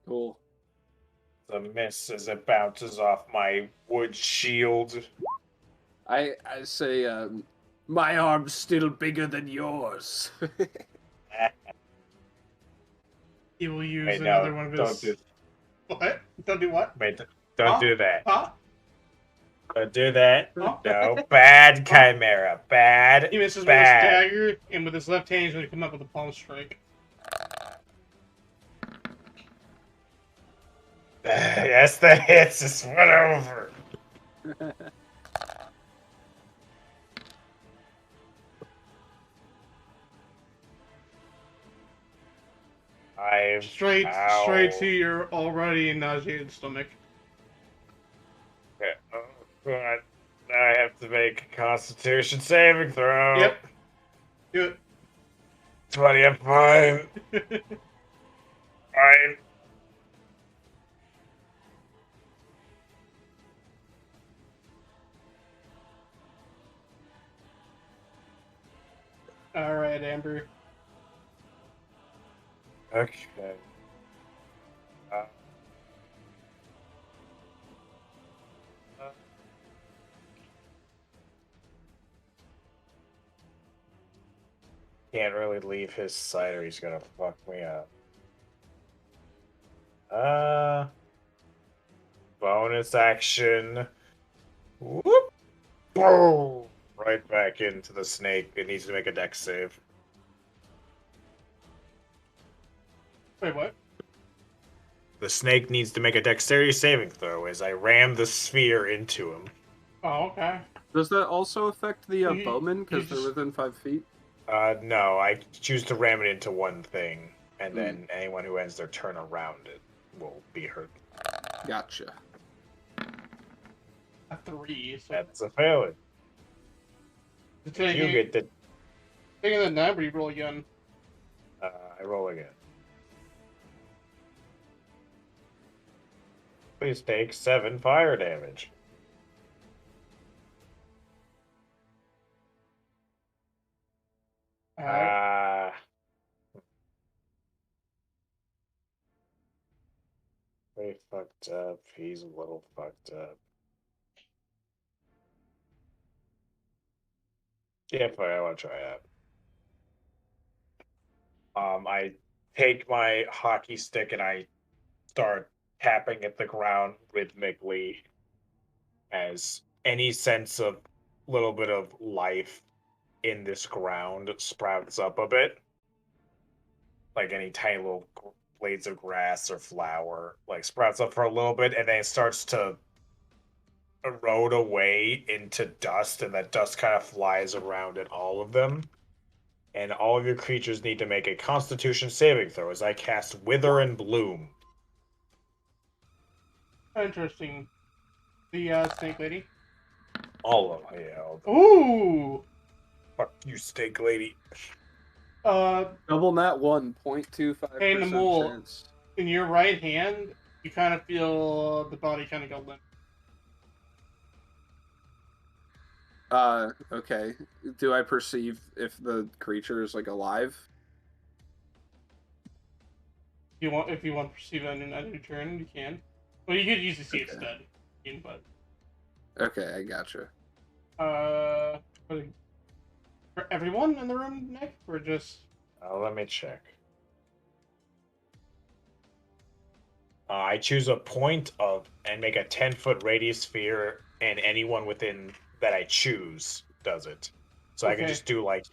Cool. The miss as it bounces off my wood shield. I say, my arm's still bigger than yours. He will use Wait, another no, one of don't his... do. What? Don't do what? Wait, don't do that. Huh? Don't do that. Huh? No, bad chimera. Bad. He misses with his bad. dagger, and with his left hand, he's going to come up with a palm strike. Yes, that hits. It's one over. Straight to your already nauseated stomach. Okay. Oh, God. Now I have to make a Constitution saving throw. Yep. Do it. 20, I'm fine. Fine. Alright, Amber. Okay. Can't really leave his sight or he's gonna fuck me up. Bonus action. Whoop! Boom! Right back into the snake. It needs to make a dex save. Wait, what? The snake needs to make a dexterity saving throw as I ram the sphere into him. Oh, okay. Does that also affect the You- bowmen because you they're just- within 5 feet? No, I choose to ram it into one thing, and then anyone who ends their turn around it will be hurt. Gotcha. A 3. So That's a failure. to take You it- get the Taking that number, you roll again. I roll again. Please take 7 fire damage. Alright. Very fucked up. He's a little fucked up. Yeah, fuck, I want to try that. I take my hockey stick and I start tapping at the ground rhythmically as any sense of little bit of life in this ground sprouts up a bit. Like any tiny little blades of grass or flower, like sprouts up for a little bit and then it starts to erode away into dust, and that dust kind of flies around at all of them. And all of your creatures need to make a Constitution saving throw as I cast Wither and Bloom. Interesting. The snake lady. All of them, yeah. Ooh! Fuck you, snake lady. Double nat 1, 0.25% Hey, Namul. chance. In your right hand, you kind of feel the body kind of go limp. Okay. Do I perceive if the creature is like alive? If you want to perceive it on your turn, you can. Well, you could usually see it's dead, but. Okay, I gotcha. For everyone in the room, Nick, or just? Let me check. I choose a point of and make a 10-foot radius sphere, and anyone within that I choose does it. So I can just do like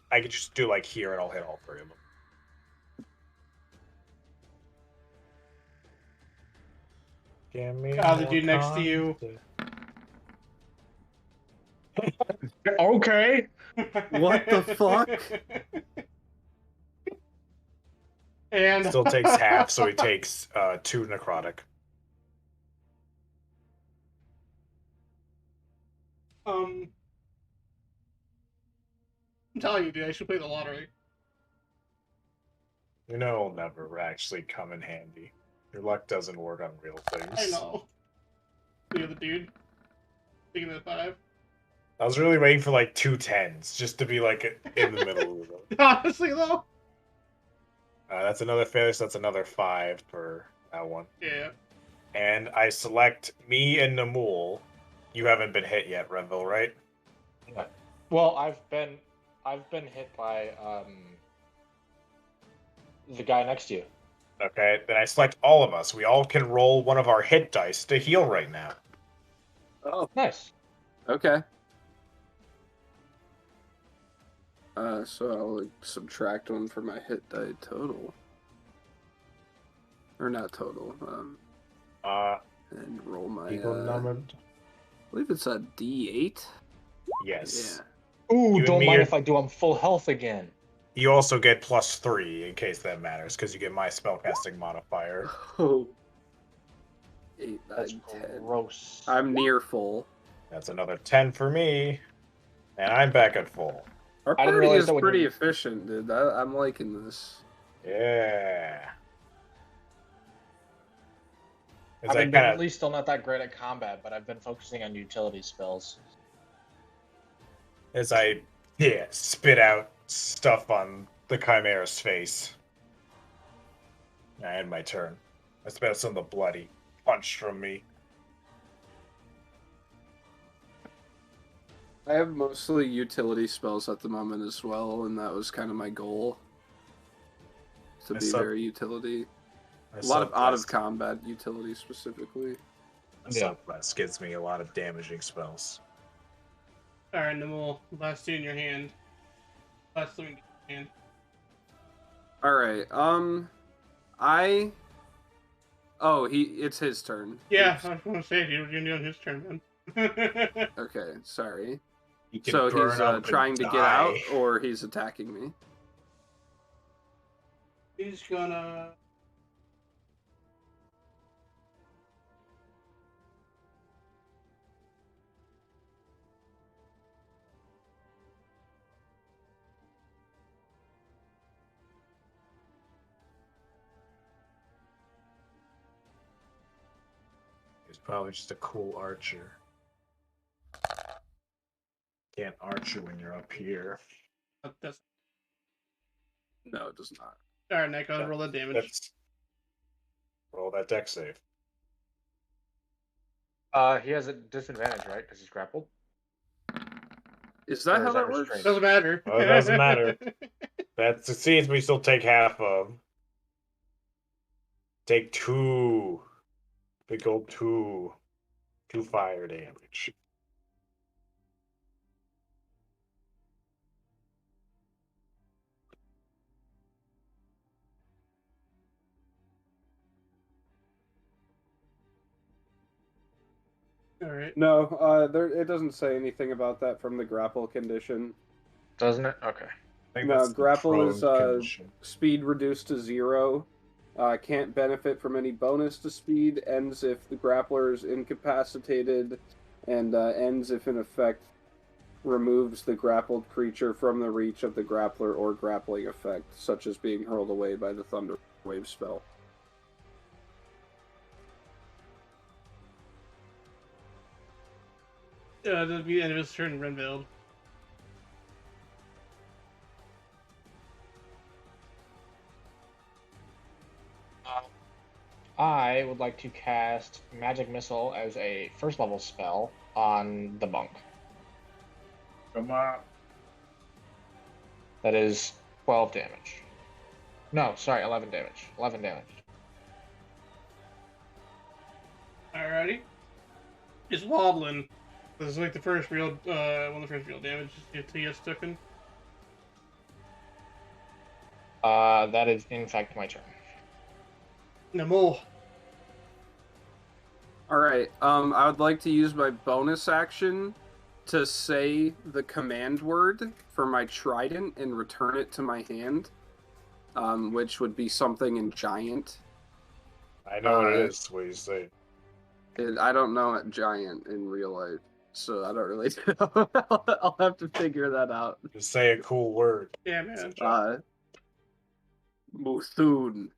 here, and I'll hit all 3 of them. Give me The dude next to you. Okay. What the fuck? And Still takes half, so he takes 2 necrotic. I'm telling you, dude, I should play the lottery. You know, it'll never actually come in handy. Your luck doesn't work on real things. I know. The other dude taking the 5. I was really waiting for like 2 10s, just to be like in the middle of them. Honestly, though. That's another failure, so that's another 5 for that one. Yeah. And I select me and Namul. You haven't been hit yet, Renville, right? Well, I've been hit by the guy next to you. Okay, then I select all of us. We all can roll one of our hit dice to heal right now. Oh, Nice. okay. So I'll like, subtract 1 for my hit die total. Or not total. And roll my. I believe it's a D8. Yes. Yeah. Ooh, You don't and mind me if I do. I'm full health again. You also get +3 in case that matters, because you get my spellcasting modifier. Oh. 8, 9, That's 10. gross. I'm near full. That's another 10 for me, and I'm back at full. Our I didn't party realize is that when pretty you- efficient, dude. I'm liking this. Yeah. As I'm I kind of admittedly still not that great at combat, but I've been focusing on utility spells. spit out stuff on the Chimera's face. I had my turn. I spit out some of the bloody punch from me. I have mostly utility spells at the moment as well, and that was kind of my goal. To be very utility. A lot of out of combat utility specifically. Subclass gives me a lot of damaging spells. Alright, Namul, last 2 in your hand. Last 3 in your hand. Alright, it's his turn. Yeah, Oops. I was gonna say, dude, you're doing his turn, man. Okay, sorry. He can So burn he's up and trying to get die. out, or he's attacking me? He's gonna... He's probably just a cool archer. Can't archer when you're up here. That's No, it does not. all right. Nick, I'll roll that damage. Roll that deck save. He has a disadvantage, right? Because he's grappled. Is that Or how is that that works? restrained? Doesn't matter. Oh, it doesn't matter. That succeeds, but you still take half of. Take 2. Big old 2. 2 fire damage. All right. No, it doesn't say anything about that from the grapple condition. Doesn't it? Okay. I think No, that's the grapple prone is condition. speed reduced to 0. Can't benefit from any bonus to speed. Ends if the grappler is incapacitated, and ends if an effect removes the grappled creature from the reach of the grappler or grappling effect, such as being hurled away by the Thunder Wave spell. That'll be the end of his turn, Renveld. I would like to cast Magic Missile as a first level spell on the monk. Come on. That is 12 damage. No, sorry, 11 damage. 11 damage. Alrighty. It's wobbling. This is like the first real, one of the first real damage he has taken. That is in fact my turn. No more. Alright, I would like to use my bonus action to say the command word for my trident and return it to my hand, which would be something in giant. I know what it is. What do you say? I don't know it giant in real life, so I don't really know. I'll have to figure that out. Just say a cool word. Yeah, man. Muthun.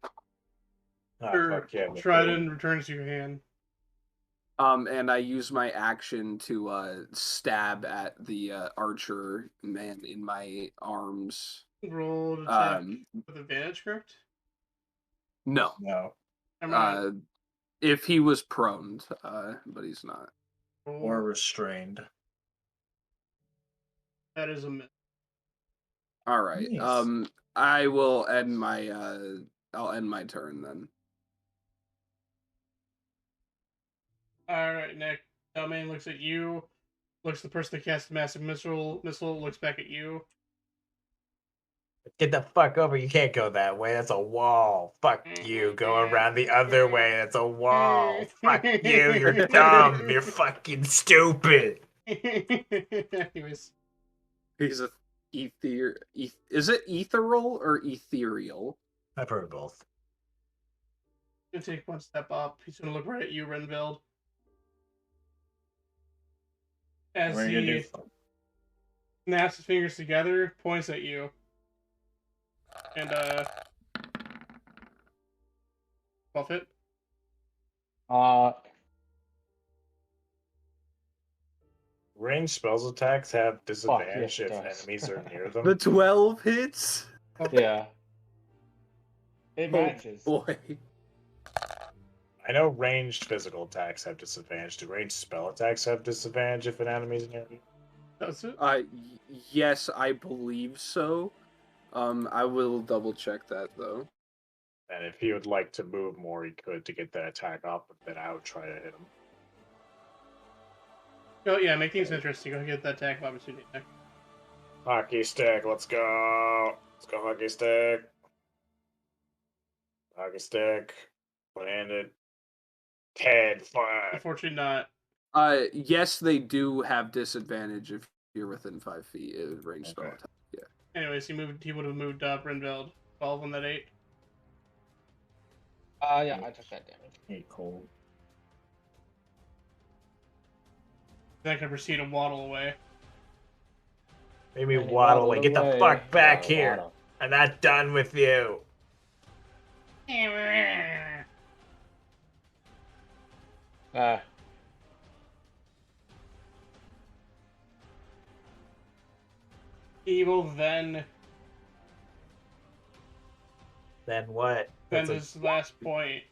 Ah, Or fuck yeah, Trident returns to your hand. And I use my action to stab at the archer man in my arms. Roll to attack with advantage, correct? No. No. I'm right. If he was prone, but he's not. Or restrained. That is a miss. All right. Nice. I will end my I'll end my turn then. Alright, Nick. Domain looks at you. Looks at the person that cast the massive missile, looks back at you. Get the fuck over. You can't go that way. That's a wall. Fuck you. Go around the other way. That's a wall. Fuck you. You're dumb. You're fucking stupid. Anyways. He's a is it ethereal or ethereal? I've heard both. He'll take one step up. He's gonna look right at you, Renveld. As he snaps his fingers together, points at you. And, buff it. Range spells attacks have disadvantage yes, it if does. enemies are near them. The 12 hits? Yeah. It Oh, matches. boy. I know ranged physical attacks have disadvantage. Do ranged spell attacks have disadvantage if an enemy's near you? That's it. Yes, I believe so. I will double check that though. And if he would like to move more, he could to get that attack up, but then I would try to hit him. Oh, yeah, make things interesting. Go get that attack of opportunity, Nick. Hockey stick, let's go. Let's go, hockey stick. Hockey stick. Landed. 10, 5. Unfortunately, not. Yes, they do have disadvantage if you're within 5 feet of range spell attack. Yeah. Anyways, he would have moved up Renveld. 12 on that 8. Yeah, I took that damage. 8 cold. Then I can proceed to waddle away. Maybe And he waddle away. waddled Get the away. fuck back Yeah, here. waddle. I'm not done with you. Uh, He will then Then what? spend his last point.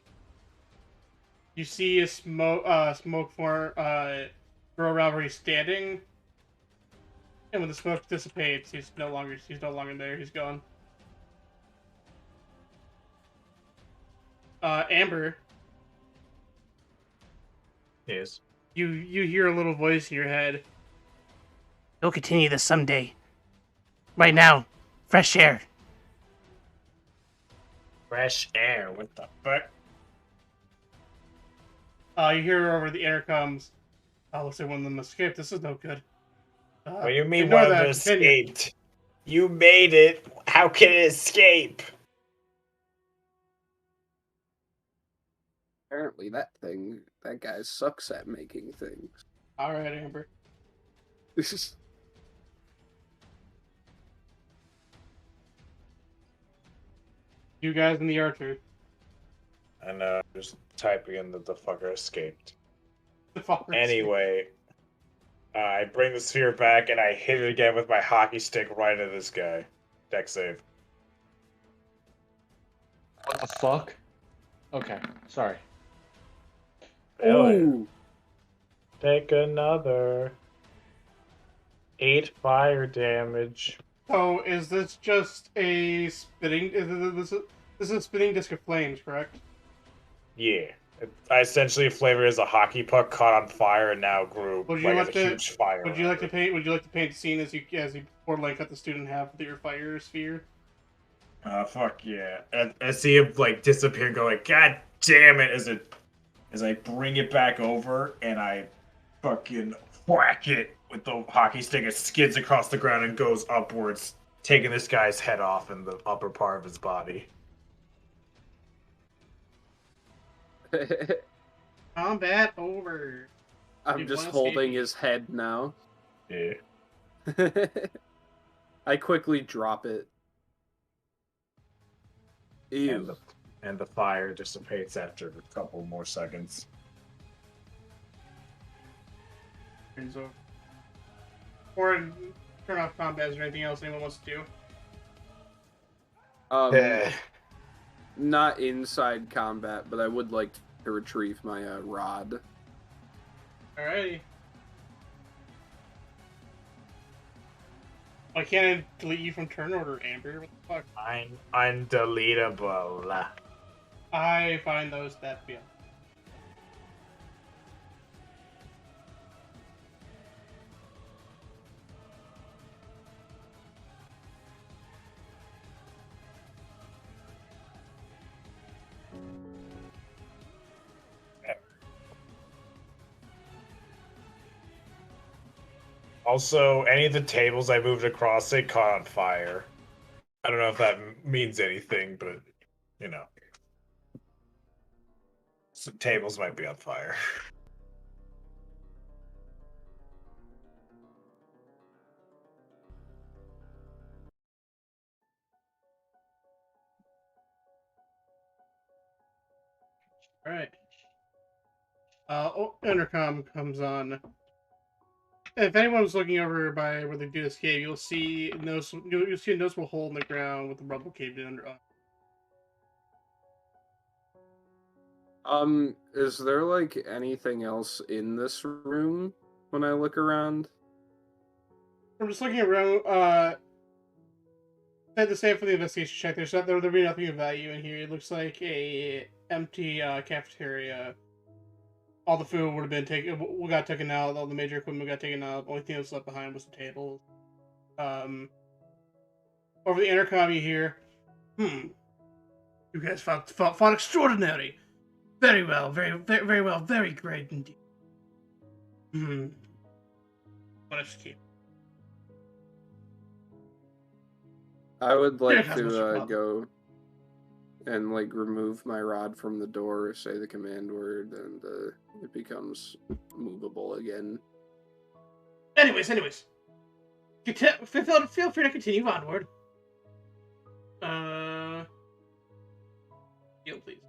You see a smoke form grow around where he's standing, and when the smoke dissipates, he's no longer there. He's gone. Amber, Yes. you hear a little voice in your head. You'll continue this someday. Right now, fresh air. Fresh air. What the fuck? You hear over the intercoms. Oh, looks like one of them escaped. This is no good. What do you mean ignore one of that, them continue. escaped? You made it. How can it escape? Apparently, that guy sucks at making things. All right, Amber. You guys in the archer. And just typing in that the fucker escaped. The fucker Anyway, I bring the sphere back and I hit it again with my hockey stick right at this guy. Deck save. what the fuck? Okay, sorry. Failure. Ooh. Take another 8 fire damage. So, is this just a spitting? This is a spitting disc of flames, correct? Yeah. I essentially flavor as a hockey puck caught on fire and now grew Would you like like a to- huge fire. Would you like to around paint? Would you like to paint the scene as you like cut the student in half with your fire sphere? it. Fuck yeah. And I see him like disappear and go like, God damn it, as I bring it back over and I fucking whack it with the hockey stick. It skids across the ground and goes upwards, taking this guy's head off in the upper part of his body. Combat over. I'm You just wanna holding see- his head now. Yeah. I quickly drop it. Ew. And the fire dissipates after a couple more seconds. Turns over. Or turn off combat. Is there anything else anyone wants to do? Not inside combat, but I would like to retrieve my rod. Alrighty. Why can't I delete you from turn order, Amber? What the fuck? I'm undeletable. I find those that feel. Also, any of the tables I moved across, they caught on fire. I don't know if that means anything, but, you know. Some tables might be on fire. Alright. Intercom comes on. If anyone's looking over by where they do this cave, you'll see a noticeable hole in the ground with the rubble caved in under. Is there like anything else in this room when I look around? I'm just looking around. I had to say for the investigation check. There'll be nothing of value in here. It looks like a empty cafeteria. All the food would have been taken. We got taken out. All the major equipment got taken out. The only thing that was left behind was the tables. Over the intercom, you hear, "You guys fought extraordinary. Very well. Very well. Very great indeed. What escape? I would like Yeah, to Mr. Pop. go and like remove my rod from the door, say the command word, and it becomes movable again. Anyways. Feel free to continue onward. Heal, please.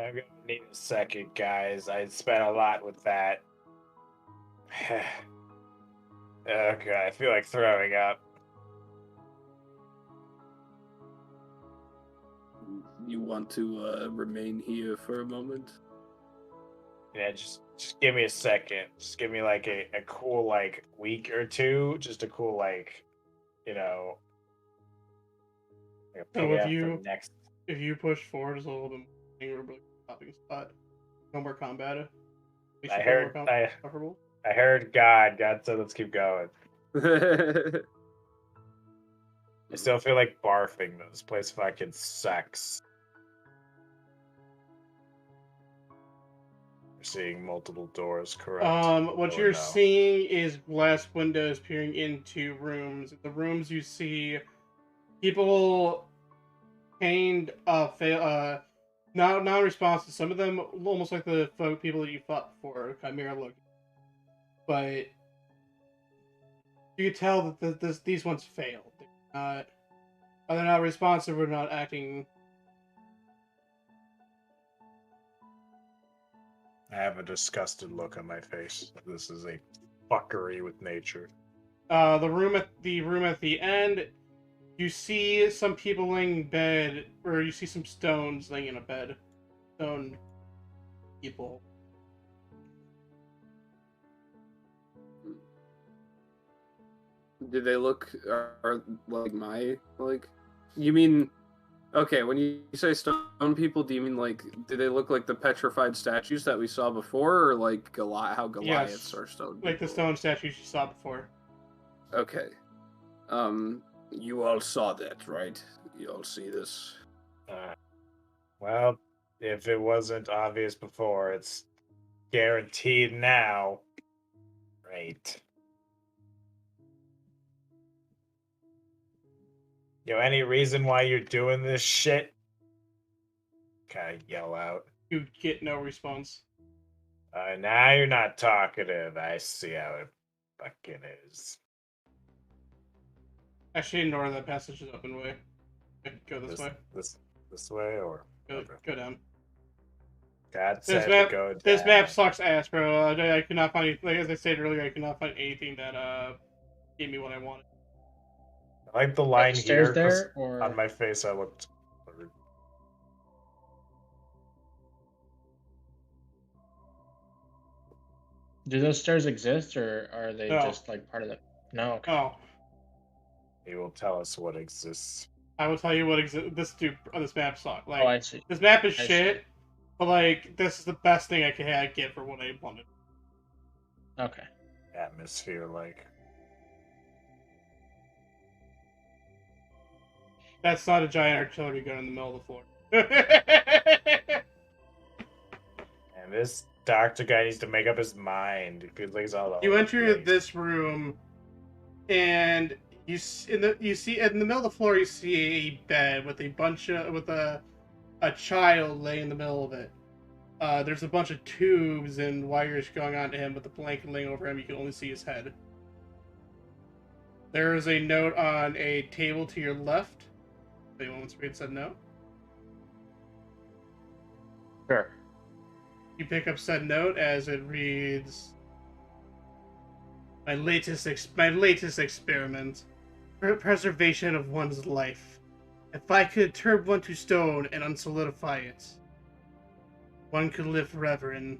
I'm gonna need a second, guys. I spent a lot with that. Okay, I feel like throwing up. You want to remain here for a moment? Yeah, just give me a second. Just give me like a cool like week or two. Just a cool like, you know, like a So if payoff for you next. push forward just a little bit more, you're like stopping spot. No more combat. Makes I you feel more heard I comfortable. I heard God. God said let's keep going. I still feel like barfing though. This place fucking sucks. We're seeing multiple doors, correct? What Or you're no? seeing is glass windows peering into rooms. The rooms you see people chained, non-responsive. Some of them almost like the people that you fought before, Chimera look. But you can tell that these ones failed. They're not responsive or not acting. I have a disgusted look on my face. This is a fuckery with nature. The room at the end, you see some people laying in bed, or you see some stones laying in a bed. Stone people. Do they look are like my like? You mean? Okay, when you say stone people, do you mean like? Do they look like the petrified statues that we saw before, or like how Goliaths Yes, are stone like the people? stone statues you saw before. Okay. You all saw that, right? You all see this? Well, if it wasn't obvious before, it's guaranteed now. Right. Yo, any reason why you're doing this shit? Kind of yell out. You get no response. Now you're not talkative. I see how it fucking is. Actually, ignore that passage is open way. Go this way. This way, or Go down. God This said map, to go down. this map sucks ass, bro. I could not find, like as I said earlier, I could not find anything that gave me what I wanted. I like the line The here stairs 'cause there, or on my face I looked. do those stairs exist, or are they No. just like part of the? No. Okay. Oh, He will tell us what exists. I will tell you what this map sucks. Like, Oh, I see. this map is I shit, see. but like this is the best thing I can get for what I wanted. Okay. Atmosphere like. That's not a giant artillery gun in the middle of the floor. And this doctor guy needs to make up his mind. Good legs all over You the enter place. this room, and you see in the middle of the floor you see a bed with a child laying in the middle of it. There's a bunch of tubes and wires going on to him, but the blanket laying over him, you can only see his head. There is a note on a table to your left. If anyone wants to read said note. Sure. You pick up said note as it reads, my latest experiment, preservation of one's life. If I could turn one to stone and unsolidify it, one could live forever and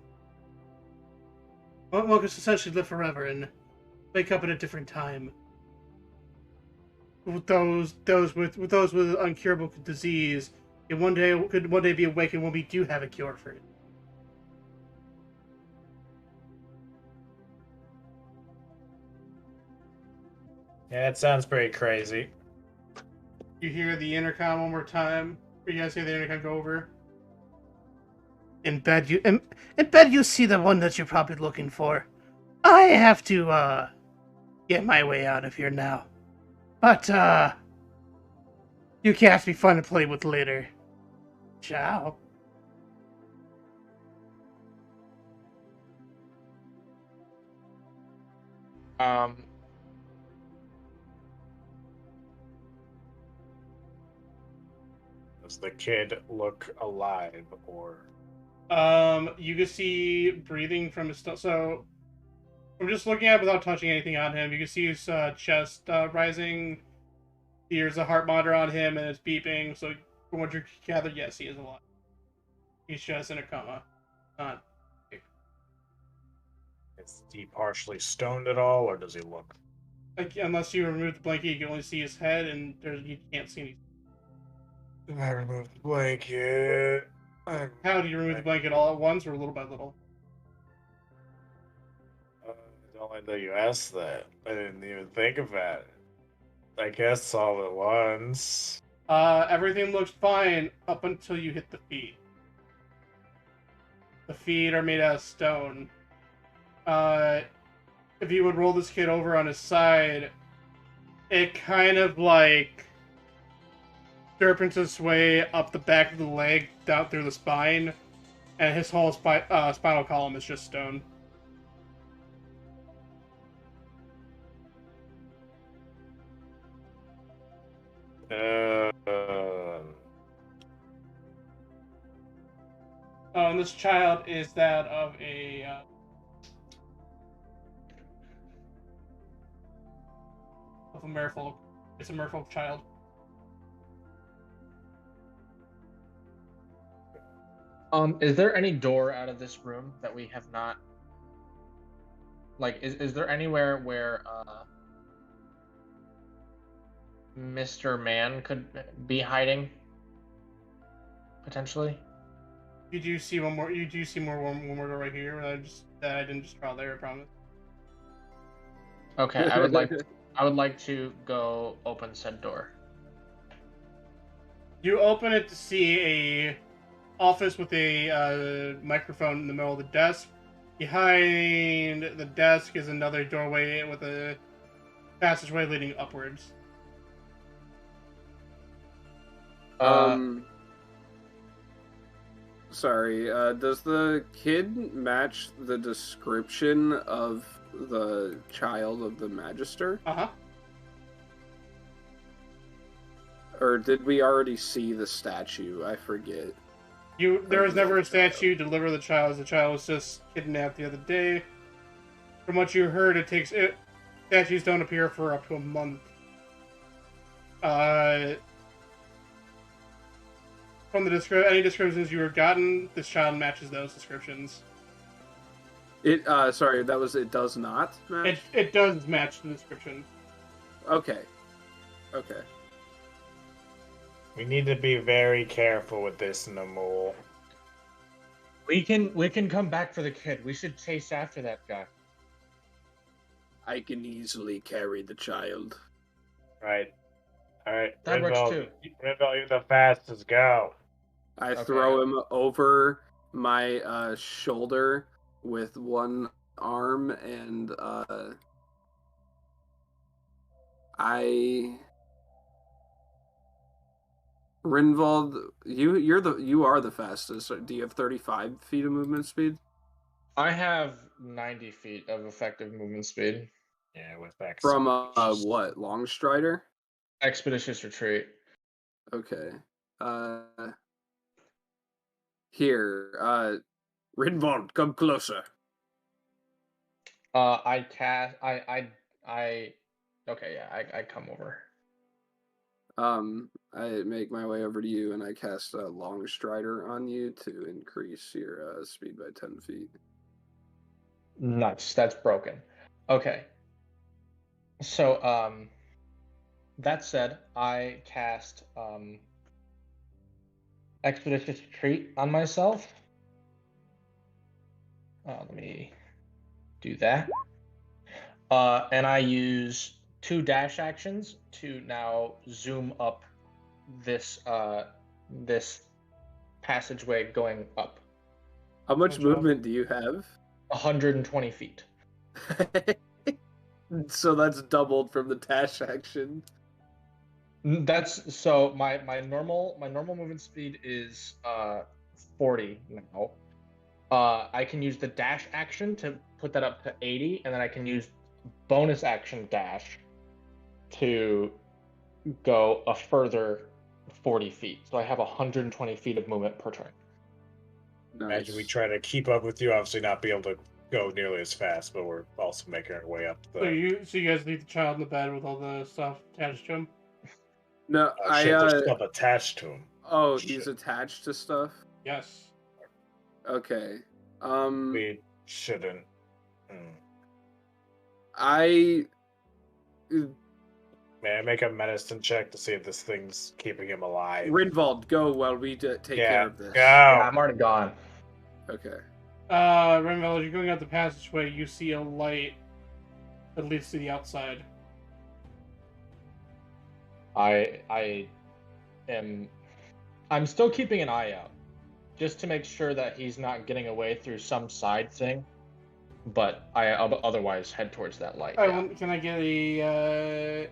one could essentially live forever and wake up at a different time. With those with incurable disease, it could one day be awakened when we do have a cure for it. Yeah, it sounds pretty crazy. You hear the intercom one more time. Or you guys hear the intercom go over. In bed you see the one that you're probably looking for. I have to get my way out of here now. But you cats be fun to play with later. Ciao. Does the kid look alive or You can see breathing from his so I'm just looking at it without touching anything on him. You can see his chest rising. There's a heart monitor on him, and it's beeping. So from what you gather, yes, he is alive. He's just in a coma. Not. Is he partially stoned at all, or does he look? Like, unless you remove the blanket, you can only see his head, and you can't see anything. I removed the blanket. How do you remove the blanket all at once, or little by little? Don't like that you asked that. I didn't even think of that. I guess all at once. Everything looks fine up until you hit the feet. The feet are made out of stone. If you would roll this kid over on his side, it kind of like serpents its way up the back of the leg, down through the spine, and his whole spinal column is just stone. And this child is that of a merfolk. It's a merfolk child. Is there any door out of this room that we have not? Like, is there anywhere where Mr. Man could be hiding? Potentially. You do see one more. You do see one more door right here. That I didn't just draw there. I promise. Okay, I would like to go open said door. You open it to see a office with a microphone in the middle of the desk. Behind the desk is another doorway with a passageway leading upwards. Sorry, does the kid match the description of the child of the Magister? Uh-huh. Or did we already see the statue? I forget. There was never a statue to deliver the child. The child was just kidnapped the other day. From what you heard, statues don't appear for up to a month. From the any descriptions you were gotten, this child matches those descriptions. It sorry, it does not match? It does match the description. Okay. We need to be very careful with this, Namul. We can come back for the kid. We should chase after that guy. I can easily carry the child. Right. Alright. That works too. Rinville, you're the fastest. Go. I throw him over my shoulder with one arm, and Rinvald, you are the fastest. Do you have 35 feet of movement speed? I have 90 feet of effective movement speed. Yeah, with Vex. From what? Long Strider? Expeditious retreat. Okay. Here, Rinvald, come closer. I come over. I make my way over to you, and I cast a Long Strider on you to increase your speed by 10 feet. Nuts. That's broken. Okay. So, that said, I cast Expeditious Retreat on myself. Let me do that. And I use 2 dash actions to now zoom up this this passageway going up. How much movement do you have? 120 feet. So that's doubled from the dash action. That's so my normal movement speed is 40 now. I can use the dash action to put that up to 80, and then I can use bonus action dash to go a further 40 feet. So I have 120 feet of movement per turn. Imagine we Nice. try to keep up with you, obviously not be able to go nearly as fast, but we're also making our way up So the. you guys leave the child in the bed with all the stuff attached to him. No, Oh shit, there's stuff attached to him. Oh, Shit. he's attached to stuff. Yes. Okay. We shouldn't. Hmm. I May I make a medicine check to see if this thing's keeping him alive? Rinvald, go while we take care of this. Go. Yeah, I'm already gone. Okay. Renville, as you're going out the passageway, you see a light that leads to the outside. I'm still keeping an eye out, just to make sure that he's not getting away through some side thing. But I otherwise head towards that light. All Yeah. right, can I get a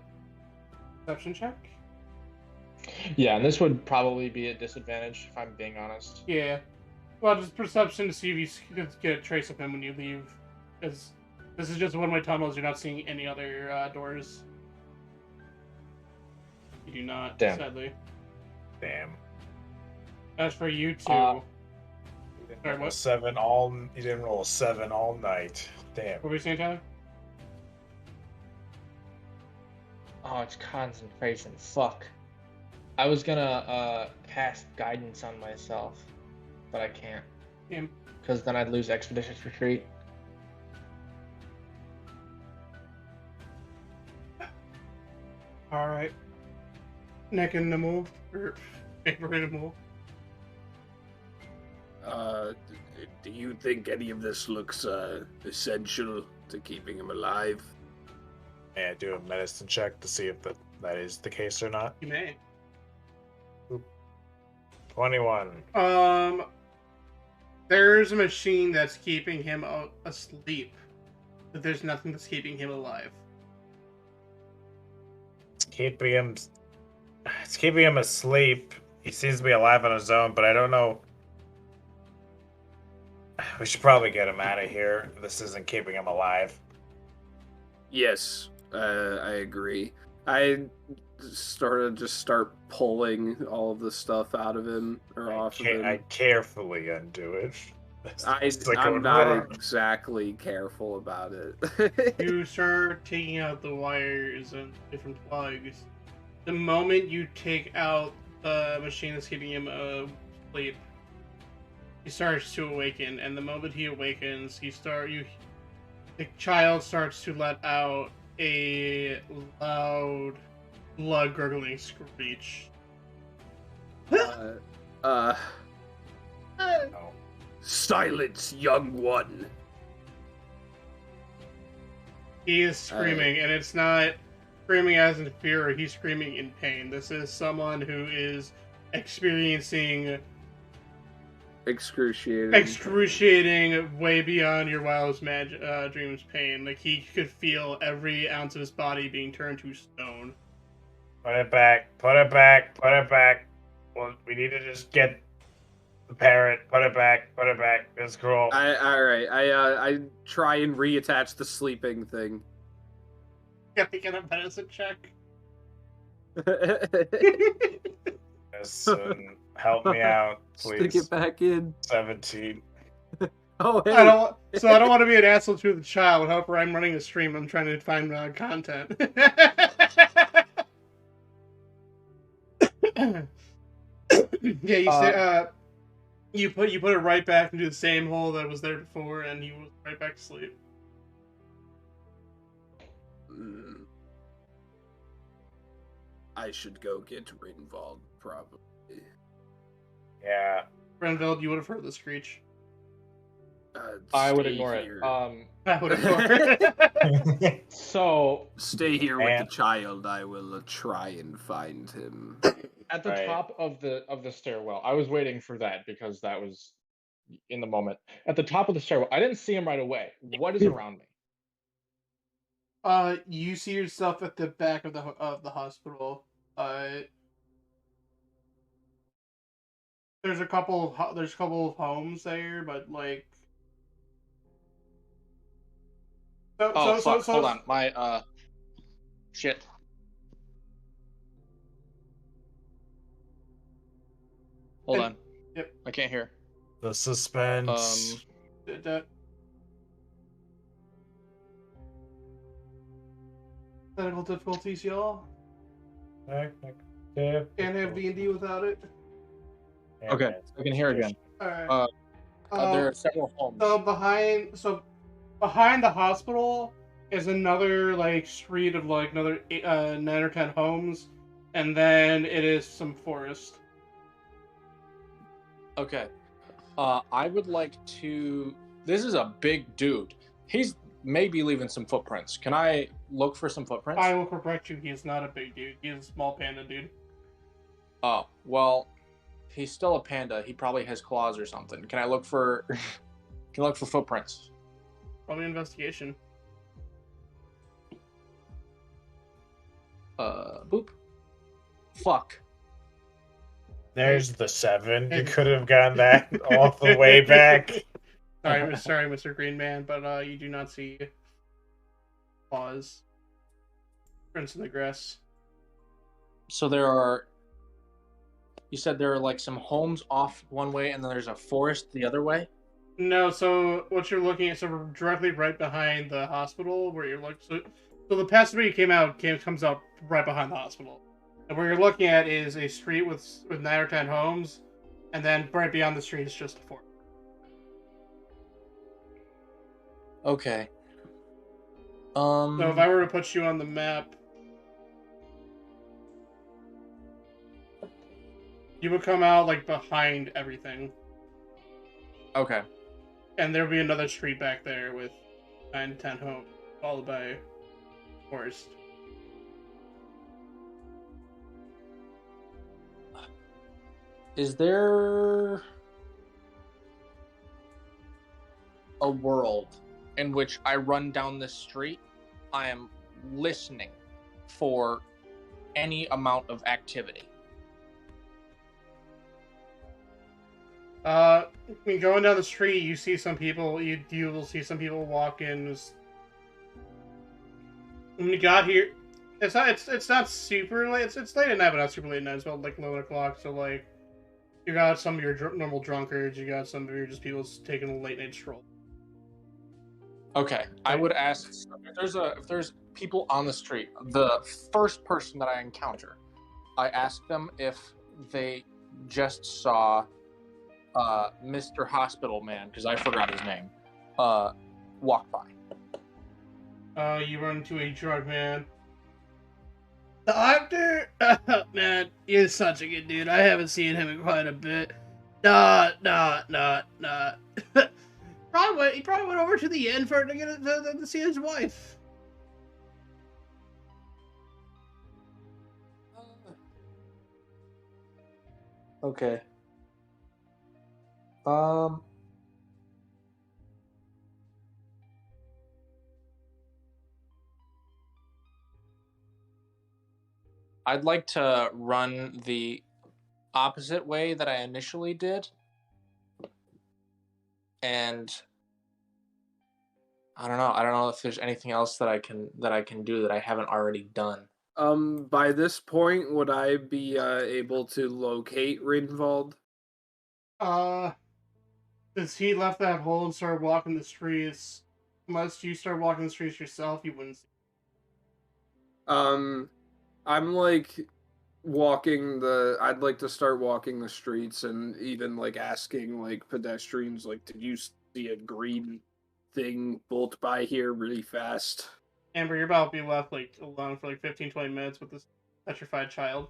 perception check? Yeah, and this would probably be a disadvantage if I'm being honest. Yeah. Well, just perception to see if you can get a trace of him when you leave. Because this is just one of my tunnels. You're not seeing any other doors. You do not, Damn. sadly. Damn. As for you two, Uh, You didn't Sorry, roll a what? 7 all. You didn't roll a 7 all night. Damn. what were you saying, Tyler? Oh, it's concentration. Fuck. I was gonna cast guidance on myself, but I can't. Him. Because then I'd lose expeditious retreat. All right. Neck animal or paper animal. Do you think any of this looks essential to keeping him alive? May I do a medicine check to see if that is the case or not? You may. 21. There's a machine that's keeping him asleep, but there's nothing that's keeping him alive. It's keeping him asleep. He seems to be alive on his own, but I don't know. We should probably get him out of here. This isn't keeping him alive. Yes, I agree. I start pulling all of the stuff out of him or off of him. I carefully undo it. It's like I'm going, not "Rrr." exactly careful about it. You start taking out the wires and different plugs. The moment you take out the machine that's keeping him asleep, he starts to awaken, and the moment he awakens, the child starts to let out a loud, blood-gurgling screech. Oh. Silence, young one. He is screaming, and it's not screaming as in fear, he's screaming in pain. This is someone who is experiencing excruciating, way beyond your wildest dreams pain. Like, he could feel every ounce of his body being turned to stone. Put it back. Put it back. Put it back. Well, we need to just get the parrot. Put it back. Put it back. It's cruel. Alright, I try and reattach the sleeping thing. Gotta get a medicine check. Listen, help me out, Stick please. it back in. 17. Oh, hey. I don't want to be an asshole to the child. However, I'm running a stream. I'm trying to find content. Yeah, you say, you put it right back into the same hole that was there before, and he was right back to sleep. I should go get Rinvald, probably. Yeah. Renville, you would have heard the screech. I would Stay ignore here. it. I would have heard. So Stay here with And- the child. I will try and find him. at the Right. top of the stairwell, I was waiting for that because that was in the moment. At the top of the stairwell, I didn't see him right away. What is around me? You see yourself at the back of the hospital. There's a couple of homes there, but like. Oh fuck! Hold on, my shit. Hold And- on. Yep. I can't hear. The suspense. That technical difficulties, y'all. Can't have D&D without it. Okay, I can hear again. Alright. There are several homes. So behind the hospital is another like street of like another 9 or 10 homes, and then it is some forest. Okay. I would like to. This is a big dude. He's maybe leaving some footprints. Can I look for some footprints? I will correct you. He is not a big dude. He is a small panda dude. Oh, well, he's still a panda. He probably has claws or something. Can I look for? Can I look for footprints? Probably investigation. Boop. Fuck. There's the 7. You could have gotten that all the way back. Sorry, Mr. Green Man, but you do not see claws. Prints in the grass. So there are. You said there are like some homes off one way, and then there's a forest the other way. No, so what you're looking at, so we're directly right behind the hospital where you're looking. So the passageway comes out right behind the hospital, and where you're looking at is a street with 9 or 10 homes, and then right beyond the street is just a forest. Okay. So if I were to put you on the map, you would come out like behind everything, Okay. and there would be another street back there with 9 to 10 homes, followed by forest. Is there a world in which I run down this street? I am listening for any amount of activity. Going down the street, you see some people. You will see some people walk in. When you got here, it's not super late. It's late at night, but not super late at night. It's about like 11 o'clock. So like, you got some of your normal drunkards. You got some of your just people taking a late night stroll. Okay, I would ask if there's people on the street. The first person that I encounter, I ask them if they just saw Mr. Hospital Man, because I forgot his name, walk by. You run into a drug man. Doctor? Man, he's such a good dude. I haven't seen him in quite a bit. Nah. He probably went over to the inn for to get to see his wife. Okay. I'd like to run the opposite way that I initially did. And I don't know if there's anything else that I can do that I haven't already done. By this point, would I be able to locate Rinvald? Since he left that hole and started walking the streets, unless you start walking the streets yourself, you wouldn't see. I'm like I'd like to start walking the streets and even like asking like pedestrians, like, did you see a green thing bolt by here really fast? Amber, you're about to be left like alone for like 15-20 minutes with this petrified child.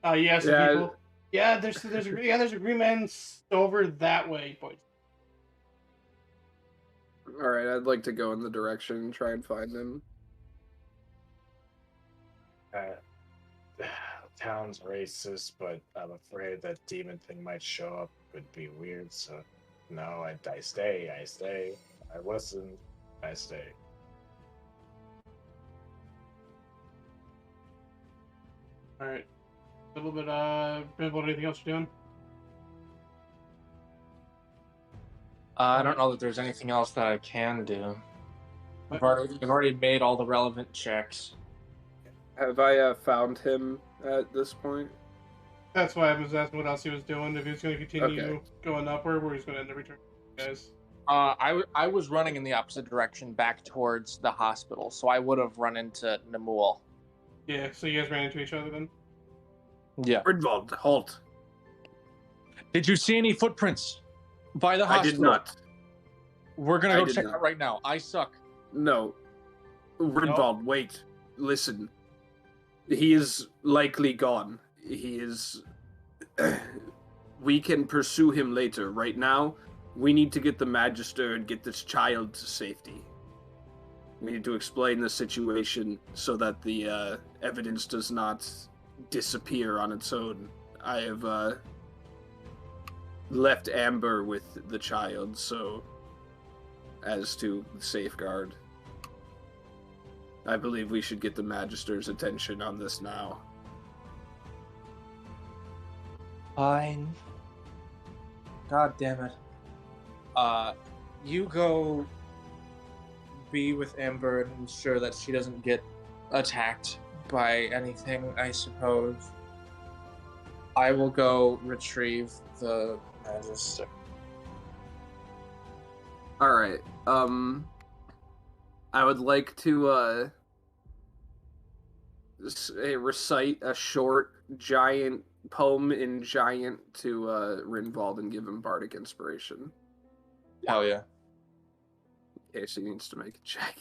Yeah, some people. Yeah, there's a green man over that way, boys. All right, I'd like to go in the direction and try and find him. Town's racist, but I'm afraid that demon thing might show up. Would be weird, so no, I stay. I listen. I stay. All right. A little bit. Rinvald, anything else you're doing? I don't know that there's anything else that I can do. I've already made all the relevant checks. Have I found him at this point? That's why I was asking what else he was doing. If he was going to continue Okay. going upward, where he's going to end up returning, guys. I was running in the opposite direction, back towards the hospital, so I would have run into Namul. Yeah, so you guys ran into each other then. Yeah. Grindelwald, halt. Did you see any footprints by the I hospital? did not. We're gonna I go did check not. out right now. I suck. No. Grindelwald, wait. Listen. He is likely gone. He is... We can pursue him later. Right now, we need to get the Magister and get this child to safety. We need to explain the situation so that the evidence does not disappear on its own. I have left Amber with the child, so as to safeguard. I believe we should get the Magister's attention on this now. Fine. God damn it. You go be with Amber and ensure that she doesn't get attacked by anything, I suppose. I will go retrieve the Magister. Alright, I would like to, recite a short, giant poem in Giant to, Rinvald and give him Bardic Inspiration. Hell yeah. In case he needs to make a check.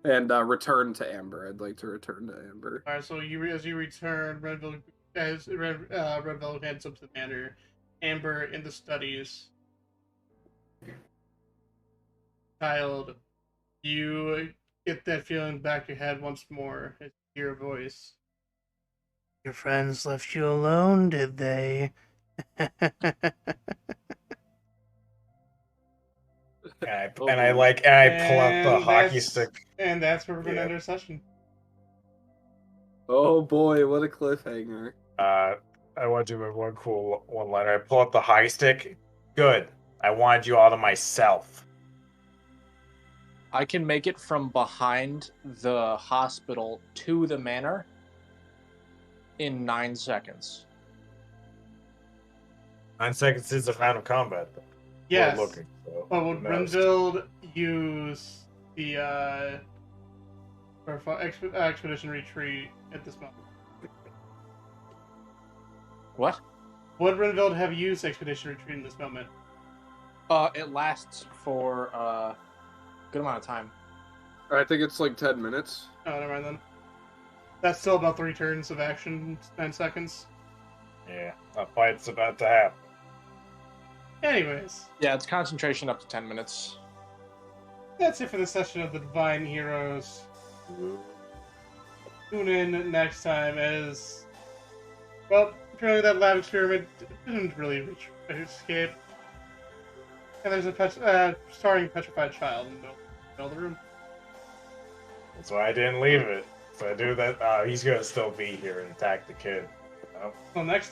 And, return to Amber. I'd like to return to Amber. All right, so as you return, Redville heads up to the manor. Amber in the studies. Child, you get that feeling back your head once more. As you hear a voice. Your friends left you alone, did they? And I pull out the hockey stick. And that's where we're going to Yeah. end our session. Oh boy, what a cliffhanger. I want to do one cool one-liner. I pull out the hockey stick. Good. I wanted you all to myself. I can make it from behind the hospital to the manor in 9 seconds. 9 seconds is a round of combat. Though. Yes. We're looking, so But would who knows? Renfield use the expedition retreat at this moment? What? Would Renfield have used expedition retreat in this moment? It lasts for a good amount of time. I think it's like 10 minutes. Oh, never mind then. That's still about 3 turns of action, 9 seconds. Yeah, a fight's about to happen. Anyways, Yeah, it's concentration up to 10 minutes. that's it for the session of the Divine Heroes. Tune in next time as... Well, apparently that lab experiment didn't really reach escape. And there's a starring petrified child in the middle of the room. That's why I didn't leave it. So I do that. He's gonna still be here and attack the kid. You know? Well, next